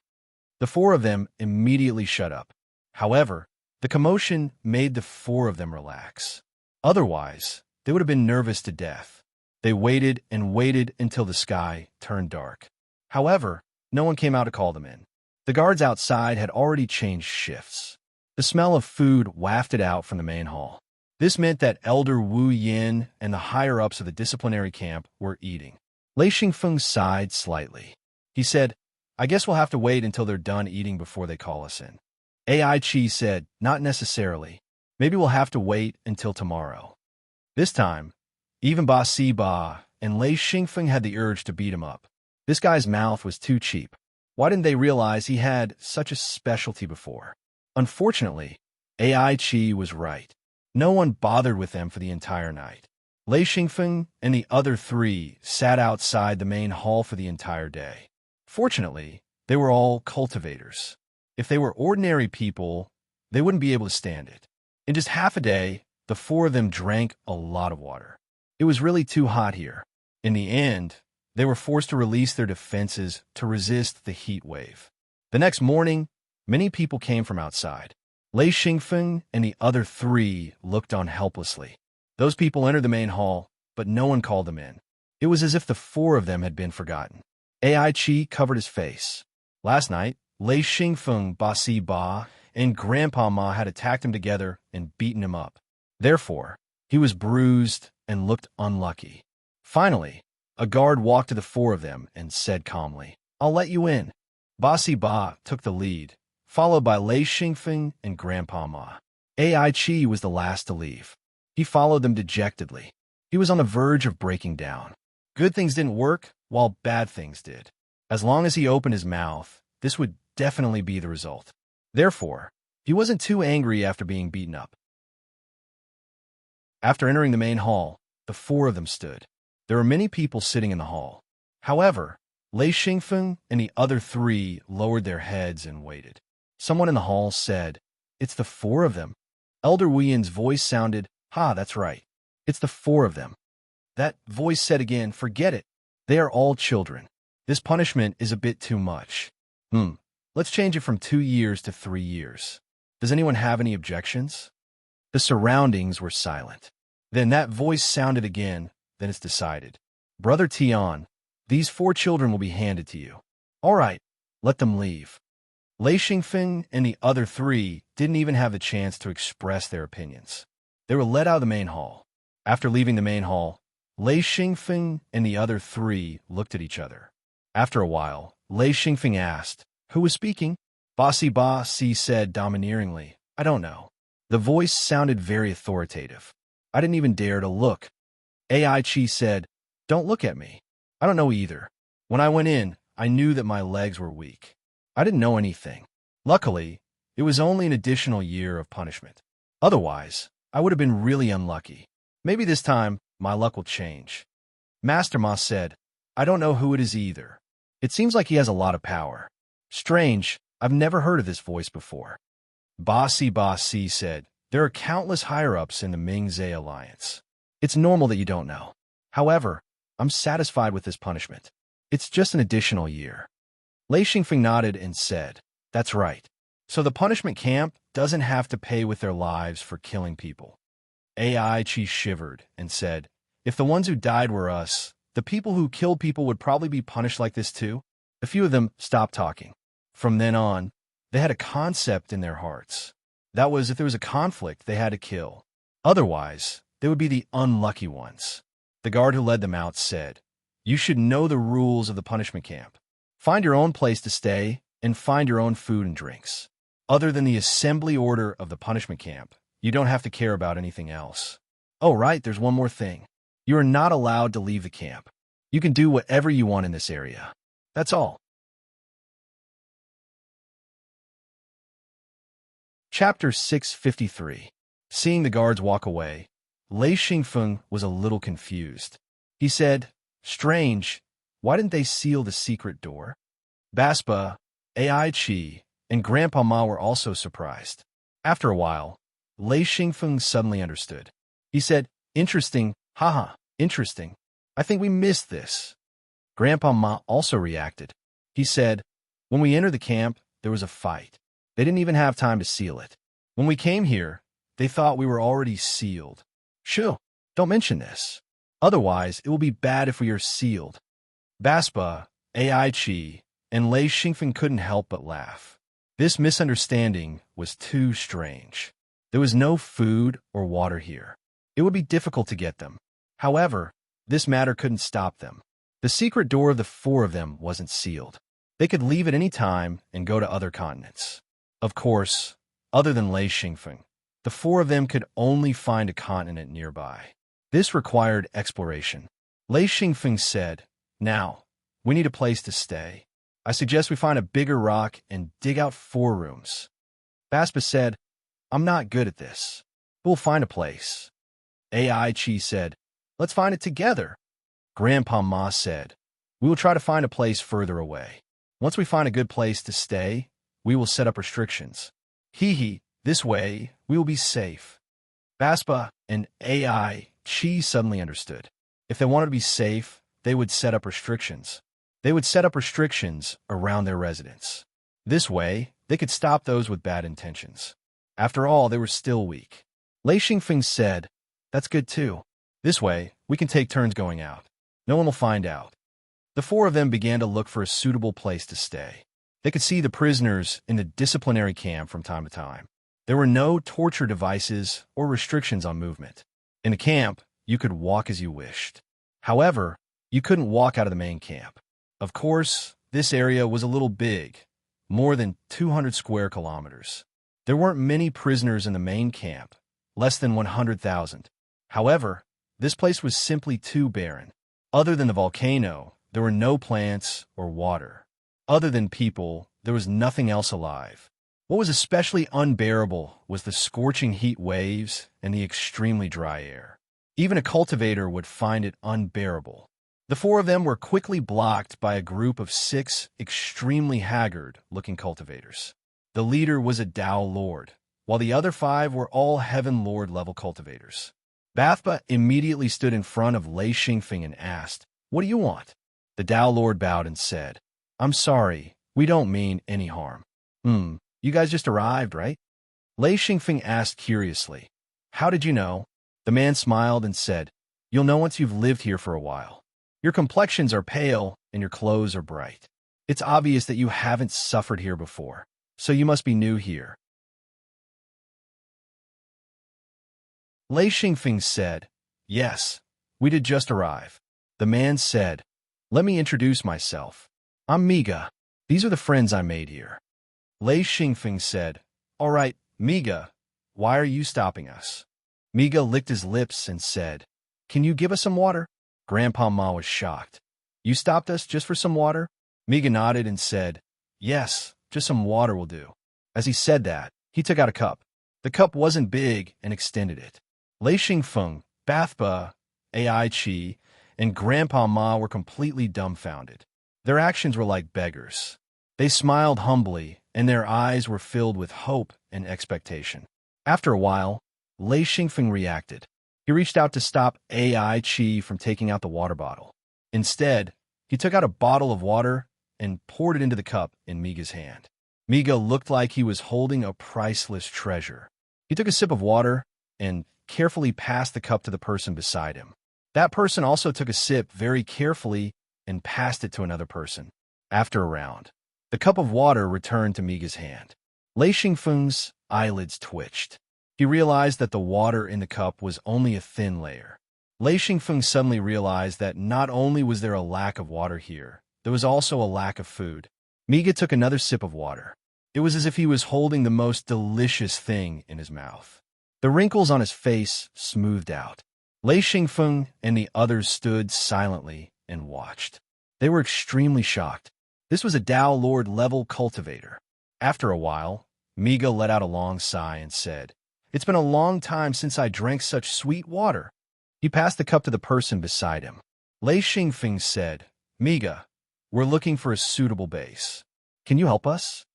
The four of them immediately shut up. However, the commotion made the four of them relax. Otherwise, they would have been nervous to death. They waited and waited until the sky turned dark. However, no one came out to call them in. The guards outside had already changed shifts. The smell of food wafted out from the main hall. This meant that Elder Wu Yin and the higher-ups of the disciplinary camp were eating. Lei Xingfeng sighed slightly. He said, "I guess we'll have to wait until they're done eating before they call us in." Aichi said, "Not necessarily. Maybe we'll have to wait until tomorrow." This time, even Ba Siba and Lei Xingfeng had the urge to beat him up. This guy's mouth was too cheap. Why didn't they realize he had such a specialty before? Unfortunately, Aichi was right. No one bothered with them for the entire night. Lei Xingfeng and the other three sat outside the main hall for the entire day. Fortunately, they were all cultivators. If they were ordinary people, they wouldn't be able to stand it. In just half a day, the four of them drank a lot of water. It was really too hot here. In the end, they were forced to release their defenses to resist the heat wave. The next morning, many people came from outside. Lei Xingfeng and the other three looked on helplessly. Those people entered the main hall, but no one called them in. It was as if the four of them had been forgotten. Aichi covered his face. Last night, Lei Xingfeng, Ba Siba, and Grandpa Ma had attacked him together and beaten him up. Therefore, he was bruised and looked unlucky. Finally, a guard walked to the four of them and said calmly, "I'll let you in." Ba Siba took the lead, followed by Lei Xingfeng and Grandpa Ma. Aichi was the last to leave. He followed them dejectedly. He was on the verge of breaking down. Good things didn't work, while bad things did. As long as he opened his mouth, this would definitely be the result. Therefore, he wasn't too angry after being beaten up. After entering the main hall, the four of them stood. There were many people sitting in the hall. However, Lei Xingfeng and the other three lowered their heads and waited. Someone in the hall said, "It's the four of them." Elder Wuyan's voice sounded, "Ha, that's right. It's the four of them." That voice said again, "Forget it. They are all children. This punishment is a bit too much. Let's change it from 2 years to 3 years. Does anyone have any objections?" The surroundings were silent. Then that voice sounded again, "Then it's decided. Brother Tian, these 4 children will be handed to you." "All right, let them leave." Lei Xingfeng and the other 3 didn't even have the chance to express their opinions. They were led out of the main hall. After leaving the main hall, Lei Xingfeng and the other 3 looked at each other. After a while, Lei Xingfeng asked, "Who was speaking?" Ba Si said domineeringly, "I don't know." The voice sounded very authoritative. "I didn't even dare to look." Ai Chi said, "Don't look at me. I don't know either. When I went in, I knew that my legs were weak. I didn't know anything. Luckily, it was only an additional year of punishment. Otherwise, I would have been really unlucky. Maybe this time, my luck will change." Master Ma said, "I don't know who it is either. It seems like he has a lot of power. Strange, I've never heard of this voice before." Ba Si said, "There are countless higher-ups in the Ming-Zhe Alliance. It's normal that you don't know. However, I'm satisfied with this punishment. It's just an additional year." Lei Xingfeng nodded and said, "That's right. So the punishment camp doesn't have to pay with their lives for killing people." Ai Chi shivered and said, "If the ones who died were us, the people who killed people would probably be punished like this too." A few of them stopped talking. From then on, they had a concept in their hearts. That was, if there was a conflict, they had to kill. Otherwise, they would be the unlucky ones. The guard who led them out said, "You should know the rules of the punishment camp. Find your own place to stay and find your own food and drinks. Other than the assembly order of the punishment camp, you don't have to care about anything else. Oh, right, there's one more thing. You are not allowed to leave the camp. You can do whatever you want in this area. That's all." Chapter 653. Seeing the guards walk away, Lei Xingfeng was a little confused. He said, "Strange, why didn't they seal the secret door?" Baspa, Ai Chi, and Grandpa Ma were also surprised. After a while, Lei Xingfeng suddenly understood. He said, "Interesting, haha, interesting. I think we missed this." Grandpa Ma also reacted. He said, "When we entered the camp, there was a fight. They didn't even have time to seal it. When we came here, they thought we were already sealed. Shoo, don't mention this. Otherwise, it will be bad if we are sealed." Baspa, Ai Chi, and Lei Xingfeng couldn't help but laugh. This misunderstanding was too strange. There was no food or water here. It would be difficult to get them. However, this matter couldn't stop them. The secret door of the 4 of them wasn't sealed. They could leave at any time and go to other continents. Of course, other than Lei Xingfeng, the 4 of them could only find a continent nearby. This required exploration. Lei Xingfeng said, "Now, we need a place to stay. I suggest we find a bigger rock and dig out 4 rooms." Baspa said, "I'm not good at this. We'll find a place." Ai Chi said, "Let's find it together." Grandpa Ma said, "We will try to find a place further away. Once we find a good place to stay, we will set up restrictions. This way, we will be safe." Baspa and Ai Chi suddenly understood. If they wanted to be safe, they would set up restrictions. They would set up restrictions around their residence. This way, they could stop those with bad intentions. After all, they were still weak. Lei Xingfeng said, "That's good too. This way, we can take turns going out. No one will find out." The 4 of them began to look for a suitable place to stay. They could see the prisoners in the disciplinary camp from time to time. There were no torture devices or restrictions on movement. In the camp, you could walk as you wished. However, you couldn't walk out of the main camp. Of course, this area was a little big, more than 200 square kilometers. There weren't many prisoners in the main camp, less than 100,000. However, this place was simply too barren. Other than the volcano, there were no plants or water. Other than people, there was nothing else alive. What was especially unbearable was the scorching heat waves and the extremely dry air. Even a cultivator would find it unbearable. The four of them were quickly blocked by a group of 6 extremely haggard-looking cultivators. The leader was a Tao Lord, while the other 5 were all Heaven Lord-level cultivators. Bathba immediately stood in front of Lei Xingfeng and asked, "What do you want?" The Tao Lord bowed and said, "I'm sorry, we don't mean any harm." You guys just arrived, right?" Lei Xingfeng asked curiously. "How did you know?" The man smiled and said, "You'll know once you've lived here for a while. Your complexions are pale and your clothes are bright. It's obvious that you haven't suffered here before, so you must be new here." Lei Xingfeng said, "Yes, we did just arrive." The man said, "Let me introduce myself. I'm Miga. These are the friends I made here." Lei Xingfeng said, "All right, Miga, why are you stopping us?" Miga licked his lips and said, "Can you give us some water?" Grandpa Ma was shocked. "You stopped us just for some water?" Miga nodded and said, "Yes, just some water will do." As he said that, he took out a cup. The cup wasn't big and extended it. Lei Xingfeng, Bathba, Ai Chi, and Grandpa Ma were completely dumbfounded. Their actions were like beggars. They smiled humbly, and their eyes were filled with hope and expectation. After a while, Lei Xingfeng reacted. He reached out to stop Ai Chi from taking out the water bottle. Instead, he took out a bottle of water and poured it into the cup in Miga's hand. Miga looked like he was holding a priceless treasure. He took a sip of water and carefully passed the cup to the person beside him. That person also took a sip very carefully and passed it to another person. After a round, the cup of water returned to Miga's hand. Lei Xingfeng's eyelids twitched. He realized that the water in the cup was only a thin layer. Lei Xingfeng suddenly realized that not only was there a lack of water here, there was also a lack of food. Miga took another sip of water. It was as if he was holding the most delicious thing in his mouth. The wrinkles on his face smoothed out. Lei Xingfeng and the others stood silently and watched. They were extremely shocked. This was a Tao Lord-level cultivator. After a while, Miga let out a long sigh and said, "It's been a long time since I drank such sweet water." He passed the cup to the person beside him. Lei Xingfeng said, "Miga, we're looking for a suitable base. Can you help us?"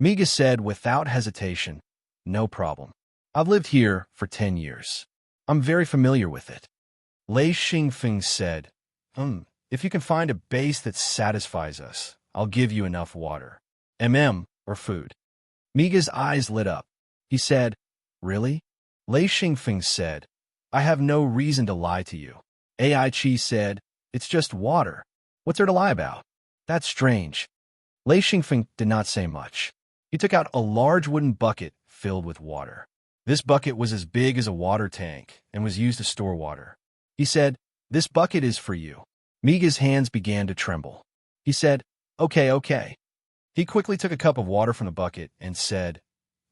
Miga said without hesitation, "No problem. I've lived here for 10 years. I'm very familiar with it." Lei Xingfeng said, "If you can find a base that satisfies us, I'll give you enough water, or food." Miga's eyes lit up. He said, "Really?" Lei Xingfeng said, "I have no reason to lie to you." Ai Chi said, "It's just water. What's there to lie about?" "That's strange." Lei Xingfeng did not say much. He took out a large wooden bucket filled with water. This bucket was as big as a water tank and was used to store water. He said, "This bucket is for you." Miga's hands began to tremble. He said, Okay. He quickly took a cup of water from the bucket and said,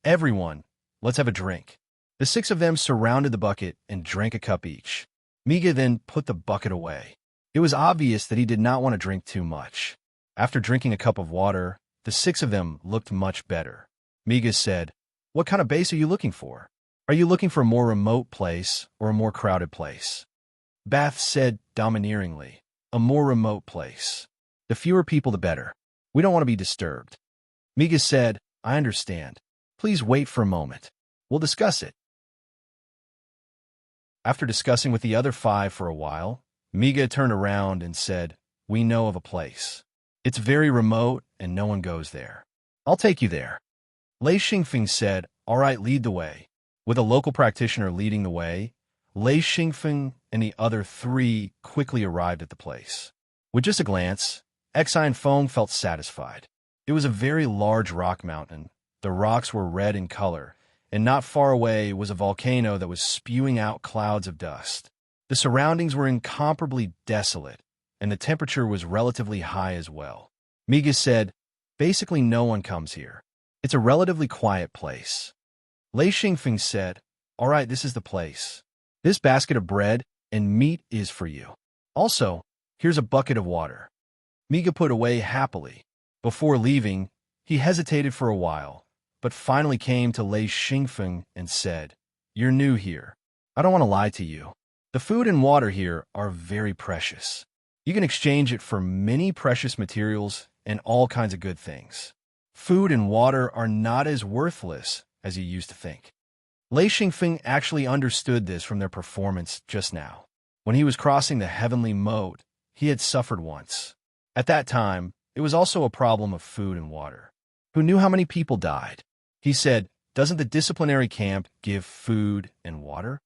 "Everyone, let's have a drink." The 6 of them surrounded the bucket and drank a cup each. Miga then put the bucket away. It was obvious that he did not want to drink too much. After drinking a cup of water, the 6 of them looked much better. Miga said, "What kind of base are you looking for? Are you looking for a more remote place or a more crowded place?" Bath said domineeringly, "A more remote place. The fewer people, the better. We don't want to be disturbed." Miga said, "I understand. Please wait for a moment. We'll discuss it." After discussing with the other 5 for a while, Miga turned around and said, "We know of a place. It's very remote and no one goes there. I'll take you there." Lei Xingfeng said, "All right, lead the way." With a local practitioner leading the way, Lei Xingfeng and the other 3 quickly arrived at the place. With just a glance, Exine Feng felt satisfied. It was a very large rock mountain. The rocks were red in color, and not far away was a volcano that was spewing out clouds of dust. The surroundings were incomparably desolate, and the temperature was relatively high as well. Miga said, "Basically no one comes here. It's a relatively quiet place." Lei Xingfeng said, "All right, this is the place. This basket of bread and meat is for you. Also, here's a bucket of water." Miga put away happily. Before leaving, he hesitated for a while, but finally came to Lei Xingfeng and said, "You're new here. I don't want to lie to you. The food and water here are very precious. You can exchange it for many precious materials and all kinds of good things. Food and water are not as worthless as you used to think. Lei Xingfeng actually understood this from their performance just now. When he was crossing the heavenly moat, he had suffered once. At that time, it was also a problem of food and water. Who knew how many people died? He said, "Doesn't the disciplinary camp give food and water?"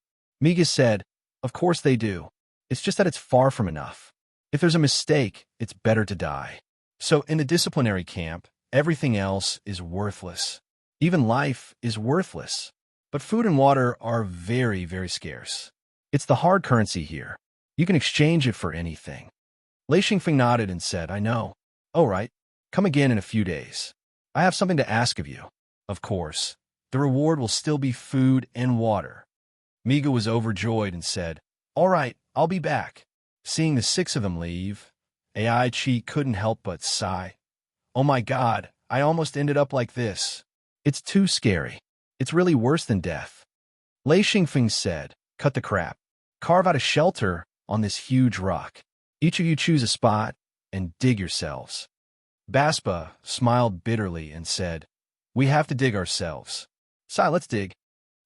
Miga said, "Of course they do. It's just that it's far from enough. If there's a mistake, it's better to die." So in the disciplinary camp, everything else is worthless. Even life is worthless. But food and water are very, very scarce. It's the hard currency here. You can exchange it for anything. Lei Xingfeng nodded and said, "I know. All right, come again in a few days. I have something to ask of you." Of course, the reward will still be food and water. Miga was overjoyed and said, "All right, I'll be back." Seeing the 6 of them leave, AI Chi couldn't help but sigh. "Oh my God, I almost ended up like this. It's too scary. It's really worse than death." Lei Xingfeng said, "Cut the crap. Carve out a shelter on this huge rock. Each of you choose a spot and dig yourselves." Baspa smiled bitterly and said, "We have to dig ourselves." "Sai, let's dig."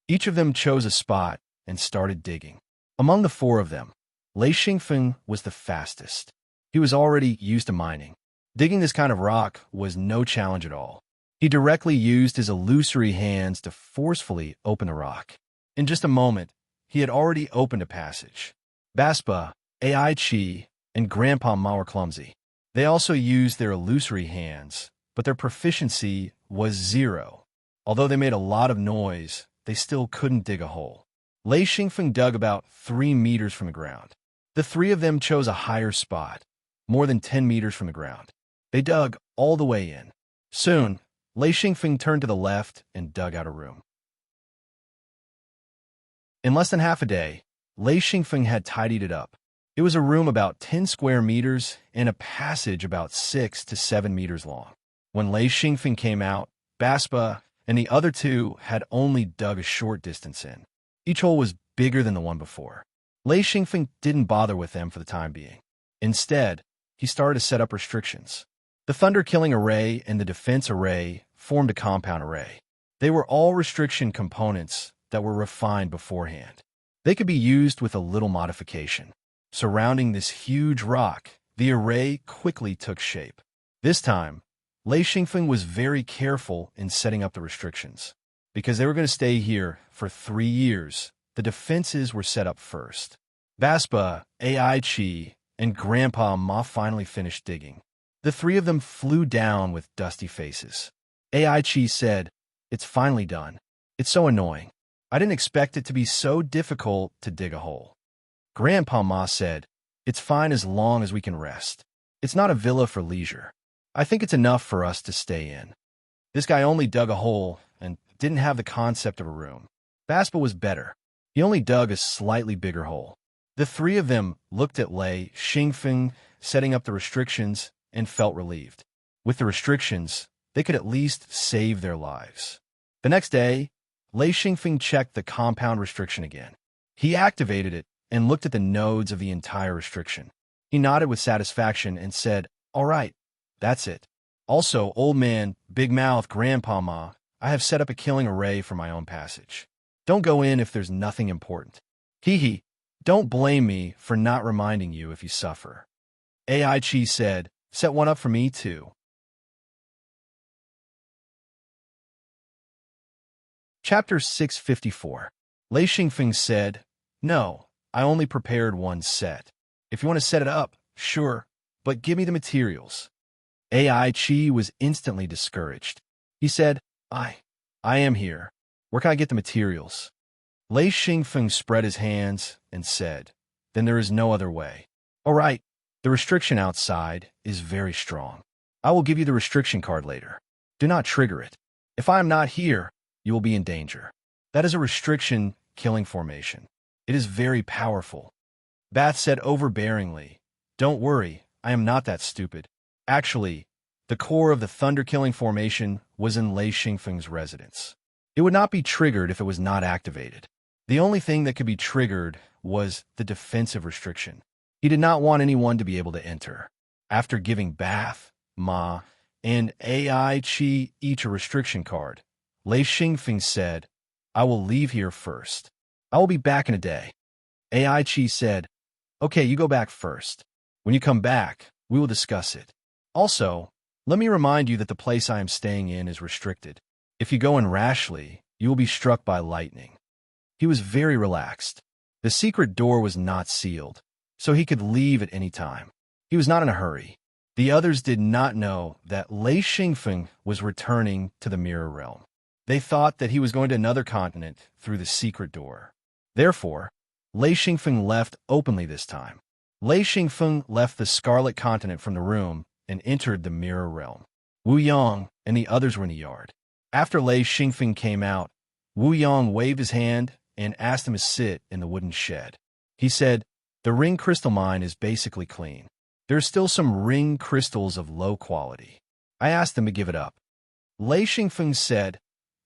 Each of them chose a spot and started digging. Among the 4 of them, Lei Xingfeng was the fastest. He was already used to mining. Digging this kind of rock was no challenge at all. He directly used his illusory hands to forcefully open the rock. In just a moment, he had already opened a passage. Baspa, AI Chi, and Grandpa Ma were clumsy. They also used their illusory hands, but their proficiency was 0. Although they made a lot of noise, they still couldn't dig a hole. Lei Xingfeng dug about 3 meters from the ground. The 3 of them chose a higher spot, more than 10 meters from the ground. They dug all the way in. Soon, Lei Xingfeng turned to the left and dug out a room. In less than half a day, Lei Xingfeng had tidied it up. It was a room about 10 square meters and a passage about 6 to 7 meters long. When Lei Xingfeng came out, Baspa and the other 2 had only dug a short distance in. Each hole was bigger than the one before. Lei Xingfeng didn't bother with them for the time being. Instead, he started to set up restrictions. The thunder-killing array and the defense array formed a compound array. They were all restriction components that were refined beforehand. They could be used with a little modification. Surrounding this huge rock, the array quickly took shape. This time, Lei Xingfeng was very careful in setting up the restrictions. Because they were going to stay here for 3 years, the defenses were set up first. Baspa, AI Chi, and Grandpa Ma finally finished digging. The 3 of them flew down with dusty faces. AI Chi said, "It's finally done. It's so annoying. I didn't expect it to be so difficult to dig a hole." Grandpa Ma said, "It's fine as long as we can rest. It's not a villa for leisure. I think it's enough for us to stay in." This guy only dug a hole and didn't have the concept of a room. Baspa was better. He only dug a slightly bigger hole. The 3 of them looked at Lei Xingfeng setting up the restrictions and felt relieved. With the restrictions, they could at least save their lives. The next day, Lei Xingfeng checked the compound restriction again. He activated it and looked at the nodes of the entire restriction. He nodded with satisfaction and said, "All right, that's it. Also, old man, big mouth, Grandpa Ma, I have set up a killing array for my own passage. Don't go in if there's nothing important. Hee hee, don't blame me for not reminding you if you suffer." AI Chi said, "Set one up for me too." Chapter 654. Lei Xingfeng said, "No, I only prepared one set. If you want to set it up, sure, but give me the materials." AI Chi was instantly discouraged. He said, I am here. Where can I get the materials?" Lei Xingfeng spread his hands and said, "Then there is no other way. All right, the restriction outside is very strong. I will give you the restriction card later. Do not trigger it. If I am not here, you will be in danger. That is a restriction killing formation. It is very powerful." Bath said overbearingly, "Don't worry, I am not that stupid. Actually, the core of the thunder-killing formation was in Lei Xingfeng's residence. It would not be triggered if it was not activated. The only thing that could be triggered was the defensive restriction. He did not want anyone to be able to enter. After giving Bath, Ma, and AI Chi each a restriction card, Lei Xingfeng said, "I will leave here first. I will be back in a day." AI Chi said, "Okay, you go back first. When you come back, we will discuss it. Also, let me remind you that the place I am staying in is restricted. If you go in rashly, you will be struck by lightning." He was very relaxed. The secret door was not sealed, so he could leave at any time. He was not in a hurry. The others did not know that Lei Xingfeng was returning to the mirror realm. They thought that he was going to another continent through the secret door. Therefore, Lei Xingfeng left openly this time. Lei Xingfeng left the Scarlet Continent from the room and entered the mirror realm. Wu Yang and the others were in the yard. After Lei Xingfeng came out, Wu Yang waved his hand and asked him to sit in the wooden shed. He said, "The ring crystal mine is basically clean. There are still some ring crystals of low quality. I asked them to give it up." Lei Xingfeng said,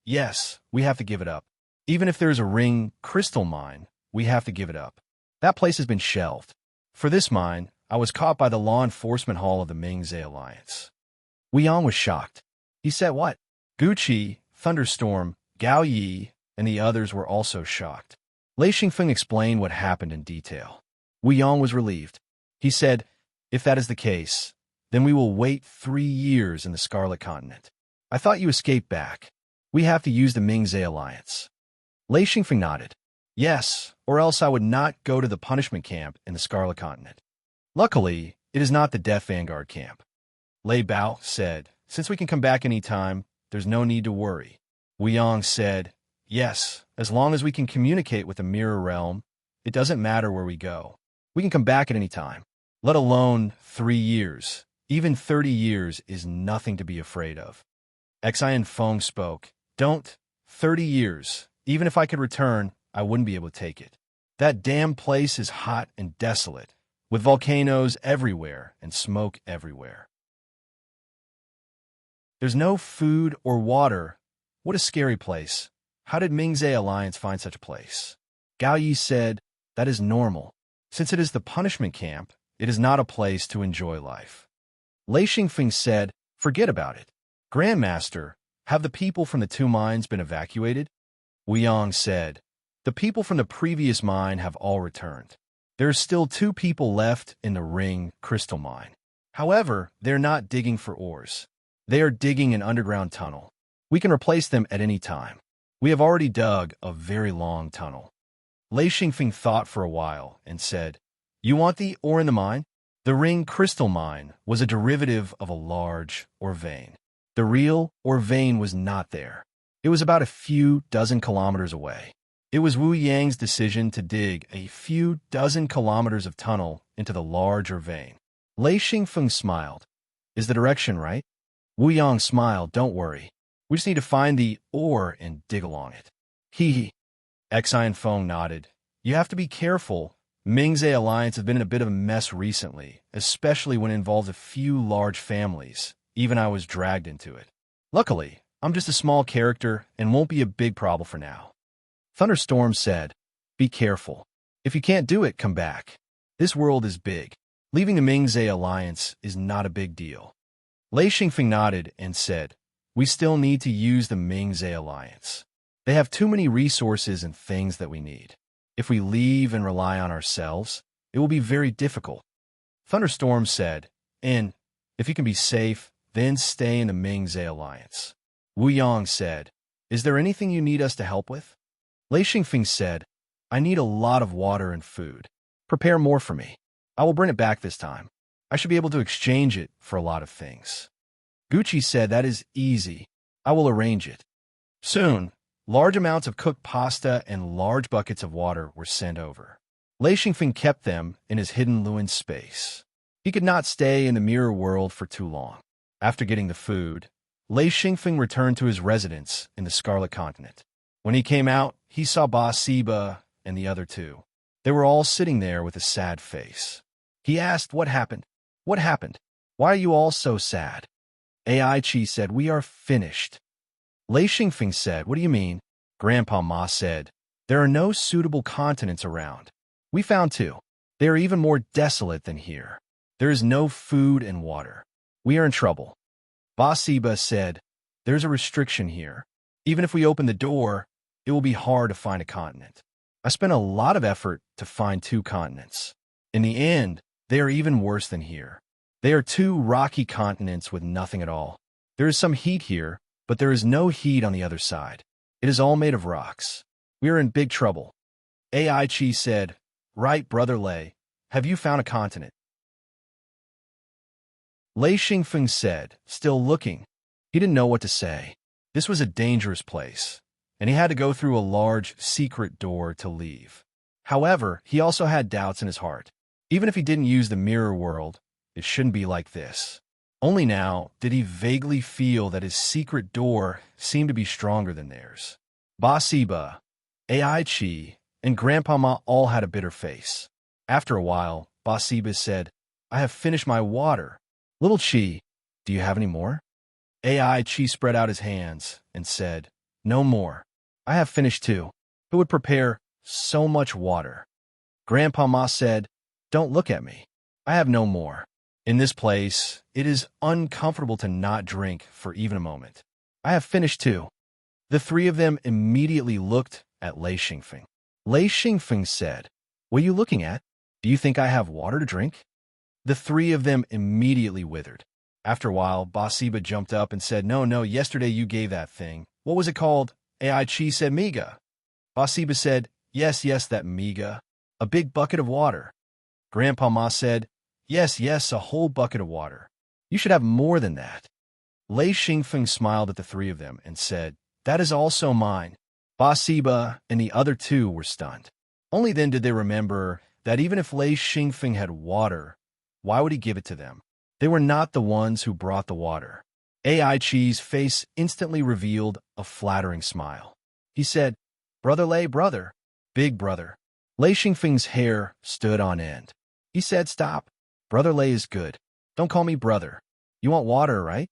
"Yes, we have to give it up. Even if there is a ring crystal mine, we have to give it up. That place has been shelved. For this mine, I was caught by the law enforcement hall of the Mingzhe Alliance." Wu Yang was shocked. He said, "What?" Gucci, Thunderstorm, Gao Yi, and the others were also shocked. Lei Xingfeng explained what happened in detail. Wu Yang was relieved. He said, "If that is the case, then we will wait 3 years in the Scarlet Continent. I thought you escaped back. We have to use the Mingzhe Alliance." Lei Xingfeng nodded. "Yes, or else I would not go to the punishment camp in the Scarlet Continent. Luckily, it is not the Death Vanguard camp." Lei Bao said, "Since we can come back any time, there's no need to worry." Wu Yang said, "Yes, as long as we can communicate with the mirror realm, it doesn't matter where we go. We can come back at any time. Let alone 3 years. Even 30 years is nothing to be afraid of." Xian Feng spoke. "Don't. 30 years. Even if I could return, I wouldn't be able to take it. That damn place is hot and desolate, with volcanoes everywhere and smoke everywhere. There's no food or water. What a scary place. How did Mingzhe Alliance find such a place?" Gao Yi said, "That is normal. Since it is the punishment camp, it is not a place to enjoy life." Lei Xingfeng said, "Forget about it. Grandmaster, have the people from the 2 mines been evacuated?" Wu Yang said, "The people from the previous mine have all returned. There are still 2 people left in the ring crystal mine. However, they're not digging for ores. They are digging an underground tunnel. We can replace them at any time. We have already dug a very long tunnel." Lei Xingfeng thought for a while and said, "You want the ore in the mine?" The ring crystal mine was a derivative of a large ore vein. The real ore vein was not there. It was about a few dozen kilometers away. It was Wu Yang's decision to dig a few dozen kilometers of tunnel into the large ore vein. Lei Xingfeng smiled. "Is the direction right?" Wu Yang smiled. "Don't worry. We just need to find the ore and dig along it." Hee. Xian Feng nodded. "You have to be careful. Mingzhe Alliance have been in a bit of a mess recently, especially when it involves a few large families. Even I was dragged into it. Luckily, I'm just a small character and won't be a big problem for now." Thunderstorm said, "Be careful. If you can't do it, come back. This world is big. Leaving the Mingzhe Alliance is not a big deal." Lei Xingfeng nodded and said, "We still need to use the Mingzhe Alliance. They have too many resources and things that we need. If we leave and rely on ourselves, it will be very difficult." Thunderstorm said, "And if you can be safe, then stay in the Mingzhe Alliance." Wu Yang said, "Is there anything you need us to help with?" Lei Xingfeng said, "I need a lot of water and food. Prepare more for me. I will bring it back this time. I should be able to exchange it for a lot of things." Gucci said, "That is easy. I will arrange it." Soon, large amounts of cooked pasta and large buckets of water were sent over. Lei Xingfeng kept them in his hidden Luin space. He could not stay in the mirror world for too long. After getting the food, Lei Xingfeng returned to his residence in the Scarlet Continent. When he came out, he saw Ba Siba and the other 2. They were all sitting there with a sad face. He asked, "What happened? What happened? Why are you all so sad?" AI Chi said, "We are finished." Lei Xingfeng said, "What do you mean?" Grandpa Ma said, "There are no suitable continents around. We found two. They are even more desolate than here. There is no food and water. We are in trouble. Bathsheba said, there's a restriction here. Even if we open the door, it will be hard to find a continent. I spent a lot of effort to find two continents. In the end, they are even worse than here. They are two rocky continents with nothing at all. There is some heat here, but there is no heat on the other side. It is all made of rocks. We are in big trouble. Ai-Chi said, right, Brother Lei, have you found a continent? Lei Xingfeng said, still looking. He didn't know what to say. This was a dangerous place, and he had to go through a large, secret door to leave. However, he also had doubts in his heart. Even if he didn't use the mirror world, it shouldn't be like this. Only now did he vaguely feel that his secret door seemed to be stronger than theirs. Bathsheba, Ai-Chi, and Grandpa Ma all had a bitter face. After a while, Bathsheba said, I have finished my water. Little Chi, do you have any more? Ai-Chi spread out his hands and said, no more. I have finished too. Who would prepare so much water? Grandpa Ma said, don't look at me. I have no more. In this place, it is uncomfortable to not drink for even a moment. I have finished too. The three of them immediately looked at Lei Xingfeng. Lei Xingfeng said, what are you looking at? Do you think I have water to drink? The three of them immediately withered. After a while, Bathsheba jumped up and said, no, yesterday you gave that thing. What was it called? Ai-Chi said, Miga. Bathsheba said, yes, that Miga. A big bucket of water. Grandpa Ma said, yes, a whole bucket of water. You should have more than that. Lei Xingfeng smiled at the three of them and said, that is also mine. Bathsheba and the other two were stunned. Only then did they remember that even if Lei Xingfeng had water, why would he give it to them? They were not the ones who brought the water. Ai-Chi's face instantly revealed a flattering smile. He said, Brother Lei, brother, big brother. Lei Xingfeng's hair stood on end. He said, stop. Brother Lei is good. Don't call me brother. You want water, right?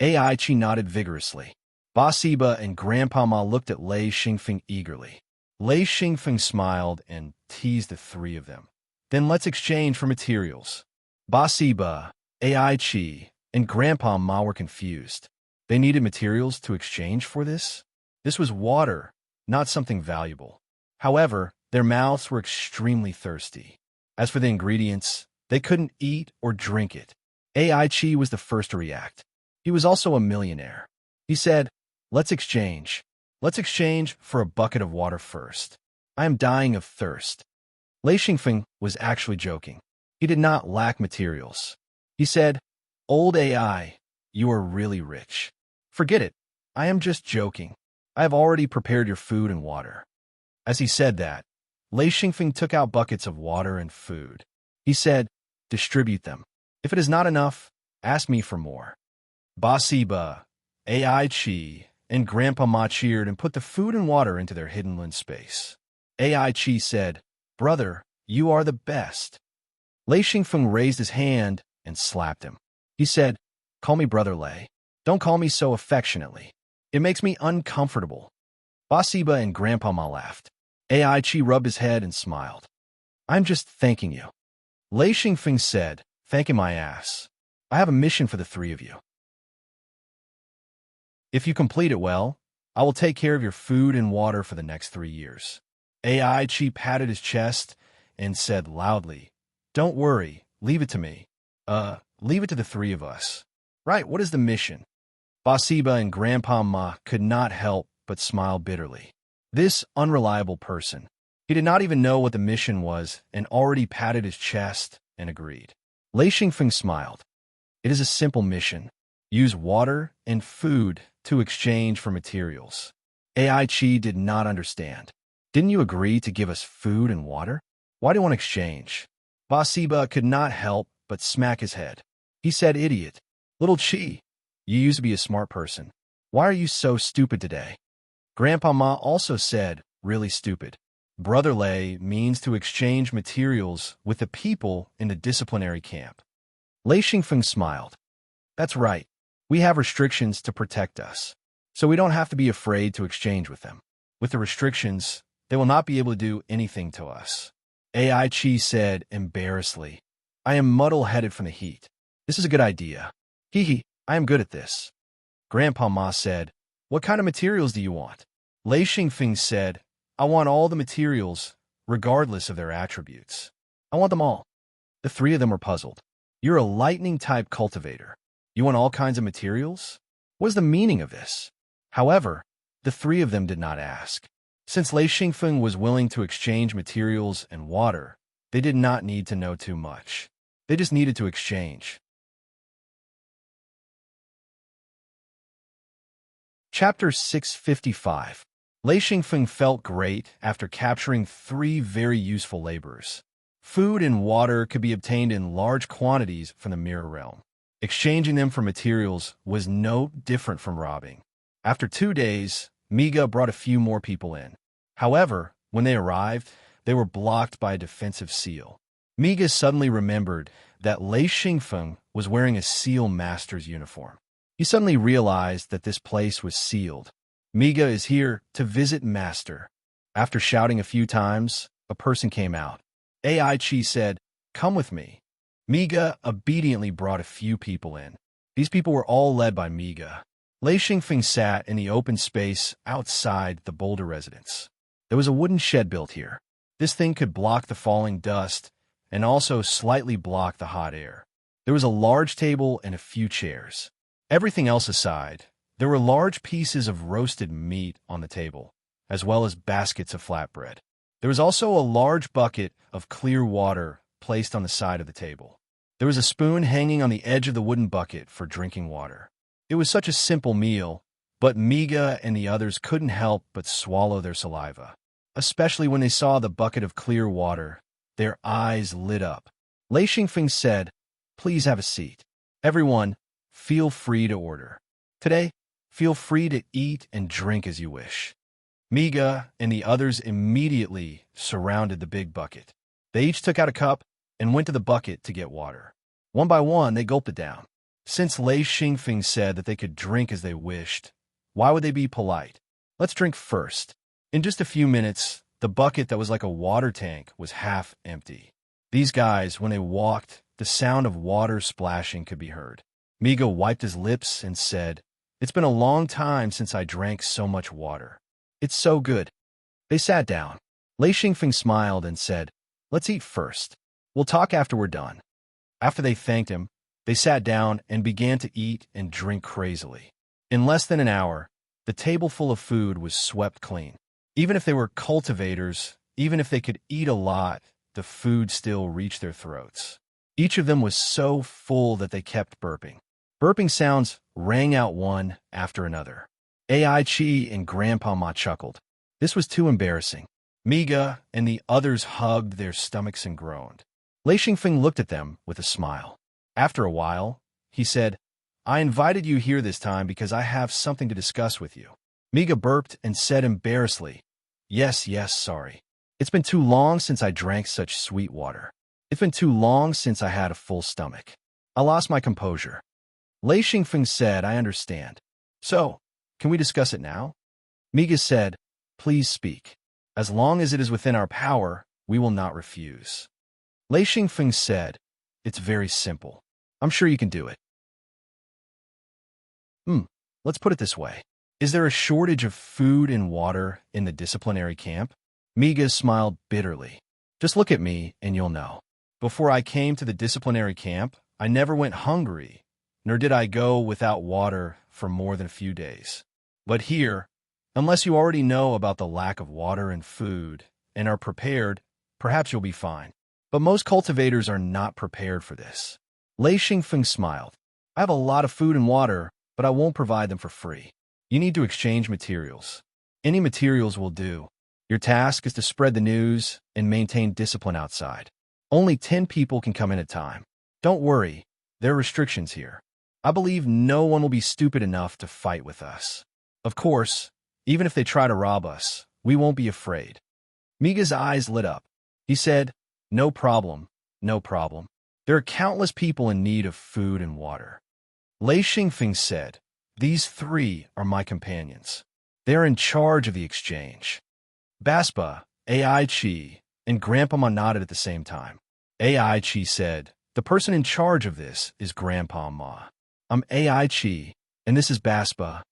Ai-Chi nodded vigorously. Bathsheba and Grandpa Ma looked at Lei Xingfeng eagerly. Lei Xingfeng smiled and teased the three of them. Then let's exchange for materials. Bathsheba, Ai-Chi, and Grandpa Ma were confused. They needed materials to exchange for this? This was water, not something valuable. However, their mouths were extremely thirsty. As for the ingredients, they couldn't eat or drink it. Ai-Chi was the first to react. He was also a millionaire. He said, let's exchange. Let's exchange for a bucket of water first. I am dying of thirst. Lei Xingfeng was actually joking. He did not lack materials. He said, Old AI, you are really rich. Forget it. I am just joking. I have already prepared your food and water. As he said that, Lei Xingfeng took out buckets of water and food. He said, distribute them. If it is not enough, ask me for more. Bathsheba, Ai-Chi, and Grandpa Ma cheered and put the food and water into their hidden land space. Ai-Chi said, Brother, you are the best. Lei Xingfeng raised his hand and slapped him. He said, call me Brother Lei. Don't call me so affectionately. It makes me uncomfortable. Bathsheba and Grandpa Ma laughed. Ai-Chi rubbed his head and smiled. I'm just thanking you. Lei Xingfeng said, thanking my ass. I have a mission for the three of you. If you complete it well, I will take care of your food and water for the next 3 years. Ai-Chi patted his chest and said loudly, don't worry, leave it to me. Leave it to the three of us. Right, what is the mission? Bathsheba and Grandpa Ma could not help but smile bitterly. This unreliable person. He did not even know what the mission was and already patted his chest and agreed. Lei Xingfeng smiled. It is a simple mission. Use water and food to exchange for materials. Ai-Chi did not understand. Didn't you agree to give us food and water? Why do you want to exchange? Bathsheba could not help but smack his head. He said, idiot. Little Chi, you used to be a smart person. Why are you so stupid today? Grandpa Ma also said, really stupid. Brother Lei means to exchange materials with the people in the disciplinary camp. Lei Xingfeng smiled. That's right. We have restrictions to protect us, so we don't have to be afraid to exchange with them. With the restrictions, they will not be able to do anything to us. AI Chi said embarrassedly. I am muddle-headed from the heat. This is a good idea. Hee hee, I am good at this. Grandpa Ma said, what kind of materials do you want? Lei Xingfeng said, I want all the materials, regardless of their attributes. I want them all. The three of them were puzzled. You're a lightning-type cultivator. You want all kinds of materials? What is the meaning of this? However, the three of them did not ask. Since Lei Xingfeng was willing to exchange materials and water, they did not need to know too much. They just needed to exchange. Chapter 655. Lei Xingfeng felt great after capturing 3 very useful laborers. Food and water could be obtained in large quantities from the mirror realm. Exchanging them for materials was no different from robbing. After 2 days, Miga brought a few more people in. However, when they arrived, they were blocked by a defensive seal. Miga suddenly remembered that Lei Xingfeng was wearing a seal master's uniform. He suddenly realized that this place was sealed. Miga is here to visit Master. After shouting a few times, a person came out. AI Chi said, come with me. Miga obediently brought a few people in. These people were all led by Miga. Lei Xingfeng sat in the open space outside the Boulder residence. There was a wooden shed built here. This thing could block the falling dust and also slightly block the hot air. There was a large table and a few chairs. Everything else aside, there were large pieces of roasted meat on the table, as well as baskets of flatbread. There was also a large bucket of clear water placed on the side of the table. There was a spoon hanging on the edge of the wooden bucket for drinking water. It was such a simple meal, but Miga and the others couldn't help but swallow their saliva. Especially when they saw the bucket of clear water, their eyes lit up. Lei Xingfeng said, please have a seat. Everyone, feel free to order. Today, feel free to eat and drink as you wish. Miga and the others immediately surrounded the big bucket. They each took out a cup and went to the bucket to get water. One by one, they gulped it down. Since Lei Xingfeng said that they could drink as they wished, why would they be polite? Let's drink first. In just a few minutes, the bucket that was like a water tank was half empty. These guys, when they walked, the sound of water splashing could be heard. Miga wiped his lips and said, it's been a long time since I drank so much water. It's so good. They sat down. Lei Xingfeng smiled and said, let's eat first. We'll talk after we're done. After they thanked him, they sat down and began to eat and drink crazily. In less than an hour, the table full of food was swept clean. Even if they were cultivators, even if they could eat a lot, the food still reached their throats. Each of them was so full that they kept burping. Burping sounds rang out one after another. AI Chi and Grandpa Ma chuckled. This was too embarrassing. Miga and the others hugged their stomachs and groaned. Lei Xingfeng looked at them with a smile. After a while, he said, I invited you here this time because I have something to discuss with you. Miga burped and said embarrassedly, yes, sorry. It's been too long since I drank such sweet water. It's been too long since I had a full stomach. I lost my composure. Lei Xingfeng said, I understand. So, can we discuss it now? Miga said, please speak. As long as it is within our power, we will not refuse. Lei Xingfeng said, it's very simple. I'm sure you can do it. Let's put it this way. Is there a shortage of food and water in the disciplinary camp? Miga smiled bitterly. Just look at me and you'll know. Before I came to the disciplinary camp, I never went hungry, nor did I go without water for more than a few days. But here, unless you already know about the lack of water and food and are prepared, perhaps you'll be fine. But most cultivators are not prepared for this. Lei Xingfeng smiled. I have a lot of food and water, but I won't provide them for free. You need to exchange materials. Any materials will do. Your task is to spread the news and maintain discipline outside. Only 10 people can come in at a time. Don't worry, there are restrictions here. I believe no one will be stupid enough to fight with us. Of course, even if they try to rob us, we won't be afraid. Miga's eyes lit up. He said, no problem, no problem. There are countless people in need of food and water. Lei Xingfeng said, these 3 are my companions. They are in charge of the exchange. Baspa, AI Chi, and Grandpa Ma nodded at the same time. AI Chi said, "The person in charge of this is Grandpa Ma. I'm AI Chi, and this is Baspa."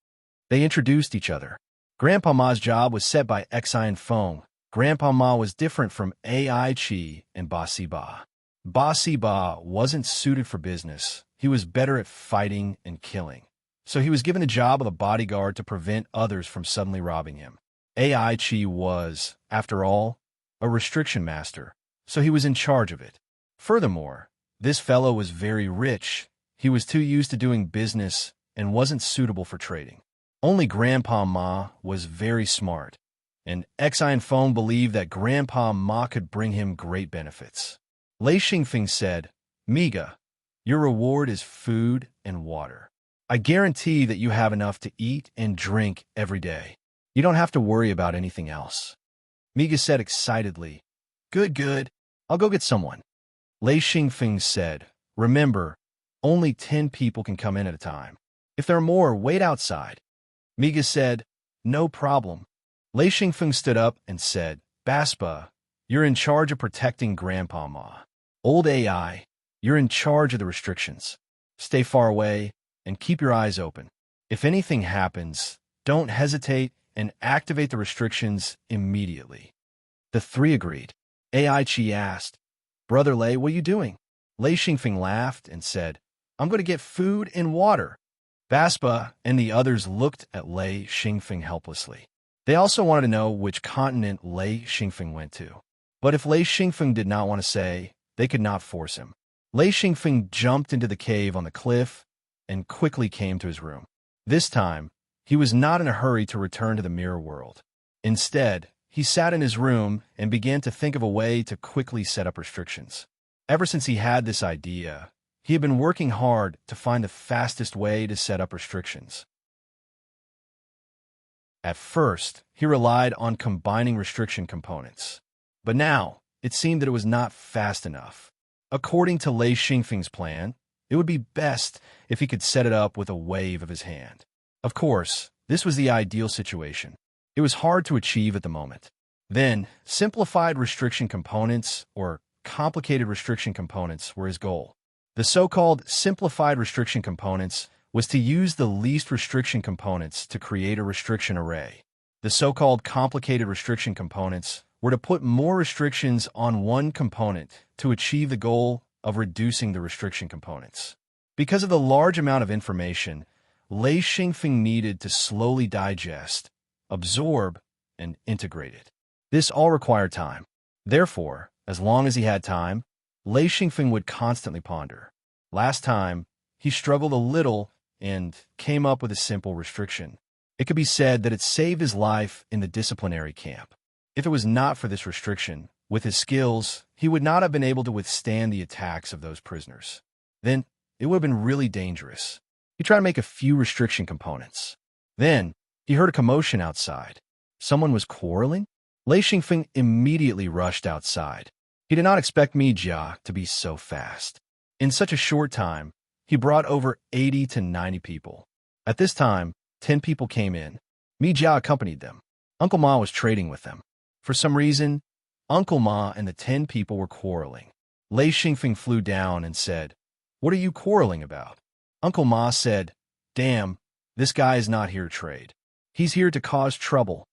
They introduced each other. Grandpa Ma's job was set by Xi and Feng. Grandpa Ma was different from AI Chi and Bossy Ba. Bossy Ba wasn't suited for business. He was better at fighting and killing. So he was given the job of a bodyguard to prevent others from suddenly robbing him. AI Chi was, after all, a restriction master, so he was in charge of it. Furthermore, this fellow was very rich. He was too used to doing business and wasn't suitable for trading. Only Grandpa Ma was very smart, and Xi and Feng believed that Grandpa Ma could bring him great benefits. Lei Xingfeng said, "Miga, your reward is food and water. I guarantee that you have enough to eat and drink every day. You don't have to worry about anything else." Miga said excitedly, "Good, good. I'll go get someone." Lei Xingfeng said, "Remember, only 10 people can come in at a time. If there are more, wait outside." Miga said, "No problem." Lei Xingfeng stood up and said, "Baspa, you're in charge of protecting Grandpa Ma. Old AI, you're in charge of the restrictions. Stay far away and keep your eyes open. If anything happens, don't hesitate and activate the restrictions immediately." The three agreed. AI Chi asked, "Brother Lei, what are you doing?" Lei Xingfeng laughed and said, "I'm going to get food and water." Baspa and the others looked at Lei Xingfeng helplessly. They also wanted to know which continent Lei Xingfeng went to. But if Lei Xingfeng did not want to say, they could not force him. Lei Xingfeng jumped into the cave on the cliff and quickly came to his room. This time, he was not in a hurry to return to the mirror world. Instead, he sat in his room and began to think of a way to quickly set up restrictions. Ever since he had this idea, he had been working hard to find the fastest way to set up restrictions. At first, he relied on combining restriction components. But now, it seemed that it was not fast enough. According to Lei Xingfeng's plan, it would be best if he could set it up with a wave of his hand. Of course, this was the ideal situation. It was hard to achieve at the moment. Then, simplified restriction components, or complicated restriction components, were his goal. The so-called simplified restriction components was to use the least restriction components to create a restriction array. The so-called complicated restriction components were to put more restrictions on one component to achieve the goal of reducing the restriction components. Because of the large amount of information, Lei Xingfeng needed to slowly digest, absorb, and integrate it. This all required time. Therefore, as long as he had time, Lei Xingfeng would constantly ponder. Last time, he struggled a little and came up with a simple restriction. It could be said that it saved his life in the disciplinary camp. If it was not for this restriction, with his skills, he would not have been able to withstand the attacks of those prisoners. Then, it would have been really dangerous. He tried to make a few restriction components. Then, he heard a commotion outside. Someone was quarreling? Lei Xingfeng immediately rushed outside. He did not expect Mi Jia to be so fast. In such a short time, he brought over 80 to 90 people. At this time, 10 people came in. Mi Jia accompanied them. Uncle Ma was trading with them. For some reason, Uncle Ma and the 10 people were quarreling. Lei Xingfeng flew down and said, "What are you quarreling about?" Uncle Ma said, "Damn, this guy is not here to trade. He's here to cause trouble."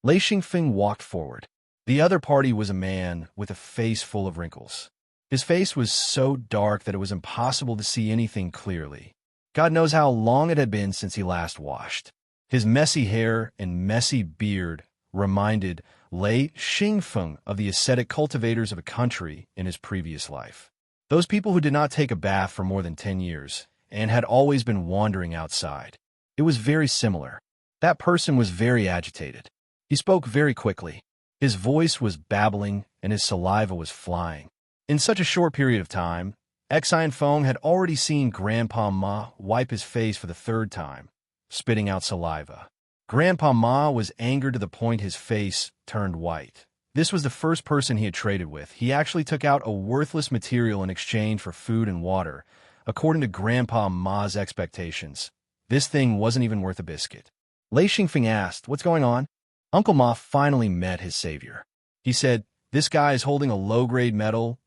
Lei Xingfeng walked forward. The other party was a man with a face full of wrinkles. His face was so dark that it was impossible to see anything clearly. God knows how long it had been since he last washed. His messy hair and messy beard reminded Lei Xingfeng of the ascetic cultivators of a country in his previous life. Those people who did not take a bath for more than 10 years and had always been wandering outside. It was very similar. That person was very agitated. He spoke very quickly. His voice was babbling and his saliva was flying. In such a short period of time, Xi and Feng had already seen Grandpa Ma wipe his face for the third time, spitting out saliva. Grandpa Ma was angered to the point his face turned white. This was the first person he had traded with. He actually took out a worthless material in exchange for food and water. According to Grandpa Ma's expectations, this thing wasn't even worth a biscuit. Lei Xingfeng asked, "What's going on?" Uncle Ma finally met his savior. He said, This guy is holding a low-grade metal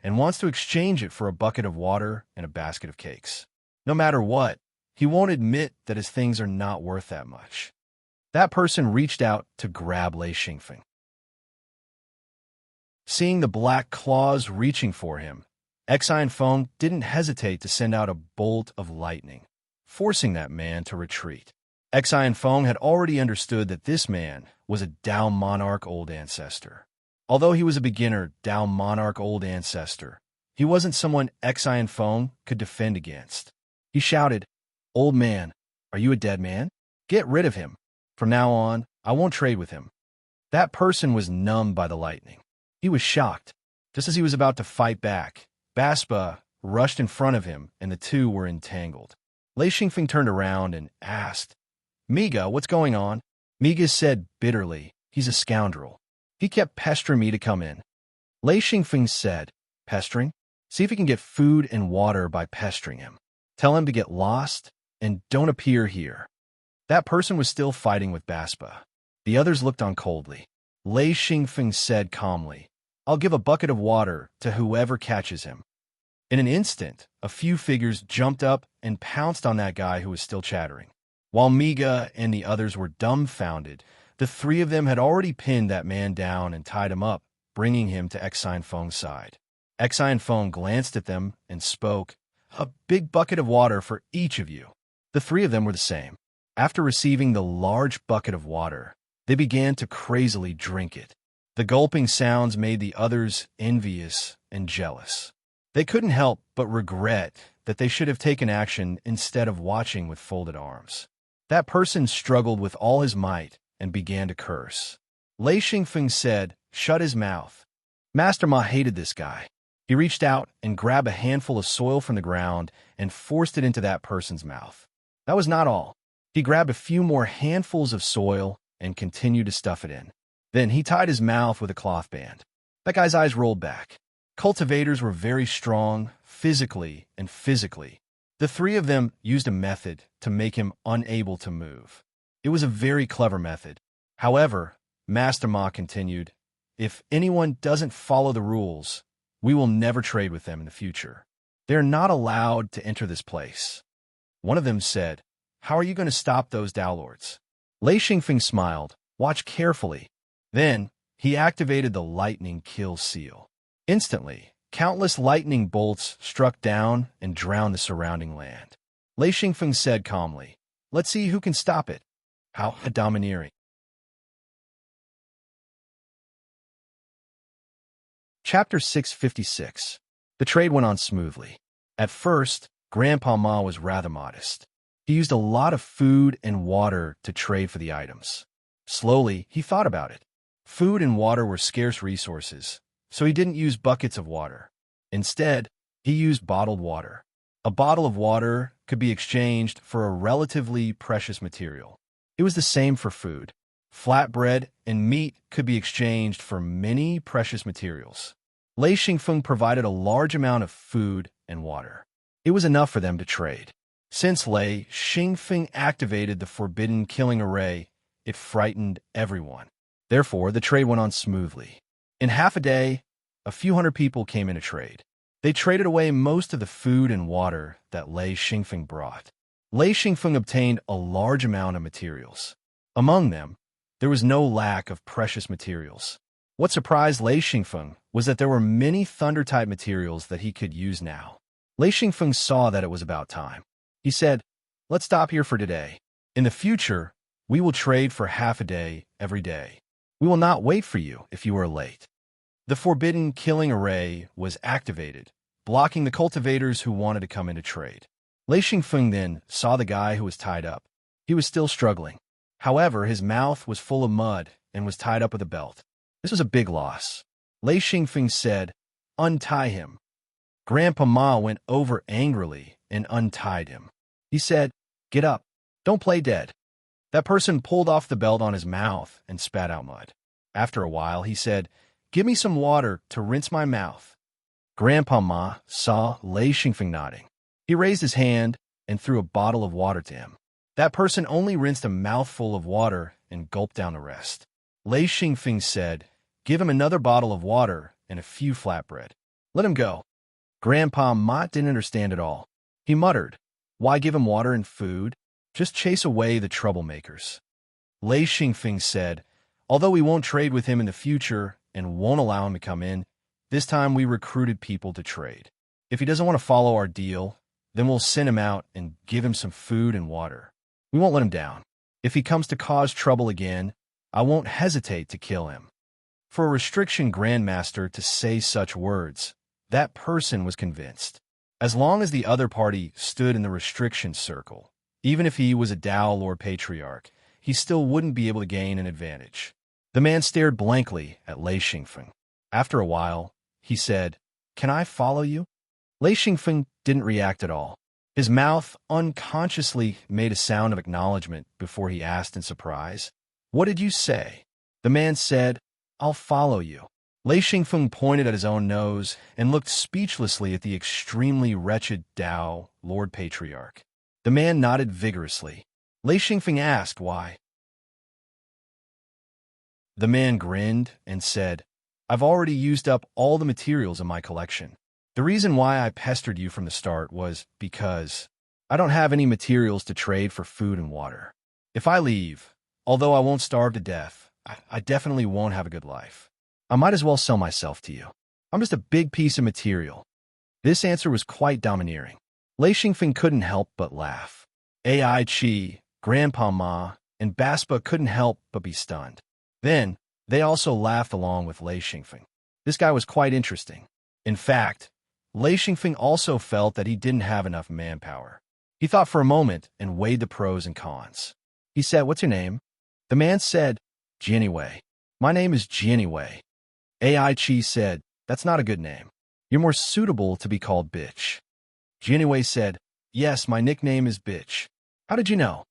and wants to exchange it for a bucket of water and a basket of cakes. No matter what, he won't admit that his things are not worth that much. That person reached out to grab Lei Xingfeng. Seeing the black claws reaching for him, Feng didn't hesitate to send out a bolt of lightning, forcing that man to retreat. Feng had already understood that this man was a Dao monarch old ancestor. Although he was a beginner Dao monarch old ancestor, he wasn't someone Feng could defend against. He shouted, "Old man, are you a dead man? Get rid of him. From now on, I won't trade with him." That person was numbed by the lightning. He was shocked. Just as he was about to fight back, Baspa rushed in front of him, and the two were entangled. Lei Xingfeng turned around and asked, "Miga, what's going on?" Miga said bitterly, "He's a scoundrel. He kept pestering me to come in." Lei Xingfeng said, "Pestering? See if you can get food and water by pestering him. Tell him to get lost and don't appear here." That person was still fighting with Baspa. The others looked on coldly. Lei Xingfeng said calmly, "I'll give a bucket of water to whoever catches him." In an instant, a few figures jumped up and pounced on that guy who was still chattering. While Miga and the others were dumbfounded, the three of them had already pinned that man down and tied him up, bringing him to Feng's side. Feng glanced at them and spoke, "A big bucket of water for each of you." The three of them were the same. After receiving the large bucket of water, they began to crazily drink it. The gulping sounds made the others envious and jealous. They couldn't help but regret that they should have taken action instead of watching with folded arms. That person struggled with all his might and began to curse. Lei Xingfeng said, "Shut his mouth." Master Ma hated this guy. He reached out and grabbed a handful of soil from the ground and forced it into that person's mouth. That was not all. He grabbed a few more handfuls of soil and continued to stuff it in. Then he tied his mouth with a cloth band. That guy's eyes rolled back. Cultivators were very strong, physically and physically. The three of them used a method to make him unable to move. It was a very clever method. However, Master Ma continued, "If anyone doesn't follow the rules, we will never trade with them in the future. They're not allowed to enter this place." One of them said, "How are you going to stop those Dao Lords?" Lei Xingfeng smiled, "Watch carefully." Then, he activated the lightning kill seal. Instantly, countless lightning bolts struck down and drowned the surrounding land. Lei Xingfeng said calmly, "Let's see who can stop it." How domineering. Chapter 656. The trade went on smoothly. At first, Grandpa Ma was rather modest. He used a lot of food and water to trade for the items. Slowly, he thought about it. Food and water were scarce resources, so he didn't use buckets of water. Instead, he used bottled water. A bottle of water could be exchanged for a relatively precious material. It was the same for food. Flatbread and meat could be exchanged for many precious materials. Lei Xingfeng provided a large amount of food and water. It was enough for them to trade. Since Lei Xingfeng activated the forbidden killing array, it frightened everyone. Therefore, the trade went on smoothly. In half a day, a few hundred people came in to trade. They traded away most of the food and water that Lei Xingfeng brought. Lei Xingfeng obtained a large amount of materials. Among them, there was no lack of precious materials. What surprised Lei Xingfeng was that there were many thunder-type materials that he could use now. Lei Xingfeng saw that it was about time. He said, "Let's stop here for today. In the future, we will trade for half a day every day. We will not wait for you if you are late." The forbidden killing array was activated, blocking the cultivators who wanted to come in to trade. Lei Xingfeng then saw the guy who was tied up. He was still struggling. However, his mouth was full of mud and was tied up with a belt. This was a big loss. Lei Xingfeng said, "Untie him." Grandpa Ma went over angrily and untied him. He said, "Get up. Don't play dead." That person pulled off the belt on his mouth and spat out mud. After a while, he said, "Give me some water to rinse my mouth." Grandpa Ma saw Lei Xingfeng nodding. He raised his hand and threw a bottle of water to him. That person only rinsed a mouthful of water and gulped down the rest. Lei Xingfeng said, Give him another bottle of water and a few flatbread. Let him go. Grandpa Mott didn't understand at all. He muttered, why give him water and food? Just chase away the troublemakers. Lei Xingfeng said, although we won't trade with him in the future and won't allow him to come in, this time we recruited people to trade. If he doesn't want to follow our deal, then we'll send him out and give him some food and water. We won't let him down. If he comes to cause trouble again, I won't hesitate to kill him. For a restriction grandmaster to say such words, that person was convinced. As long as the other party stood in the restriction circle, even if he was a Dao Lord Patriarch, he still wouldn't be able to gain an advantage. The man stared blankly at Lei Xingfeng. After a while, he said, can I follow you? Lei Xingfeng didn't react at all. His mouth unconsciously made a sound of acknowledgement before he asked in surprise, what did you say? The man said, I'll follow you. Lei Xingfeng pointed at his own nose and looked speechlessly at the extremely wretched Dao Lord Patriarch. The man nodded vigorously. Lei Xingfeng asked why. The man grinned and said, I've already used up all the materials in my collection. The reason why I pestered you from the start was because I don't have any materials to trade for food and water. If I leave, although I won't starve to death, I definitely won't have a good life. I might as well sell myself to you. I'm just a big piece of material. This answer was quite domineering. Lei Xingfeng couldn't help but laugh. Ai Chi, Grandpa Ma, and Baspa couldn't help but be stunned. Then, they also laughed along with Lei Xingfeng. This guy was quite interesting. In fact, Lei Xingfeng also felt that he didn't have enough manpower. He thought for a moment and weighed the pros and cons. He said, what's your name? The man said, Jianwei. My name is Jianwei. Ai Chi said, that's not a good name. You're more suitable to be called Bitch. Jianwei said, yes, my nickname is Bitch. How did you know?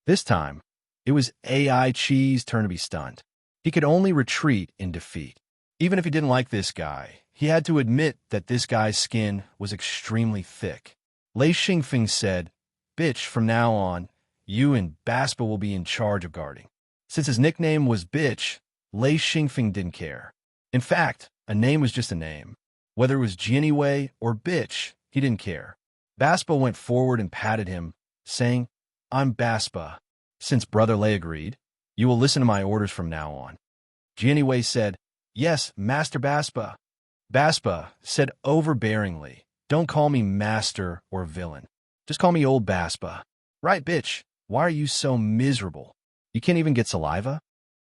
This time, it was Ai Chi's turn to be stunned. He could only retreat in defeat. Even if he didn't like this guy, he had to admit that this guy's skin was extremely thick. Lei Xingfeng said, Bitch, from now on, you and Baspa will be in charge of guarding. Since his nickname was Bitch, Lei Xingfeng didn't care. In fact, a name was just a name. Whether it was Jianwei or Bitch, he didn't care. Baspa went forward and patted him, saying, I'm Baspa. Since Brother Lei agreed, you will listen to my orders from now on. Jianwei said, yes, Master Baspa. Baspa said overbearingly, don't call me master or villain. Just call me old Baspa. Right, Bitch, why are you so miserable? You can't even get saliva?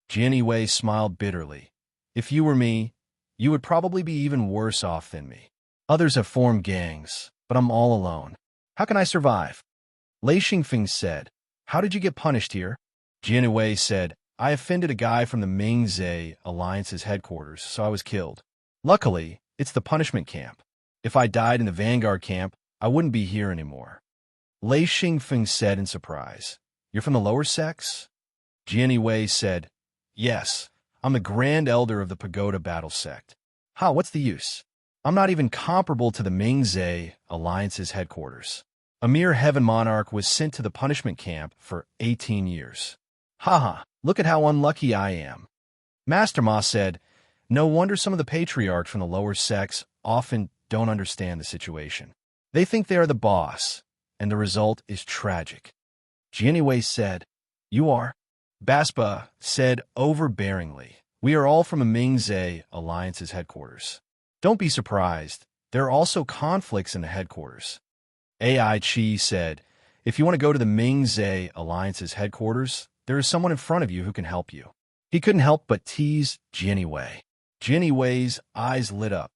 Jianwei smiled bitterly. If you were me, you would probably be even worse off than me. Others have formed gangs, but I'm all alone. How can I survive? Lei Xingfeng said, how did you get punished here? Jianwei said, I offended a guy from the Mingzhe Alliance's headquarters, so I was killed. Luckily, it's the punishment camp. If I died in the Vanguard camp, I wouldn't be here anymore. Lei Xingfeng said in surprise, you're from the lower sects? Jianwei said, yes, I'm the Grand Elder of the Pagoda Battle Sect. What's the use? I'm not even comparable to the Mingzhe Alliance's headquarters. A mere heaven monarch was sent to the punishment camp for 18 years. Look at how unlucky I am. Master Ma said, no wonder some of the patriarchs from the lower sects often don't understand the situation. They think they are the boss, and the result is tragic. Jianwei said, you are? Baspa said overbearingly, we are all from the Mingzhe Alliance's headquarters. Don't be surprised, there are also conflicts in the headquarters. Ai Chi said, if you want to go to the Mingzhe Alliance's headquarters, there is someone in front of you who can help you. He couldn't help but tease Jianwei. Jianwei's eyes lit up.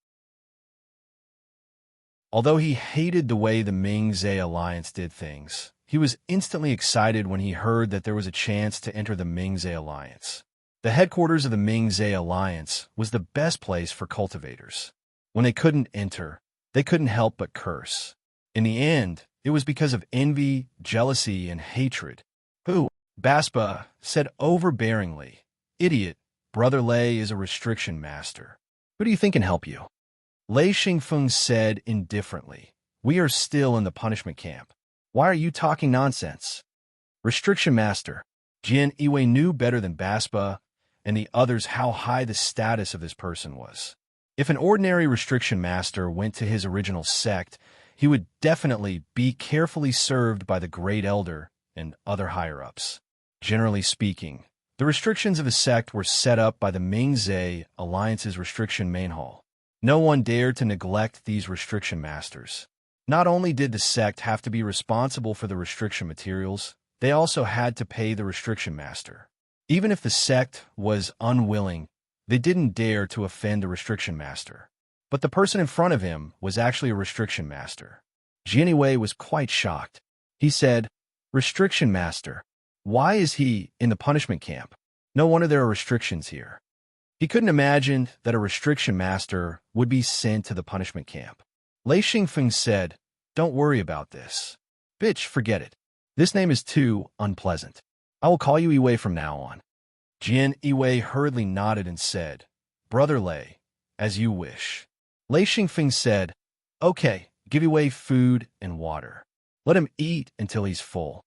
Although he hated the way the Mingzhe Alliance did things, he was instantly excited when he heard that there was a chance to enter the Mingzhe Alliance. The headquarters of the Mingzhe Alliance was the best place for cultivators. When they couldn't enter, they couldn't help but curse. In the end, it was because of envy, jealousy, and hatred. Who? Baspa said overbearingly, idiot, Brother Lei is a restriction master. Who do you think can help you? Lei Xingfeng said indifferently, we are still in the punishment camp. Why are you talking nonsense? Restriction master. Jianwei knew better than Baspa, and the others how high the status of this person was. If an ordinary restriction master went to his original sect, he would definitely be carefully served by the Great Elder and other higher-ups. Generally speaking, the restrictions of a sect were set up by the Ming-Zhe Alliance's restriction main hall. No one dared to neglect these restriction masters. Not only did the sect have to be responsible for the restriction materials, they also had to pay the restriction master. Even if the sect was unwilling, they didn't dare to offend the restriction master. But the person in front of him was actually a restriction master. Jianwei was quite shocked. He said, "Restriction master, why is he in the punishment camp? No wonder there are restrictions here." He couldn't imagine that a restriction master would be sent to the punishment camp. Lei Xingfeng said, "Don't worry about this. Bitch, forget it. This name is too unpleasant. I will call you Yiwei from now on." Jian Yiwei hurriedly nodded and said, "Brother Lei, as you wish." Lei Xingfeng said, "Okay, give Yiwei food and water. Let him eat until he's full."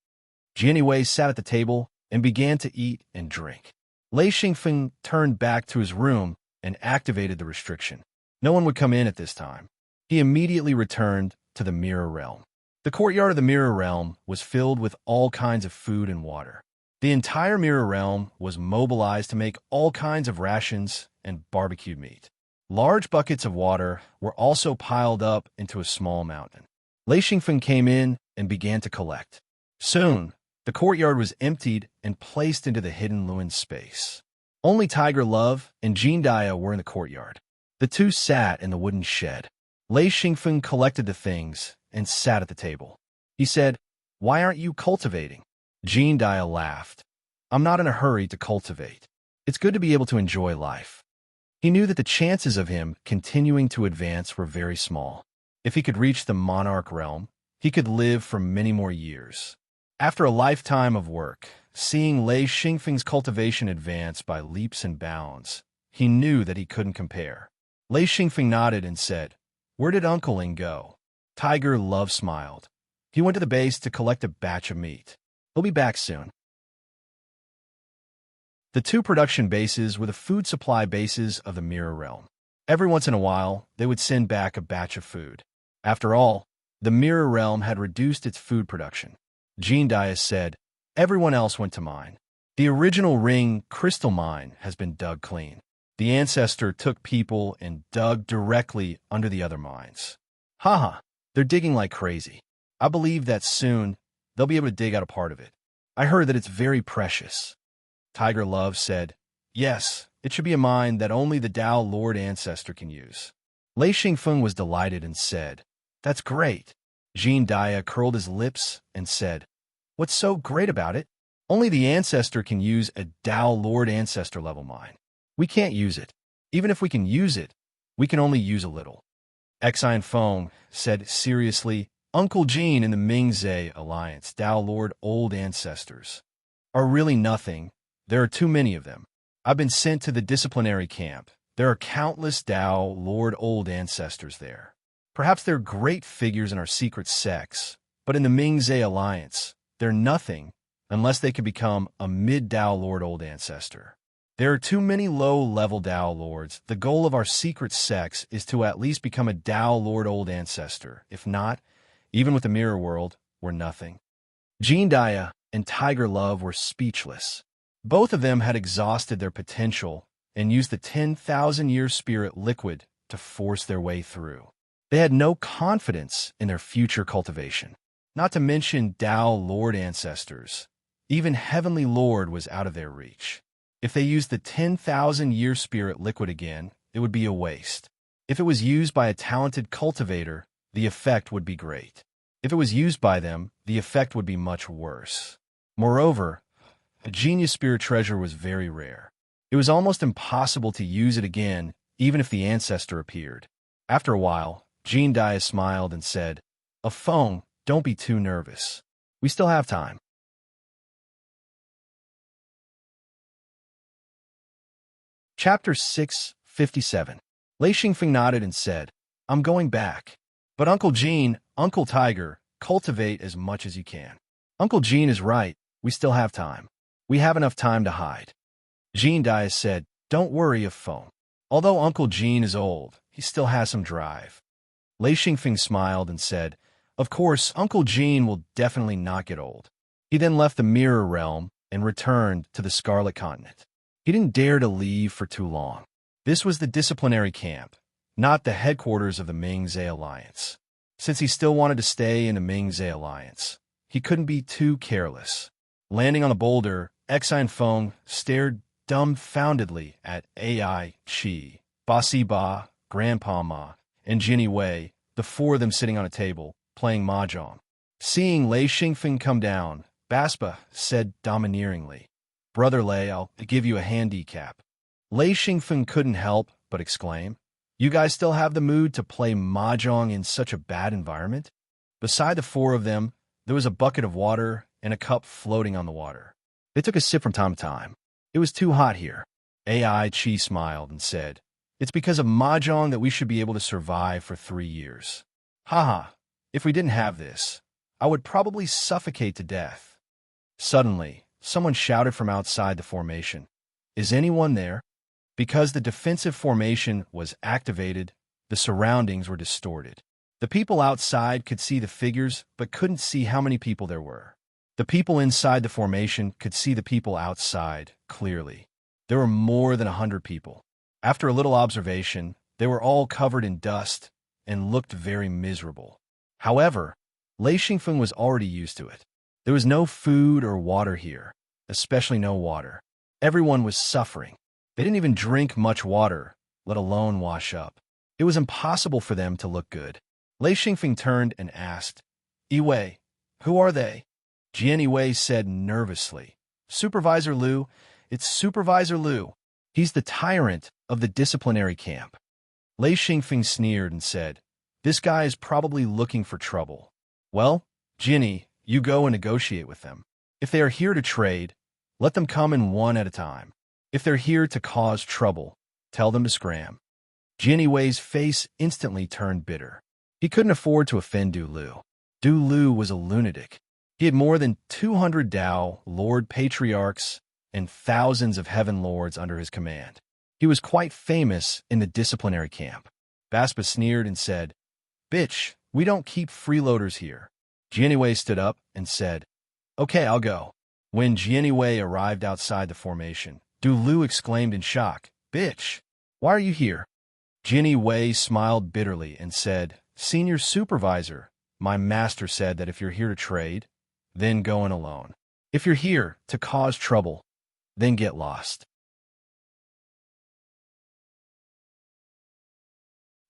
Jian Yiwei sat at the table and began to eat and drink. Lei Xingfeng turned back to his room and activated the restriction. No one would come in at this time. He immediately returned to the Mirror Realm. The courtyard of the Mirror Realm was filled with all kinds of food and water. The entire Mirror Realm was mobilized to make all kinds of rations and barbecued meat. Large buckets of water were also piled up into a small mountain. Lei Xingfeng came in and began to collect. Soon, the courtyard was emptied and placed into the hidden Luin space. Only Tiger Love and Jean Dia were in the courtyard. The two sat in the wooden shed. Lei Xingfeng collected the things and sat at the table. He said, "Why aren't you cultivating?" Jean Dia laughed. "I'm not in a hurry to cultivate. It's good to be able to enjoy life." He knew that the chances of him continuing to advance were very small. If he could reach the monarch realm, he could live for many more years. After a lifetime of work, seeing Lei Xingfeng's cultivation advance by leaps and bounds, he knew that he couldn't compare. Lei Xingfeng nodded and said, "Where did Uncle Ling go?" Tiger Love smiled. He went to the base to collect a batch of meat. He'll be back soon. The two production bases were the food supply bases of the Mirror Realm. Every once in a while, they would send back a batch of food. After all, the Mirror Realm had reduced its food production. Jean Dia said, "Everyone else went to mine. The original ring crystal mine has been dug clean. The ancestor took people and dug directly under the other mines. Haha, they're digging like crazy. I believe that soon they'll be able to dig out a part of it. I heard that it's very precious." Tiger Love said, "Yes, it should be a mine that only the Dao Lord Ancestor can use." Lei Xingfeng was delighted and said, "That's great." Jean Dia curled his lips and said, "What's so great about it? Only the Ancestor can use a Dao Lord Ancestor level mine. We can't use it. Even if we can use it, we can only use a little." Exine Feng said seriously, "Uncle Jean and the Ming-Zhe Alliance, Dao Lord Old Ancestors, are really nothing. There are too many of them. I've been sent to the disciplinary camp. There are countless Dao Lord Old Ancestors there. Perhaps they're great figures in our secret sects, but in the Ming-Zhe Alliance, they're nothing unless they can become a mid-Dao Lord Old Ancestor. There are too many low-level Dao Lords. The goal of our secret sects is to at least become a Dao Lord Old Ancestor. If not, even with the Mirror World, we're nothing." Jean Dia and Tiger Love were speechless. Both of them had exhausted their potential and used the 10,000-year spirit liquid to force their way through. They had no confidence in their future cultivation. Not to mention Dao Lord Ancestors. Even Heavenly Lord was out of their reach. If they used the 10,000-year spirit liquid again, it would be a waste. If it was used by a talented cultivator, the effect would be great. If it was used by them, the effect would be much worse. Moreover, a genius spirit treasure was very rare. It was almost impossible to use it again, even if the ancestor appeared. After a while, Jean Dia smiled and said, Feng, don't be too nervous. We still have time." Chapter 657. Lei Xingfeng nodded and said, "I'm going back. But Uncle Jean, Uncle Tiger, cultivate as much as you can. Uncle Jean is right. We still have time. We have enough time to hide." Jean Dias said, "Don't worry of foam. Although Uncle Jean is old, he still has some drive." Lei Xingfeng smiled and said, "Of course, Uncle Jean will definitely not get old." He then left the Mirror Realm and returned to the Scarlet Continent. He didn't dare to leave for too long. This was the disciplinary camp, not the headquarters of the Mingzhe Alliance. Since he still wanted to stay in the Mingzhe Alliance, he couldn't be too careless. Landing on the boulder, Exine Feng stared dumbfoundedly at Ai Chi, Basi Ba, Grandpa Ma, and Jinny Wei, the four of them sitting on a table, playing mahjong. Seeing Lei Xingfeng come down, Baspa said domineeringly, "Brother Lei, I'll give you a handicap." Lei Xingfeng couldn't help but exclaim, "You guys still have the mood to play mahjong in such a bad environment?" Beside the four of them, there was a bucket of water and a cup floating on the water. They took a sip from time to time. It was too hot here. Ai Chi smiled and said, "It's because of mahjong that we should be able to survive for 3 years. Haha, if we didn't have this, I would probably suffocate to death." Suddenly, someone shouted from outside the formation, "Is anyone there?" Because the defensive formation was activated, the surroundings were distorted. The people outside could see the figures but couldn't see how many people there were. The people inside the formation could see the people outside clearly. There were more than 100 people. After a little observation, they were all covered in dust and looked very miserable. However, Lei Xingfeng was already used to it. There was no food or water here, especially no water. Everyone was suffering. They didn't even drink much water, let alone wash up. It was impossible for them to look good. Lei Xingfeng turned and asked, "Yiwei, who are they?" Jian Yiwei said nervously, "Supervisor Liu, it's Supervisor Liu. He's the tyrant of the disciplinary camp." Lei Xingfeng sneered and said, "This guy is probably looking for trouble. Well, Jinny, you go and negotiate with them. If they are here to trade, let them come in one at a time. If they're here to cause trouble, tell them to scram." Jinny Wei's face instantly turned bitter. He couldn't afford to offend Du Lu. Du Lu was a lunatic. He had more than 200 Dao, Lord Patriarchs, and thousands of Heaven Lords under his command. He was quite famous in the disciplinary camp. Baspa sneered and said, "Bitch, we don't keep freeloaders here." Jianwei stood up and said, "Okay, I'll go." When Jianwei arrived outside the formation, Du Lu exclaimed in shock, "Bitch, why are you here?" Jianwei smiled bitterly and said, "Senior Supervisor, my master said that if you're here to trade, then go in alone. If you're here to cause trouble, then get lost."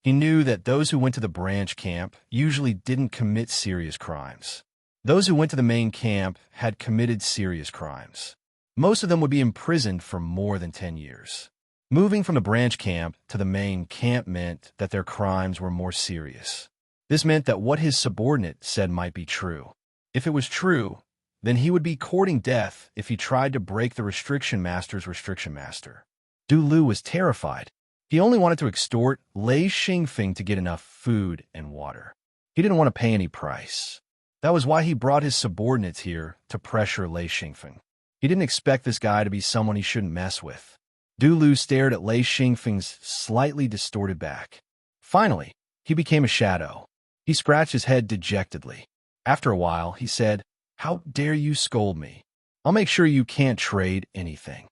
He knew that those who went to the branch camp usually didn't commit serious crimes. Those who went to the main camp had committed serious crimes. Most of them would be imprisoned for more than 10 years. Moving from the branch camp to the main camp meant that their crimes were more serious. This meant that what his subordinate said might be true. If it was true, then he would be courting death if he tried to break the restriction master's restriction master. Du Lu was terrified. He only wanted to extort Lei Xingfeng to get enough food and water. He didn't want to pay any price. That was why he brought his subordinates here to pressure Lei Xingfeng. He didn't expect this guy to be someone he shouldn't mess with. Du Lu stared at Lei Xingfeng's slightly distorted back. Finally, he became a shadow. He scratched his head dejectedly. After a while, he said, "How dare you scold me? I'll make sure you can't trade anything."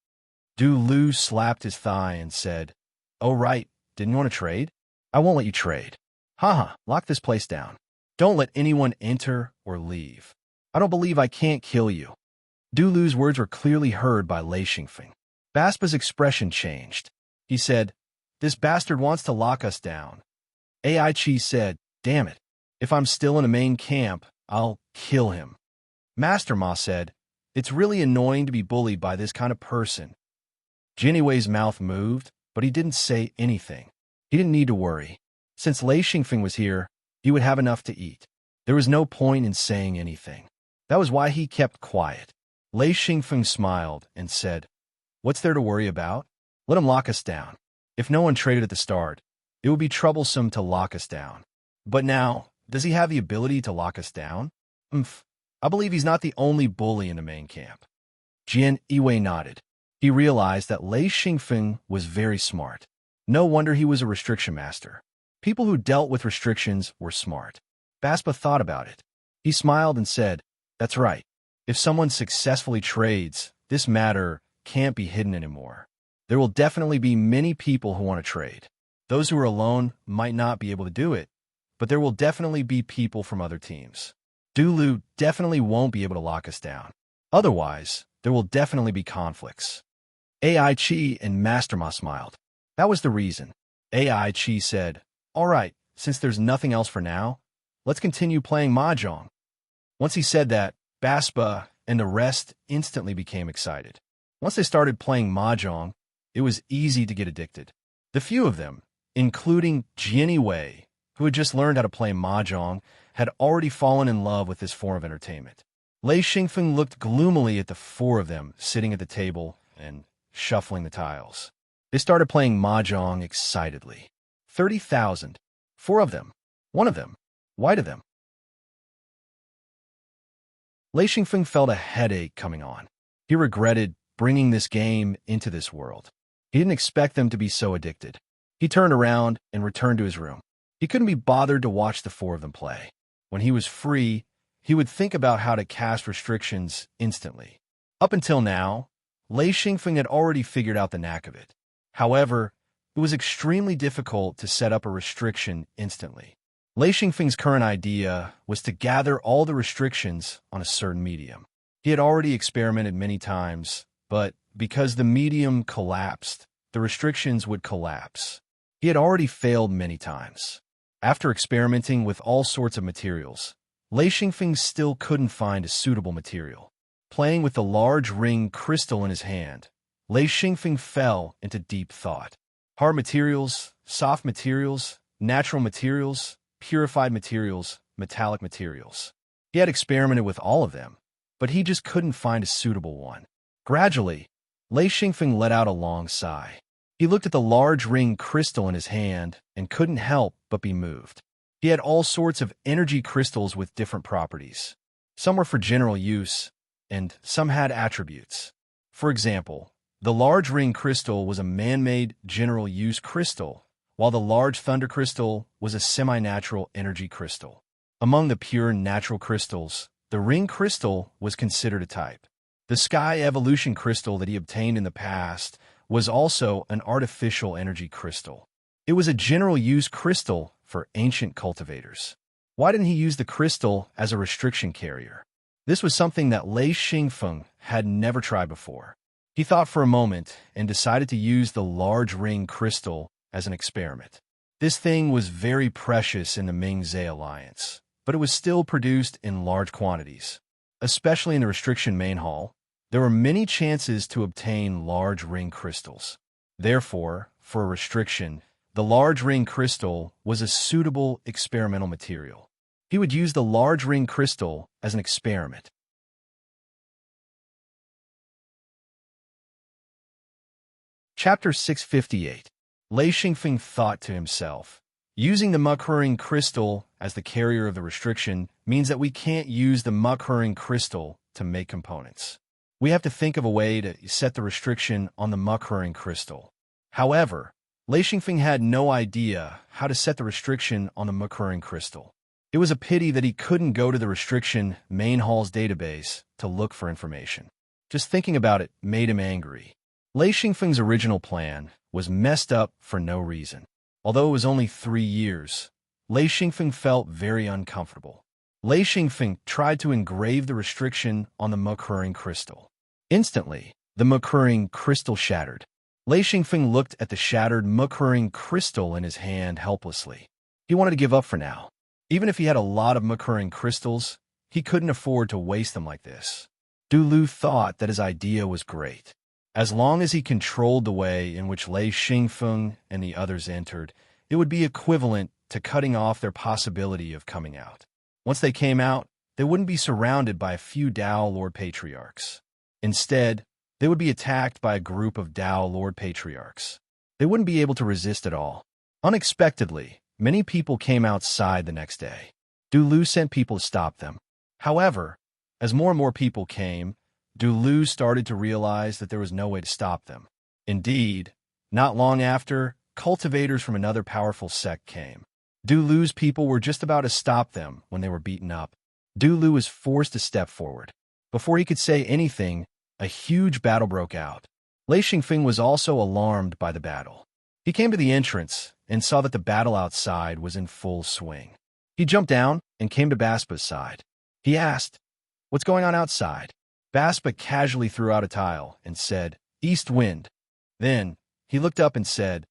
Du Lu slapped his thigh and said, "Oh right, didn't you want to trade? I won't let you trade. Haha, lock this place down. Don't let anyone enter or leave. I don't believe I can't kill you." Du Lu's words were clearly heard by Lei Xingfeng. Baspa's expression changed. He said, "This bastard wants to lock us down." Ai Chi said, "Damn it. If I'm still in a main camp, I'll kill him." Master Ma said, "It's really annoying to be bullied by this kind of person." Jinwei's mouth moved, but he didn't say anything. He didn't need to worry. Since Lei Xingfeng was here, he would have enough to eat. There was no point in saying anything. That was why he kept quiet. Lei Xingfeng smiled and said, "What's there to worry about? Let him lock us down. If no one traded at the start, it would be troublesome to lock us down. But now, does he have the ability to lock us down? I believe he's not the only bully in the main camp." Jian Yiwei nodded. He realized that Lei Xingfeng was very smart. No wonder he was a restriction master. People who dealt with restrictions were smart. Baspa thought about it. He smiled and said, "That's right. If someone successfully trades, this matter can't be hidden anymore. There will definitely be many people who want to trade. Those who are alone might not be able to do it, but there will definitely be people from other teams. Dulu definitely won't be able to lock us down. Otherwise, there will definitely be conflicts." AI Chi and Master Ma smiled. That was the reason. AI Chi said, "All right, since there's nothing else for now, let's continue playing Mahjong." Once he said that, Baspa and the rest instantly became excited. Once they started playing Mahjong, it was easy to get addicted. The few of them, including Jianny Wei, who had just learned how to play Mahjong, had already fallen in love with this form of entertainment. Lei Xingfeng looked gloomily at the four of them sitting at the table and shuffling the tiles. They started playing Mahjong excitedly. 30,000. 4 of them. 1 of them. Why to them? Lei Xingfeng felt a headache coming on. He regretted bringing this game into this world. He didn't expect them to be so addicted. He turned around and returned to his room. He couldn't be bothered to watch the 4 of them play. When he was free, he would think about how to cast restrictions instantly. Up until now, Lei Xingfeng had already figured out the knack of it. However, it was extremely difficult to set up a restriction instantly. Lei Xingfeng's current idea was to gather all the restrictions on a certain medium. He had already experimented many times, but because the medium collapsed, the restrictions would collapse. He had already failed many times. After experimenting with all sorts of materials, Lei Xingfeng still couldn't find a suitable material. Playing with the large ring crystal in his hand, Lei Xingfeng fell into deep thought. Hard materials, soft materials, natural materials, purified materials, metallic materials. He had experimented with all of them, but he just couldn't find a suitable one. Gradually, Lei Xingfeng let out a long sigh. He looked at the large ring crystal in his hand and couldn't help but be moved. He had all sorts of energy crystals with different properties. Some were for general use, and some had attributes. For example, the large ring crystal was a man-made general use crystal, while the large thunder crystal was a semi-natural energy crystal. Among the pure natural crystals, the ring crystal was considered a type. The sky evolution crystal that he obtained in the past was also an artificial energy crystal. It was a general use crystal for ancient cultivators. Why didn't he use the crystal as a restriction carrier? This was something that Lei Xingfeng had never tried before. He thought for a moment and decided to use the large ring crystal as an experiment. This thing was very precious in the Ming-Zhe alliance, but it was still produced in large quantities. Especially in the restriction main hall, there were many chances to obtain large ring crystals. Therefore, for a restriction, the large ring crystal was a suitable experimental material. He would use the large ring crystal as an experiment. Chapter 658. Lei Xingfeng thought to himself, using the muck-hurring crystal as the carrier of the restriction means that we can't use the muck-hurring crystal to make components. We have to think of a way to set the restriction on the muck-hurring crystal. However, Lei Xingfeng had no idea how to set the restriction on the muck-hurring crystal. It was a pity that he couldn't go to the restriction main hall's database to look for information. Just thinking about it made him angry. Lei Xingfeng's original plan was messed up for no reason. Although it was only 3 years, Lei Xingfeng felt very uncomfortable. Lei Xingfeng tried to engrave the restriction on the muck-hurring crystal. Instantly, the muck-hurring crystal shattered. Lei Xingfeng looked at the shattered muck-hurring crystal in his hand helplessly. He wanted to give up for now. Even if he had a lot of muck-hurring crystals, he couldn't afford to waste them like this. Du Lu thought that his idea was great. As long as he controlled the way in which Lei Xingfeng and the others entered, it would be equivalent to cutting off their possibility of coming out. Once they came out, they wouldn't be surrounded by a few Dao Lord Patriarchs. Instead, they would be attacked by a group of Dao Lord Patriarchs. They wouldn't be able to resist at all. Unexpectedly, many people came outside the next day. Du Lu sent people to stop them. However, as more and more people came, Du Lu started to realize that there was no way to stop them. Indeed, not long after, cultivators from another powerful sect came. Du Lu's people were just about to stop them when they were beaten up. Du Lu was forced to step forward. Before he could say anything, a huge battle broke out. Lei Xingfeng was also alarmed by the battle. He came to the entrance and saw that the battle outside was in full swing. He jumped down and came to Baspa's side. He asked, "What's going on outside?" Baspa casually threw out a tile and said, "East wind." Then, he looked up and said,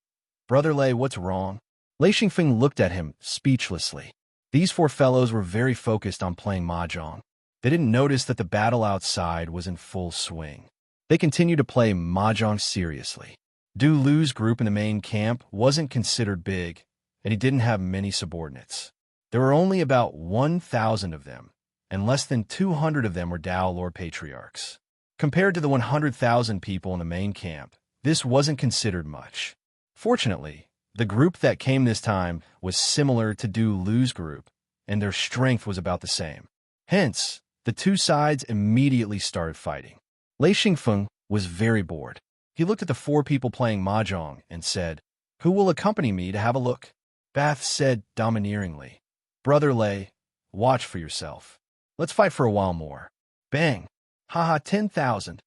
"Brother Lei, what's wrong?" Lei Xingfeng looked at him speechlessly. These four fellows were very focused on playing mahjong. They didn't notice that the battle outside was in full swing. They continued to play mahjong seriously. Du Lu's group in the main camp wasn't considered big, and he didn't have many subordinates. There were only about 1,000 of them, and less than 200 of them were Dao Lord Patriarchs. Compared to the 100,000 people in the main camp, this wasn't considered much. Fortunately, the group that came this time was similar to Du Lu's group, and their strength was about the same. Hence, the two sides immediately started fighting. Lei Xingfeng was very bored. He looked at the four people playing mahjong and said, "Who will accompany me to have a look?" Bath said domineeringly, "Brother Lei, watch for yourself. Let's fight for a while more." Bang! Haha, 10,000.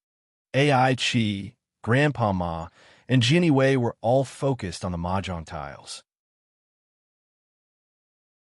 AI Chi, Grandpa Ma, and Jinny Wei were all focused on the mahjong tiles.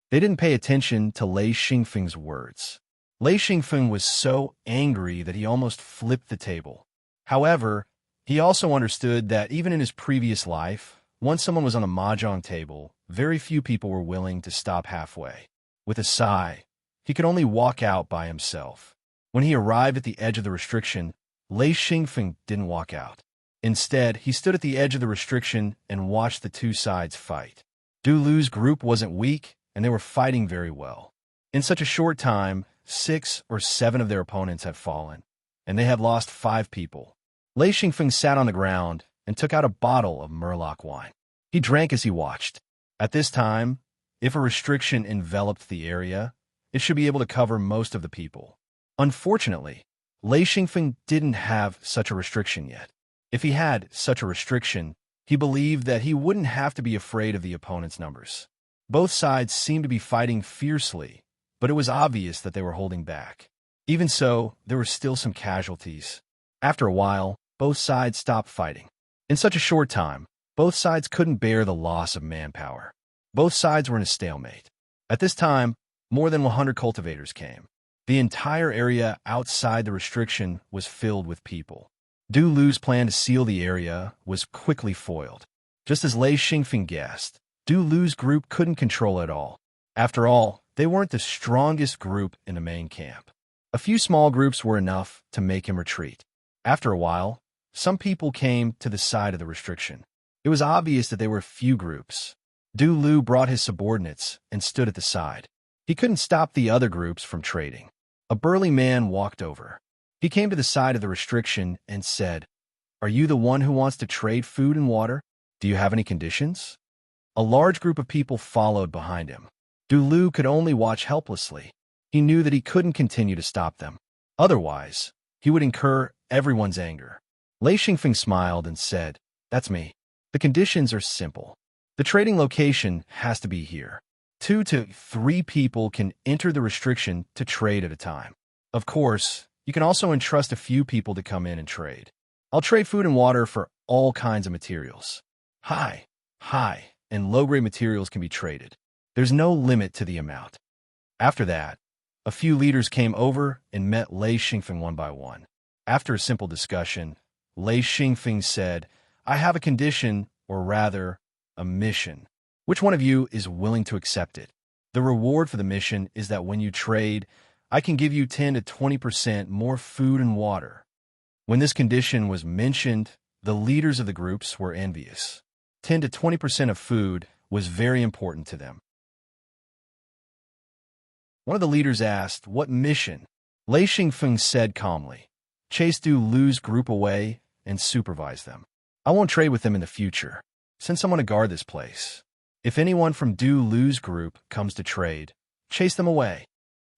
They didn't pay attention to Lei Xingfeng's words. Lei Xingfeng was so angry that he almost flipped the table. However, he also understood that even in his previous life, once someone was on the mahjong table, very few people were willing to stop halfway. With a sigh, he could only walk out by himself. When he arrived at the edge of the restriction, Lei Xingfeng didn't walk out. Instead, he stood at the edge of the restriction and watched the two sides fight. Du Lu's group wasn't weak, and they were fighting very well. In such a short time, 6 or 7 of their opponents had fallen, and they had lost 5 people. Lei Xingfeng sat on the ground and took out a bottle of Murloc wine. He drank as he watched. At this time, if a restriction enveloped the area, it should be able to cover most of the people. Unfortunately, Lei Xingfeng didn't have such a restriction yet. If he had such a restriction, he believed that he wouldn't have to be afraid of the opponent's numbers. Both sides seemed to be fighting fiercely, but it was obvious that they were holding back. Even so, there were still some casualties. After a while, both sides stopped fighting. In such a short time, both sides couldn't bear the loss of manpower. Both sides were in a stalemate. At this time, more than 100 cultivators came. The entire area outside the restriction was filled with people. Du Lu's plan to seal the area was quickly foiled. Just as Lei Xingfeng guessed, Du Lu's group couldn't control it all. After all, they weren't the strongest group in the main camp. A few small groups were enough to make him retreat. After a while, some people came to the side of the restriction. It was obvious that there were few groups. Du Lu brought his subordinates and stood at the side. He couldn't stop the other groups from trading. A burly man walked over. He came to the side of the restriction and said, "Are you the one who wants to trade food and water? Do you have any conditions?" A large group of people followed behind him. Du Lu could only watch helplessly. He knew that he couldn't continue to stop them. Otherwise, he would incur everyone's anger. Lei Xingfeng smiled and said, "That's me. The conditions are simple. The trading location has to be here. 2 to 3 people can enter the restriction to trade at a time. Of course, you can also entrust a few people to come in and trade. I'll trade food and water for all kinds of materials. High, and low-grade materials can be traded. There's no limit to the amount." After that, a few leaders came over and met Lei Xingfeng one by one. After a simple discussion, Lei Xingfeng said, "I have a condition, or rather, a mission. Which one of you is willing to accept it? The reward for the mission is that when you trade, I can give you 10 to 20% more food and water." When this condition was mentioned, the leaders of the groups were envious. 10 to 20% of food was very important to them. One of the leaders asked, "What mission?" Lei Xingfeng said calmly, "Chase Du Lu's group away and supervise them. I won't trade with them in the future, since I'm going to guard this place. If anyone from Du Lu's group comes to trade, chase them away."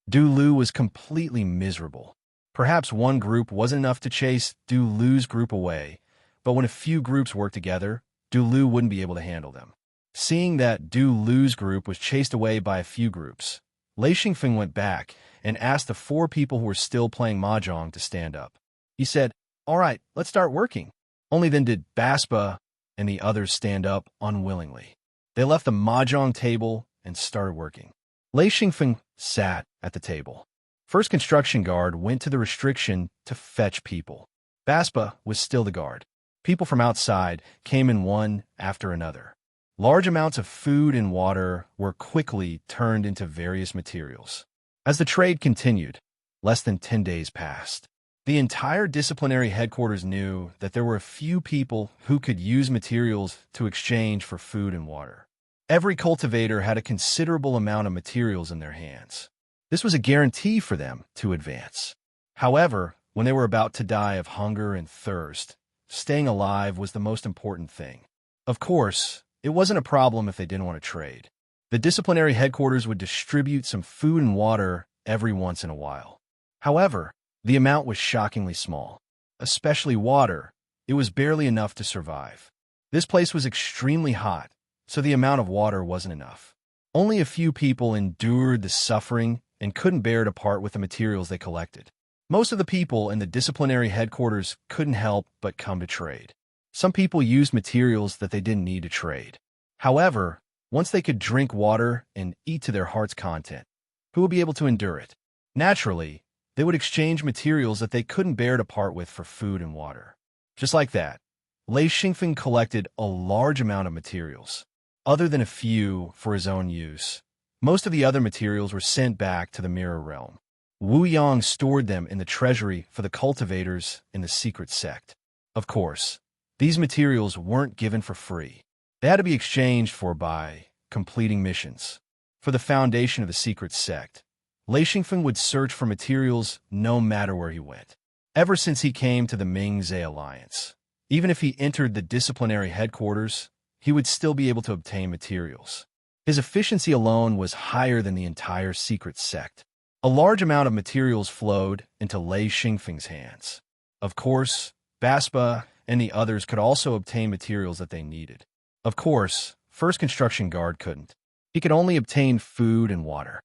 Du Lu was completely miserable. Perhaps one group wasn't enough to chase Dulu's group away, but when a few groups worked together, Dulu wouldn't be able to handle them. Seeing that Dulu's group was chased away by a few groups, Lei Xingfeng went back and asked the 4 people who were still playing mahjong to stand up. He said, "All right, let's start working." Only then did Baspa and the others stand up unwillingly. They left the mahjong table and started working. Lei Xingfeng sat at the table. First construction guard went to the restriction to fetch people. Baspa was still the guard. People from outside came in one after another. Large amounts of food and water were quickly turned into various materials. As the trade continued, less than 10 days passed. The entire disciplinary headquarters knew that there were a few people who could use materials to exchange for food and water. Every cultivator had a considerable amount of materials in their hands. This was a guarantee for them to advance. However, when they were about to die of hunger and thirst, staying alive was the most important thing. Of course, it wasn't a problem if they didn't want to trade. The disciplinary headquarters would distribute some food and water every once in a while. However, the amount was shockingly small. Especially water, it was barely enough to survive. This place was extremely hot, so the amount of water wasn't enough. Only a few people endured the suffering and couldn't bear to part with the materials they collected. Most of the people in the disciplinary headquarters couldn't help but come to trade. Some people used materials that they didn't need to trade. However, once they could drink water and eat to their heart's content, who would be able to endure it? Naturally, they would exchange materials that they couldn't bear to part with for food and water. Just like that, Lei Xingfeng collected a large amount of materials. Other than a few for his own use, most of the other materials were sent back to the Mirror Realm. Wu Yang stored them in the treasury for the cultivators in the secret sect. Of course, these materials weren't given for free. They had to be exchanged for by completing missions. For the foundation of the secret sect, Lei Xingfeng would search for materials no matter where he went. Ever since he came to the Ming-Zhe Alliance, even if he entered the disciplinary headquarters, he would still be able to obtain materials. His efficiency alone was higher than the entire secret sect. A large amount of materials flowed into Lei Xingfeng's hands. Of course, Baspa and the others could also obtain materials that they needed. Of course, First Construction Guard couldn't. He could only obtain food and water.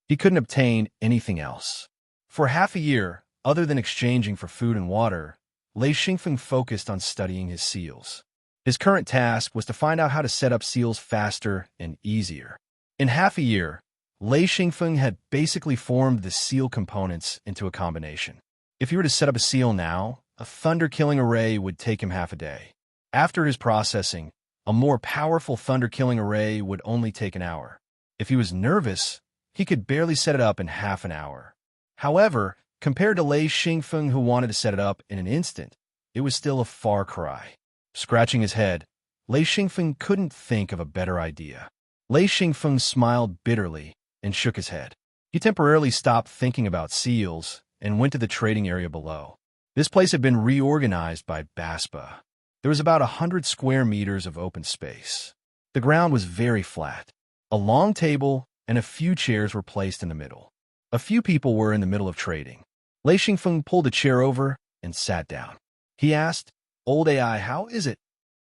He couldn't obtain anything else. For half a year, other than exchanging for food and water, Lei Xingfeng focused on studying his seals. His current task was to find out how to set up seals faster and easier. In half a year, Lei Xingfeng had basically formed the seal components into a combination. If he were to set up a seal now, a thunder-killing array would take him half a day. After his processing, a more powerful thunder-killing array would only take an hour. If he was nervous, he could barely set it up in half an hour. However, compared to Lei Xingfeng, who wanted to set it up in an instant, it was still a far cry. Scratching his head, Lei Xingfeng couldn't think of a better idea. Lei Xingfeng smiled bitterly and shook his head. He temporarily stopped thinking about seals and went to the trading area below. This place had been reorganized by Baspa. There was about 100 square meters of open space. The ground was very flat. A long table and a few chairs were placed in the middle. A few people were in the middle of trading. Lei Xingfeng pulled a chair over and sat down. He asked, "Old AI, how is it?"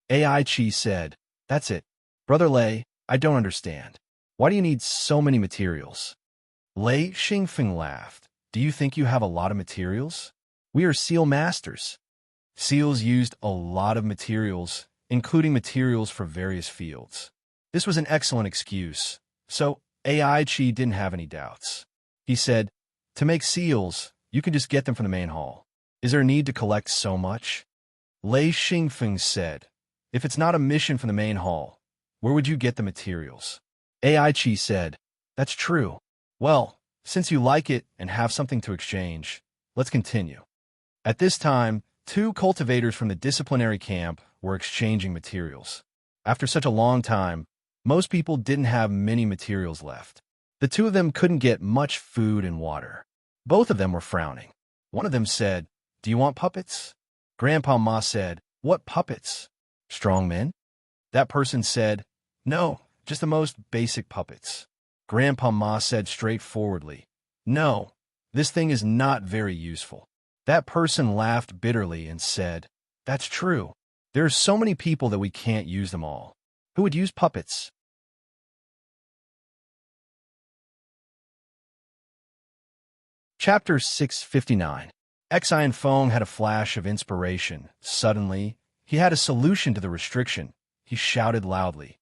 AI Chi said, "That's it. Brother Lei, I don't understand. Why do you need so many materials?" Lei Xingfeng laughed. "Do you think you have a lot of materials? We are seal masters." Seals used a lot of materials, including materials for various fields. This was an excellent excuse, so AI Chi didn't have any doubts. He said, "To make seals, you can just get them from the main hall. Is there a need to collect so much?" Lei Xingfeng said, "If it's not a mission from the main hall, where would you get the materials?" AI Chi said, "That's true. Well, since you like it and have something to exchange, let's continue." At this time, 2 cultivators from the disciplinary camp were exchanging materials. After such a long time, most people didn't have many materials left. The 2 of them couldn't get much food and water. Both of them were frowning. One of them said, "Do you want puppets?" Grandpa Ma said, "What puppets? Strong men?" That person said, "No, just the most basic puppets." Grandpa Ma said straightforwardly, "No, This thing is not very useful." That person laughed bitterly and said, "That's true. There are so many people that we can't use them all. Who would use puppets?" Chapter 659. Xian Feng had a flash of inspiration. Suddenly, he had a solution to the restriction. He shouted loudly,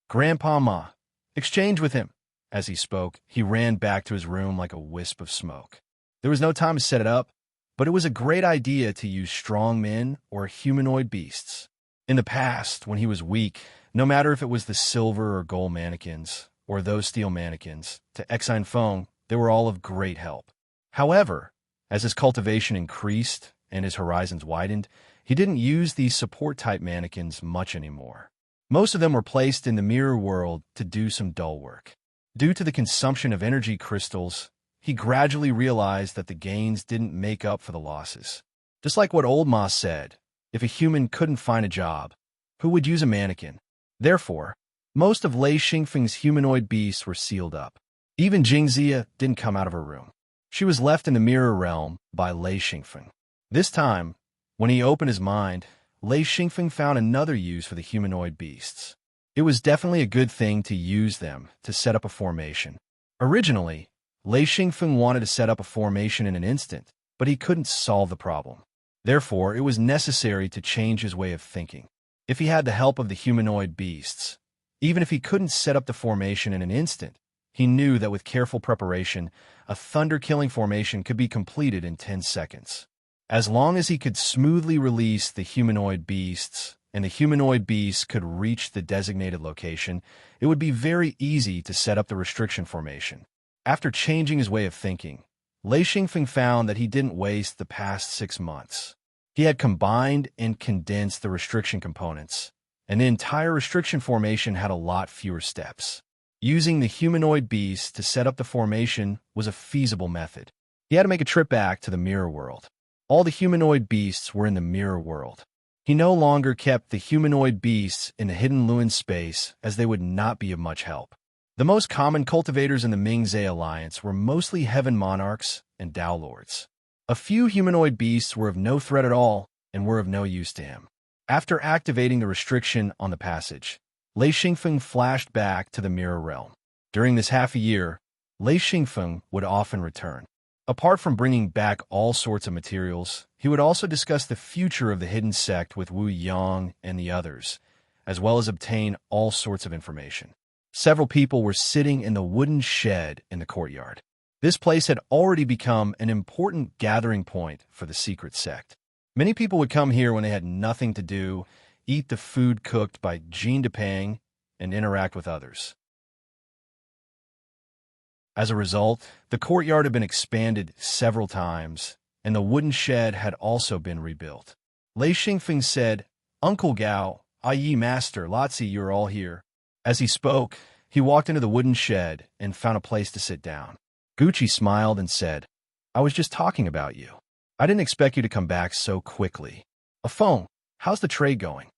"Grandpa Ma, exchange with him." As he spoke, he ran back to his room like a wisp of smoke. There was no time to set it up, but it was a great idea to use strong men or humanoid beasts. In the past, when he was weak, no matter if it was the silver or gold mannequins, or those steel mannequins, to Xian Feng, they were all of great help. However, as his cultivation increased and his horizons widened, he didn't use these support-type mannequins much anymore. Most of them were placed in the mirror world to do some dull work. Due to the consumption of energy crystals, he gradually realized that the gains didn't make up for the losses. Just like what Old Ma said, if a human couldn't find a job, who would use a mannequin? Therefore, most of Lei Xingfeng's humanoid beasts were sealed up. Even Jingxia didn't come out of her room. She was left in the mirror realm by Lei Xingfeng. This time, when he opened his mind, Lei Xingfeng found another use for the humanoid beasts. It was definitely a good thing to use them to set up a formation. Originally, Lei Xingfeng wanted to set up a formation in an instant, but he couldn't solve the problem. Therefore, it was necessary to change his way of thinking. If he had the help of the humanoid beasts, even if he couldn't set up the formation in an instant, he knew that with careful preparation, a thunder-killing formation could be completed in 10 seconds. As long as he could smoothly release the humanoid beasts, and the humanoid beasts could reach the designated location, it would be very easy to set up the restriction formation. After changing his way of thinking, Lei Xingfeng found that he didn't waste the past 6 months. He had combined and condensed the restriction components, and the entire restriction formation had a lot fewer steps. Using the humanoid beasts to set up the formation was a feasible method. He had to make a trip back to the mirror world. All the humanoid beasts were in the mirror world. He no longer kept the humanoid beasts in the hidden Luin space, as they would not be of much help. The most common cultivators in the Ming-Zhe alliance were mostly heaven monarchs and Dao lords. A few humanoid beasts were of no threat at all and were of no use to him. After activating the restriction on the passage, Lei Xingfeng flashed back to the mirror realm. During this half a year, Lei Xingfeng would often return. Apart from bringing back all sorts of materials, he would also discuss the future of the hidden sect with Wu Yang and the others, as well as obtain all sorts of information. Several people were sitting in the wooden shed in the courtyard. This place had already become an important gathering point for the secret sect. Many people would come here when they had nothing to do, eat the food cooked by Jean Depang, and interact with others. As a result, the courtyard had been expanded several times, and the wooden shed had also been rebuilt. Lei Xingfeng said, "Uncle Gao, i.e. Master, Lotzi, you're all here." As he spoke, he walked into the wooden shed and found a place to sit down. Gucci smiled and said, "I was just talking about you. I didn't expect you to come back so quickly. Afeng, how's the trade going?"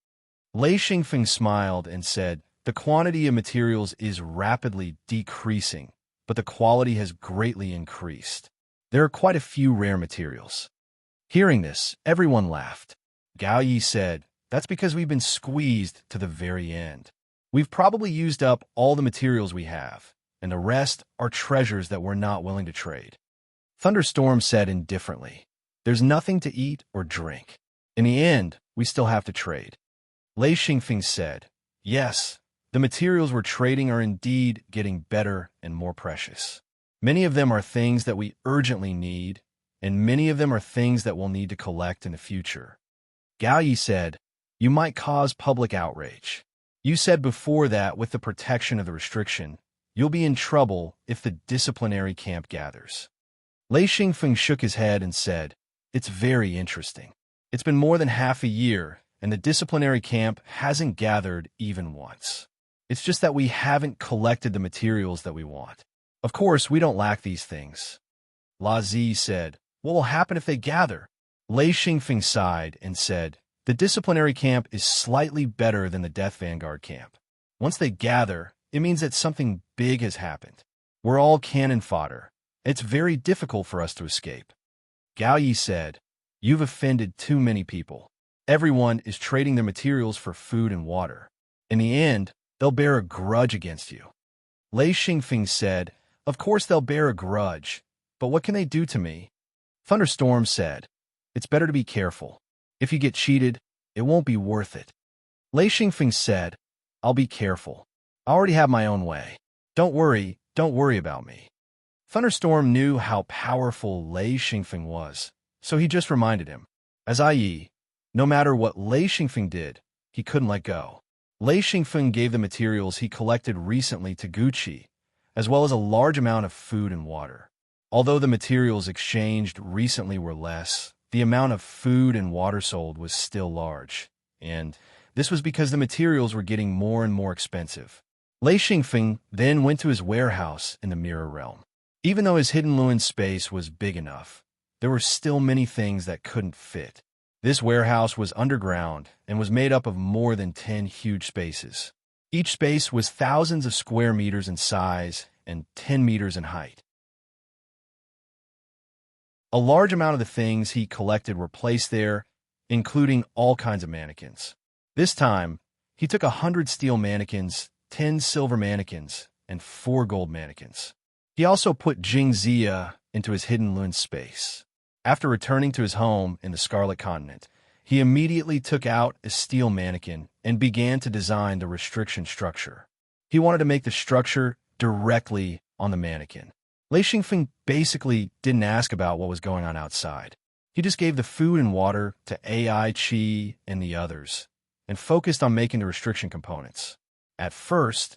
Lei Xingfeng smiled and said, "The quantity of materials is rapidly decreasing, but the quality has greatly increased. There are quite a few rare materials." Hearing this, everyone laughed. Gao Yi said, "That's because we've been squeezed to the very end. We've probably used up all the materials we have, and the rest are treasures that we're not willing to trade." Thunderstorm said indifferently, "There's nothing to eat or drink. In the end, we still have to trade." Lei Xingfeng said, "Yes, the materials we're trading are indeed getting better and more precious. Many of them are things that we urgently need, and many of them are things that we'll need to collect in the future." Gao Yi said, "You might cause public outrage. You said before that with the protection of the restriction, you'll be in trouble if the disciplinary camp gathers." Lei Xingfeng shook his head and said, "It's very interesting. It's been more than half a year, and the disciplinary camp hasn't gathered even once. It's just that we haven't collected the materials that we want. Of course, we don't lack these things." La Zi said, "What will happen if they gather?" Lei Xingfeng sighed and said, "The disciplinary camp is slightly better than the Death Vanguard camp. Once they gather, it means that something big has happened. We're all cannon fodder, It's very difficult for us to escape. Gao Yi said, "You've offended too many people. Everyone is trading their materials for food and water. In the end, they'll bear a grudge against you." Lei Xingfeng said, "Of course they'll bear a grudge, but what can they do to me?" Thunderstorm said, "It's better to be careful. If you get cheated, it won't be worth it." Lei Xingfeng said, "I'll be careful. I already have my own way. Don't worry about me." Thunderstorm knew how powerful Lei Xingfeng was, so he just reminded him, as i.e., no matter what Lei Xingfeng did, he couldn't let go. Lei Xingfeng gave the materials he collected recently to Gucci, as well as a large amount of food and water. Although the materials exchanged recently were less, the amount of food and water sold was still large, and this was because the materials were getting more and more expensive. Lei Xingfeng then went to his warehouse in the Mirror Realm. Even though his hidden Luin space was big enough, there were still many things that couldn't fit. This warehouse was underground and was made up of more than 10 huge spaces. Each space was thousands of square meters in size and 10 meters in height. A large amount of the things he collected were placed there, including all kinds of mannequins. This time, he took 100 steel mannequins, 10 silver mannequins, and 4 gold mannequins. He also put Jing Zia into his hidden Luin space. After returning to his home in the Scarlet Continent, he immediately took out a steel mannequin and began to design the restriction structure. He wanted to make the structure directly on the mannequin. Lei Xingfeng basically didn't ask about what was going on outside. He just gave the food and water to AI, Qi, and the others, and focused on making the restriction components. At first,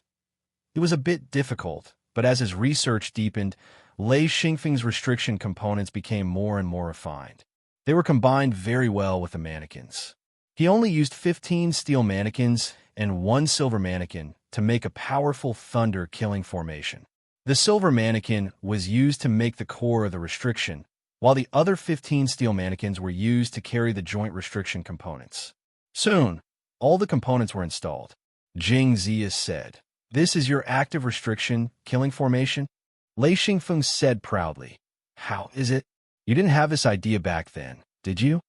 it was a bit difficult, but as his research deepened, Lei Xingfeng's restriction components became more and more refined. They were combined very well with the mannequins. He only used 15 steel mannequins and 1 silver mannequin to make a powerful thunder-killing formation. The silver mannequin was used to make the core of the restriction, while the other 15 steel mannequins were used to carry the joint restriction components. Soon, all the components were installed. Jing Zia said, "This is your active restriction killing formation?" Lei Xingfeng said proudly, "How is it? You didn't have this idea back then, did you?"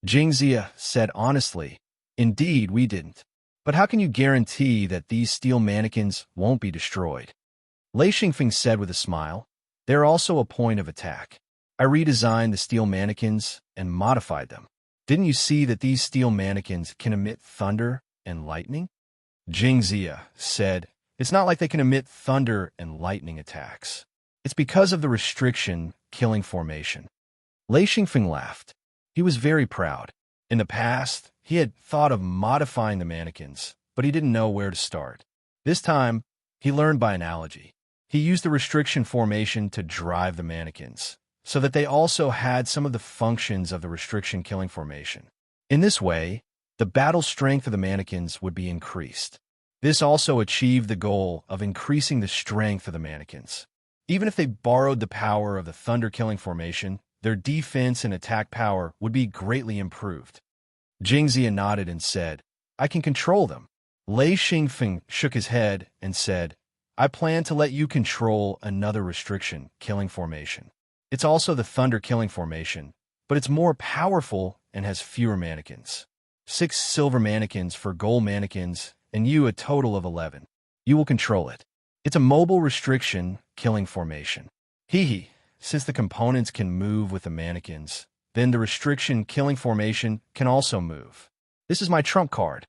Jing Zia said honestly, "Indeed, we didn't. But how can you guarantee that these steel mannequins won't be destroyed?" Lei Xingfeng said with a smile, "They're also a point of attack. I redesigned the steel mannequins and modified them. Didn't you see that these steel mannequins can emit thunder and lightning?" Jing Zia said, "It's not like they can emit thunder and lightning attacks. It's because of the restriction killing formation." Lei Xingfeng laughed. He was very proud. In the past, he had thought of modifying the mannequins, but he didn't know where to start. This time, he learned by analogy. He used the restriction formation to drive the mannequins, so that they also had some of the functions of the restriction killing formation. In this way, the battle strength of the mannequins would be increased. This also achieved the goal of increasing the strength of the mannequins. Even if they borrowed the power of the thunder-killing formation, their defense and attack power would be greatly improved. Jing Zia nodded and said, "I can control them." Lei Xingfeng shook his head and said, "I plan to let you control another restriction killing formation. It's also the thunder-killing formation, but it's more powerful and has fewer mannequins. 6 silver mannequins for gold mannequins, and you a total of 11. You will control it. It's a mobile restriction killing formation. Since the components can move with the mannequins, then the restriction killing formation can also move. This is my trump card."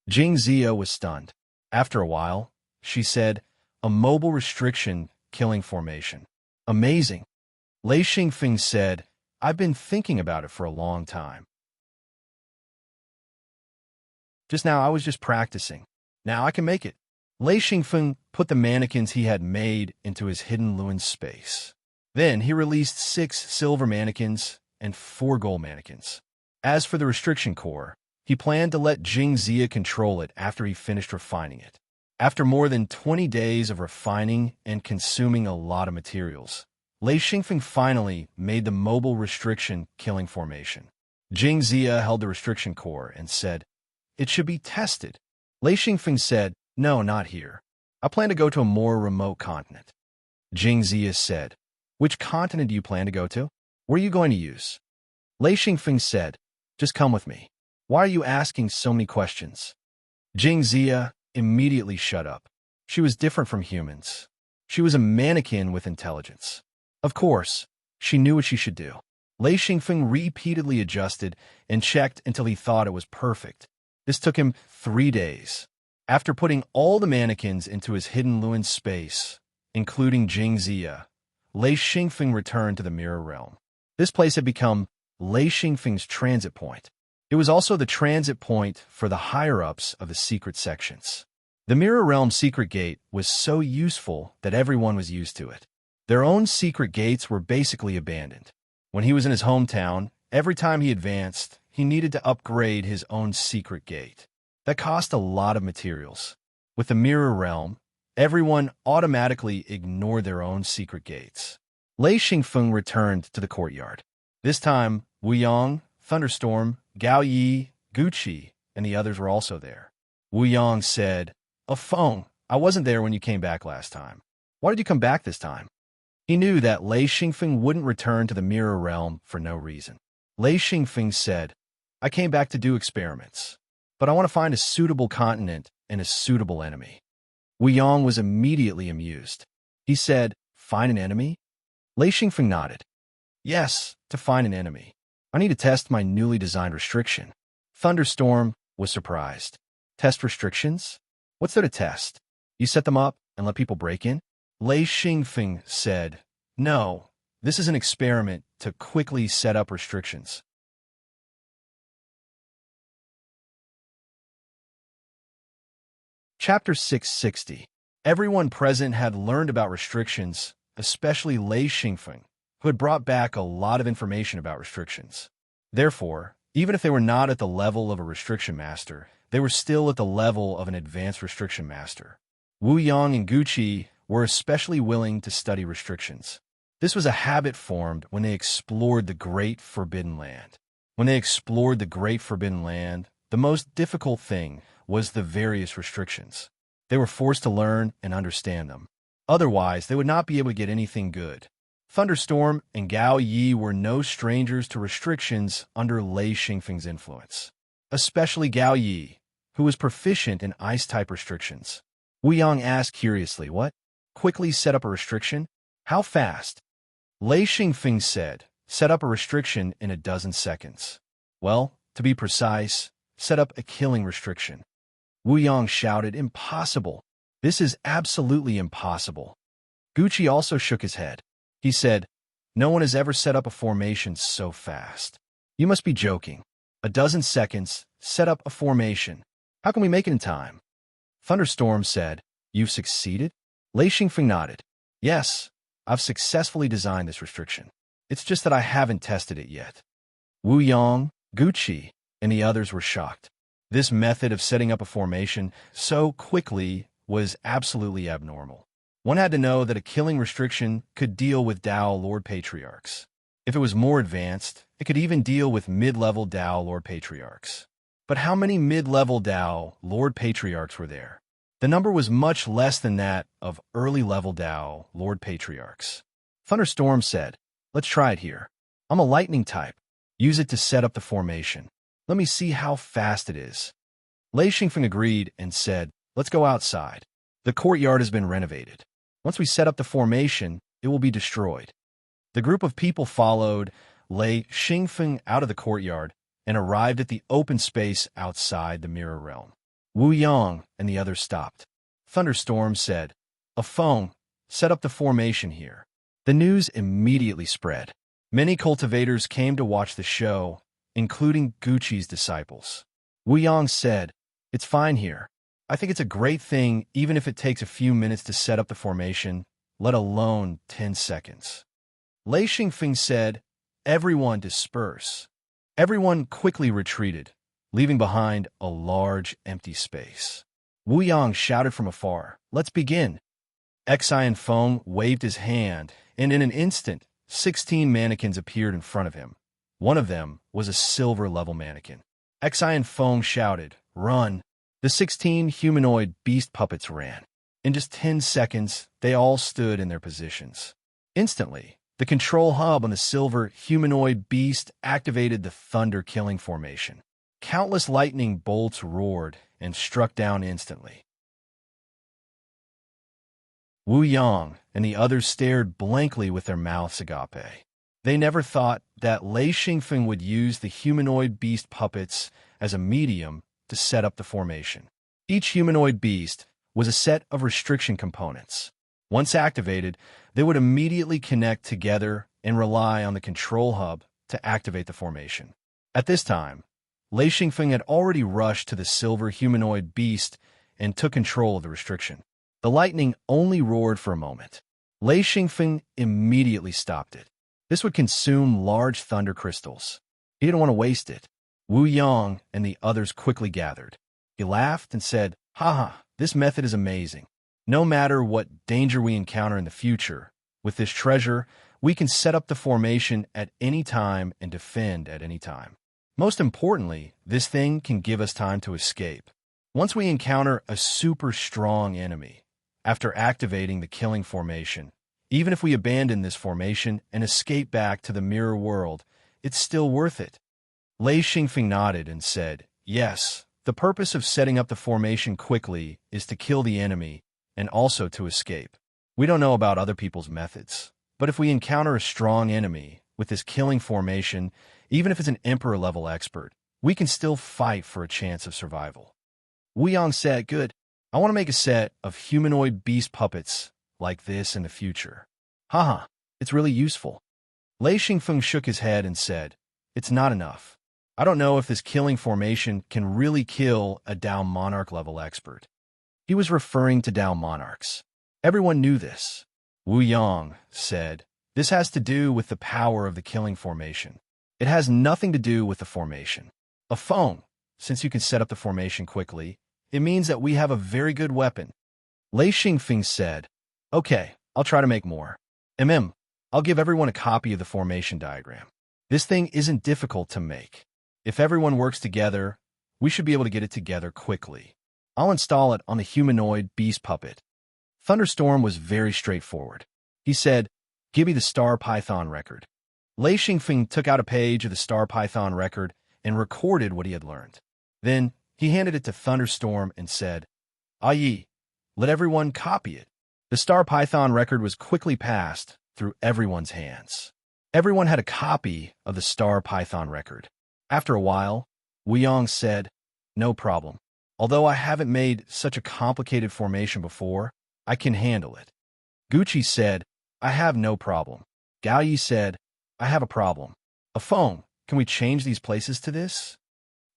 Jing Zia was stunned. After a while, she said, "A mobile restriction killing formation. Amazing." Lei Xingfeng said, "I've been thinking about it for a long time. Just now I was just practicing. Now I can make it." Lei Xingfeng put the mannequins he had made into his hidden Luin space. Then he released 6 silver mannequins and 4 gold mannequins. As for the restriction core, he planned to let Jing Zia control it after he finished refining it. After more than 20 days of refining and consuming a lot of materials, Lei Xingfeng finally made the mobile restriction killing formation. Jing Zia held the restriction core and said, "It should be tested." Lei Xingfeng said, "No, not here. I plan to go to a more remote continent." Jing Zia said, Which continent do you plan to go to? What are you going to use? Lei Xingfeng said, just come with me. Why are you asking so many questions? Jing Zia immediately shut up. She was different from humans. She was a mannequin with intelligence. Of course, she knew what she should do. Lei Xingfeng repeatedly adjusted and checked until he thought it was perfect. This took him 3 days. After putting all the mannequins into his hidden Luin space, including Jing Zia, Lei Xingfeng returned to the Mirror Realm. This place had become Lei Xingfeng's transit point. It was also the transit point for the higher-ups of the secret sections. The Mirror Realm secret gate was so useful that everyone was used to it. Their own secret gates were basically abandoned. When he was in his hometown, every time he advanced, he needed to upgrade his own secret gate. That cost a lot of materials. With the Mirror Realm, everyone automatically ignored their own secret gates. Lei Xingfeng returned to the courtyard. This time, Wu Yang, Thunderstorm, Gao Yi, Guqi, and the others were also there. Wu Yang said, "Oh, Feng, I wasn't there when you came back last time. Why did you come back this time?" He knew that Lei Xingfeng wouldn't return to the Mirror Realm for no reason. Lei Xingfeng said, "I came back to do experiments, but I want to find a suitable continent and a suitable enemy." Wu Yang was immediately amused. He said, "Find an enemy?" Lei Xingfeng nodded. "Yes, to find an enemy. I need to test my newly designed restriction." Thunderstorm was surprised. Test restrictions? What's there to test? You set them up and let people break in? Lei Xingfeng said, "No, this is an experiment to quickly set up restrictions." Chapter 660. Everyone present had learned about restrictions, especially Lei Xingfeng, who had brought back a lot of information about restrictions. Therefore, even if they were not at the level of a restriction master, they were still at the level of an advanced restriction master. Wu Yang and Guqi were especially willing to study restrictions. This was a habit formed when they explored the Great Forbidden Land. When they explored the Great Forbidden Land, the most difficult thing was the various restrictions. They were forced to learn and understand them. Otherwise, they would not be able to get anything good. Thunderstorm and Gao Yi were no strangers to restrictions under Lei Xingfeng's influence, especially Gao Yi, who was proficient in ice-type restrictions. Wu Yang asked curiously, "What? Quickly set up a restriction? How fast?" Lei Xingfeng said, "Set up a restriction in 12 seconds. Well, to be precise, set up a killing restriction." Wu Yang shouted, "Impossible! This is absolutely impossible." Guqi also shook his head. He said, "No one has ever set up a formation so fast. You must be joking. 12 seconds, set up a formation. How can we make it in time?" Thunderstorm said, "You've succeeded?" Lei Xingfeng nodded. "Yes, I've successfully designed this restriction. It's just that I haven't tested it yet." Wu Yang, Guqi, and the others were shocked. This method of setting up a formation so quickly was absolutely abnormal. One had to know that a killing restriction could deal with Dao Lord Patriarchs. If it was more advanced, it could even deal with mid-level Dao Lord Patriarchs. But how many mid-level Dao Lord Patriarchs were there? The number was much less than that of early-level Dao Lord Patriarchs. Thunderstorm said, "Let's try it here. I'm a lightning type. Use it to set up the formation. Let me see how fast it is." Lei Xingfeng agreed and said, "Let's go outside. The courtyard has been renovated. Once we set up the formation, it will be destroyed." The group of people followed Lei Xingfeng out of the courtyard and arrived at the open space outside the Mirror Realm. Wu Yang and the others stopped. Thunderstorm said, "A Feng, set up the formation here." The news immediately spread. Many cultivators came to watch the show, including Guqi's disciples. Wu Yang said, "It's fine here. I think it's a great thing even if it takes a few minutes to set up the formation, let alone 10 seconds. Lei Xingfeng said, "Everyone disperse." Everyone quickly retreated, leaving behind a large empty space. Wu Yang shouted from afar, "Let's begin." Xian Feng waved his hand, and in an instant, 16 mannequins appeared in front of him. One of them was a silver-level mannequin. Xian Feng shouted, "Run!" The 16 humanoid beast puppets ran. In just 10 seconds, they all stood in their positions. Instantly, The control hub on the silver humanoid beast activated the thunder-killing formation. Countless lightning bolts roared and struck down instantly. Wu Yang and the others stared blankly with their mouths agape. They never thought that Lei Xingfeng would use the humanoid beast puppets as a medium to set up the formation. Each humanoid beast was a set of restriction components. Once activated, they would immediately connect together and rely on the control hub to activate the formation. At this time, Lei Xingfeng had already rushed to the silver humanoid beast and took control of the restriction. The lightning only roared for a moment. Lei Xingfeng immediately stopped it. This would consume large thunder crystals. He didn't want to waste it. Wu Yang and the others quickly gathered. He laughed and said, "Haha, this method is amazing. No matter what danger we encounter in the future, with this treasure, we can set up the formation at any time and defend at any time. Most importantly, this thing can give us time to escape. Once we encounter a super strong enemy, after activating the killing formation, even if we abandon this formation and escape back to the mirror world, it's still worth it." Lei Xingfeng nodded and said, "Yes, the purpose of setting up the formation quickly is to kill the enemy and also to escape. We don't know about other people's methods, but if we encounter a strong enemy with this killing formation, even if it's an emperor-level expert, we can still fight for a chance of survival." Wu Yang said, "Good. I want to make a set of humanoid beast puppets like this in the future." "Haha, it's really useful." Lei Xingfeng shook his head and said, "It's not enough. I don't know if this killing formation can really kill a Dao Monarch-level expert." He was referring to Dao Monarchs. Everyone knew this. Wu Yang said, "This has to do with the power of the killing formation. It has nothing to do with the formation. A phone, since you can set up the formation quickly, it means that we have a very good weapon." Lei Xingfeng said, "Okay, I'll try to make more. I'll give everyone a copy of the formation diagram. This thing isn't difficult to make. If everyone works together, we should be able to get it together quickly. I'll install it on the humanoid beast puppet." Thunderstorm was very straightforward. He said, "Give me the Star Python record." Lei Xingfeng took out a page of the Star Python record and recorded what he had learned. Then he handed it to Thunderstorm and said, "Yi, let everyone copy it." The Star Python record was quickly passed through everyone's hands. Everyone had a copy of the Star Python record. After a while, Wu Yang said, "No problem. Although I haven't made such a complicated formation before, I can handle it." Gucci said, "I have no problem." Gao Yi said, "I have a problem. A phone. Can we change these places to this?"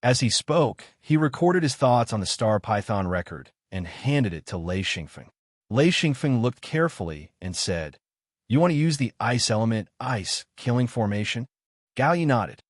As he spoke, he recorded his thoughts on the Star Python record and handed it to Lei Xingfeng. Lei Xingfeng looked carefully and said, "You want to use the ice element killing formation?" Gao Yi nodded.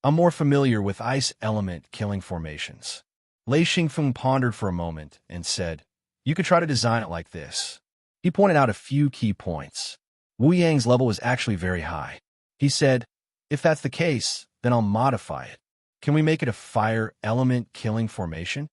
"I'm more familiar with ice element killing formations." Lei Xingfeng pondered for a moment and said, "You could try to design it like this." He pointed out a few key points. Wu Yang's level was actually very high. He said, "If that's the case, then I'll modify it. Can we make it a fire element killing formation?"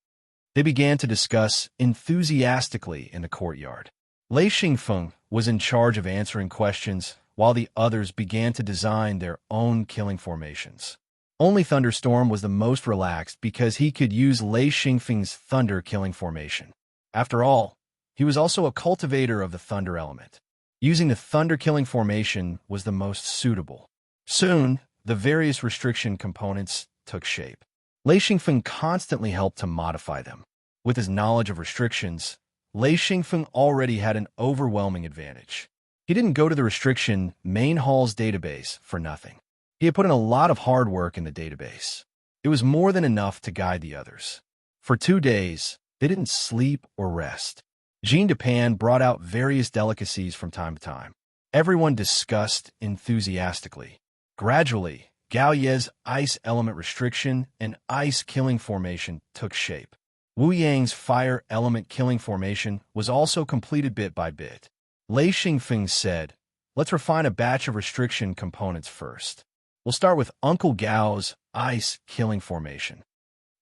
They began to discuss enthusiastically in the courtyard. Lei Xingfeng was in charge of answering questions while the others began to design their own killing formations. Only Thunderstorm was the most relaxed because he could use Lei Xingfeng's thunder killing formation. After all, he was also a cultivator of the thunder element. Using the thunder killing formation was the most suitable. Soon, the various restriction components took shape. Lei Xingfeng constantly helped to modify them. With his knowledge of restrictions, Lei Xingfeng already had an overwhelming advantage. He didn't go to the restriction main hall's database for nothing. He had put in a lot of hard work in the database. It was more than enough to guide the others. For 2 days, they didn't sleep or rest. Jean Dupan brought out various delicacies from time to time. Everyone discussed enthusiastically. Gradually, Gao Ye's ice element restriction and ice killing formation took shape. Wu Yang's fire element killing formation was also completed bit by bit. Lei Xingfeng said, "Let's refine a batch of restriction components first. We'll start with Uncle Gao's ice killing formation."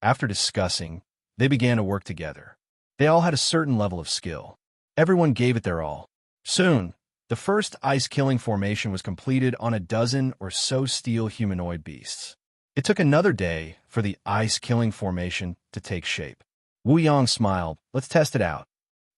After discussing, they began to work together. They all had a certain level of skill. Everyone gave it their all. Soon, the first ice-killing formation was completed on a dozen or so steel humanoid beasts. It took another day for the ice-killing formation to take shape. Wu Yang smiled. Let's test it out.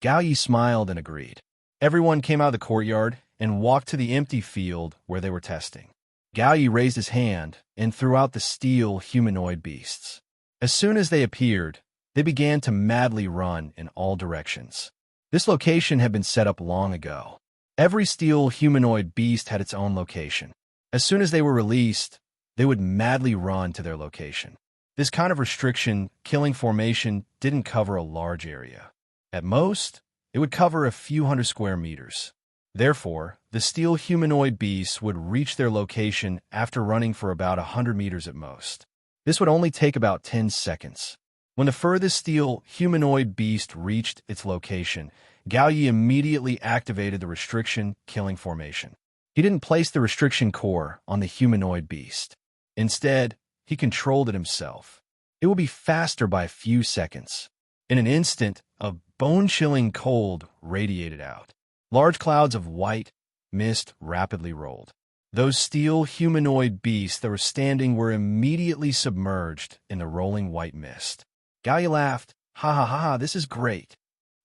Gao Yi smiled and agreed. Everyone came out of the courtyard and walked to the empty field where they were testing. Gao Yi raised his hand and threw out the steel humanoid beasts. As soon as they appeared, they began to madly run in all directions. This location had been set up long ago. Every steel humanoid beast had its own location. As soon as they were released, they would madly run to their location. This kind of restriction killing formation didn't cover a large area. At most, it would cover a few hundred square meters. Therefore, the steel humanoid beasts would reach their location after running for about 100 meters at most. This would only take about 10 seconds. When the furthest steel humanoid beast reached its location, Gao Yi immediately activated the restriction killing formation. He didn't place the restriction core on the humanoid beast. Instead, he controlled it himself. It will be faster by a few seconds. In an instant, a bone-chilling cold radiated out. Large clouds of white mist rapidly rolled. Those steel humanoid beasts that were standing were immediately submerged in the rolling white mist. Gao Yi laughed. Ha ha ha ha, this is great.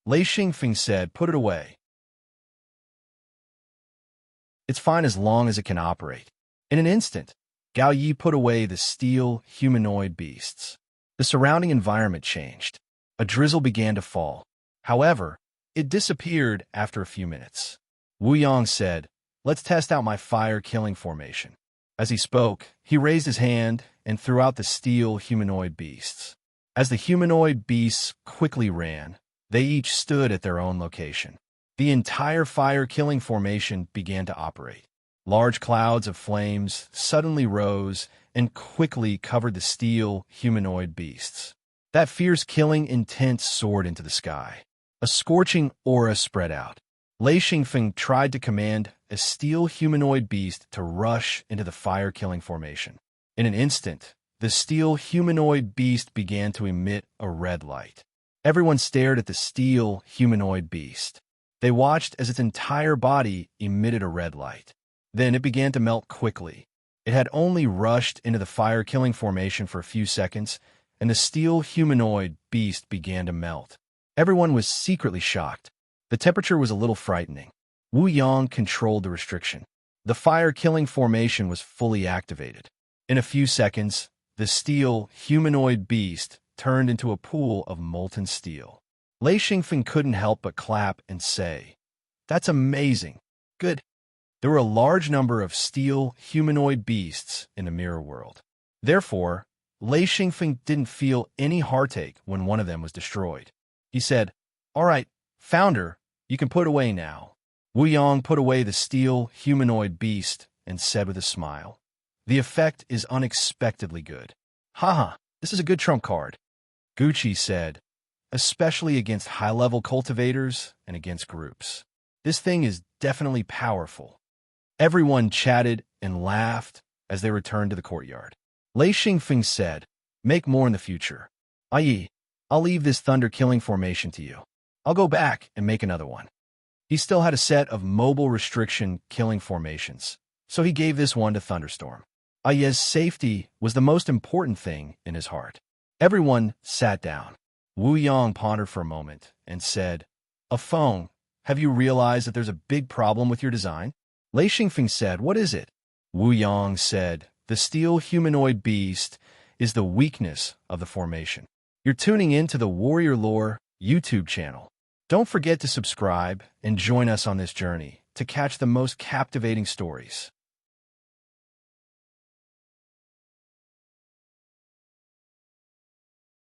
Lei Xingfeng said, put it away. It's fine as long as it can operate. In an instant, Gao Yi put away the steel humanoid beasts. The surrounding environment changed. A drizzle began to fall. However, it disappeared after a few minutes. Wu Yang said, let's test out my fire-killing formation. As he spoke, he raised his hand and threw out the steel humanoid beasts. As the humanoid beasts quickly ran, they each stood at their own location. The entire fire-killing formation began to operate. Large clouds of flames suddenly rose and quickly covered the steel humanoid beasts. That fierce killing intent soared into the sky. A scorching aura spread out. Lei Xingfeng tried to command a steel humanoid beast to rush into the fire-killing formation. In an instant, the steel humanoid beast began to emit a red light. Everyone stared at the steel humanoid beast. They watched as its entire body emitted a red light. Then it began to melt quickly. It had only rushed into the fire-killing formation for a few seconds, and the steel humanoid beast began to melt. Everyone was secretly shocked. The temperature was a little frightening. Wu Yang controlled the restriction. The fire-killing formation was fully activated. In a few seconds, the steel humanoid beast turned into a pool of molten steel. Lei Xingfeng couldn't help but clap and say, "That's amazing. Good." There were a large number of steel humanoid beasts in the mirror world. Therefore, Lei Xingfeng didn't feel any heartache when one of them was destroyed. He said, "All right, Founder, you can put away now." Wu Yang put away the steel humanoid beast and said with a smile, "The effect is unexpectedly good." "Haha, this is a good trump card," Gucci said, "especially against high-level cultivators and against groups. This thing is definitely powerful." Everyone chatted and laughed as they returned to the courtyard. Lei Xingfeng said, "Make more in the future. Ai, I'll leave this thunder-killing formation to you. I'll go back and make another one." He still had a set of mobile restriction-killing formations, so he gave this one to Thunderstorm. Ai's safety was the most important thing in his heart. Everyone sat down. Wu Yang pondered for a moment and said, "Afeng, have you realized that there's a big problem with your design?" Lei Xingfeng said, "What is it?" Wu Yang said, "The steel humanoid beast is the weakness of the formation." You're tuning in to the Warrior Lore YouTube channel. Don't forget to subscribe and join us on this journey to catch the most captivating stories.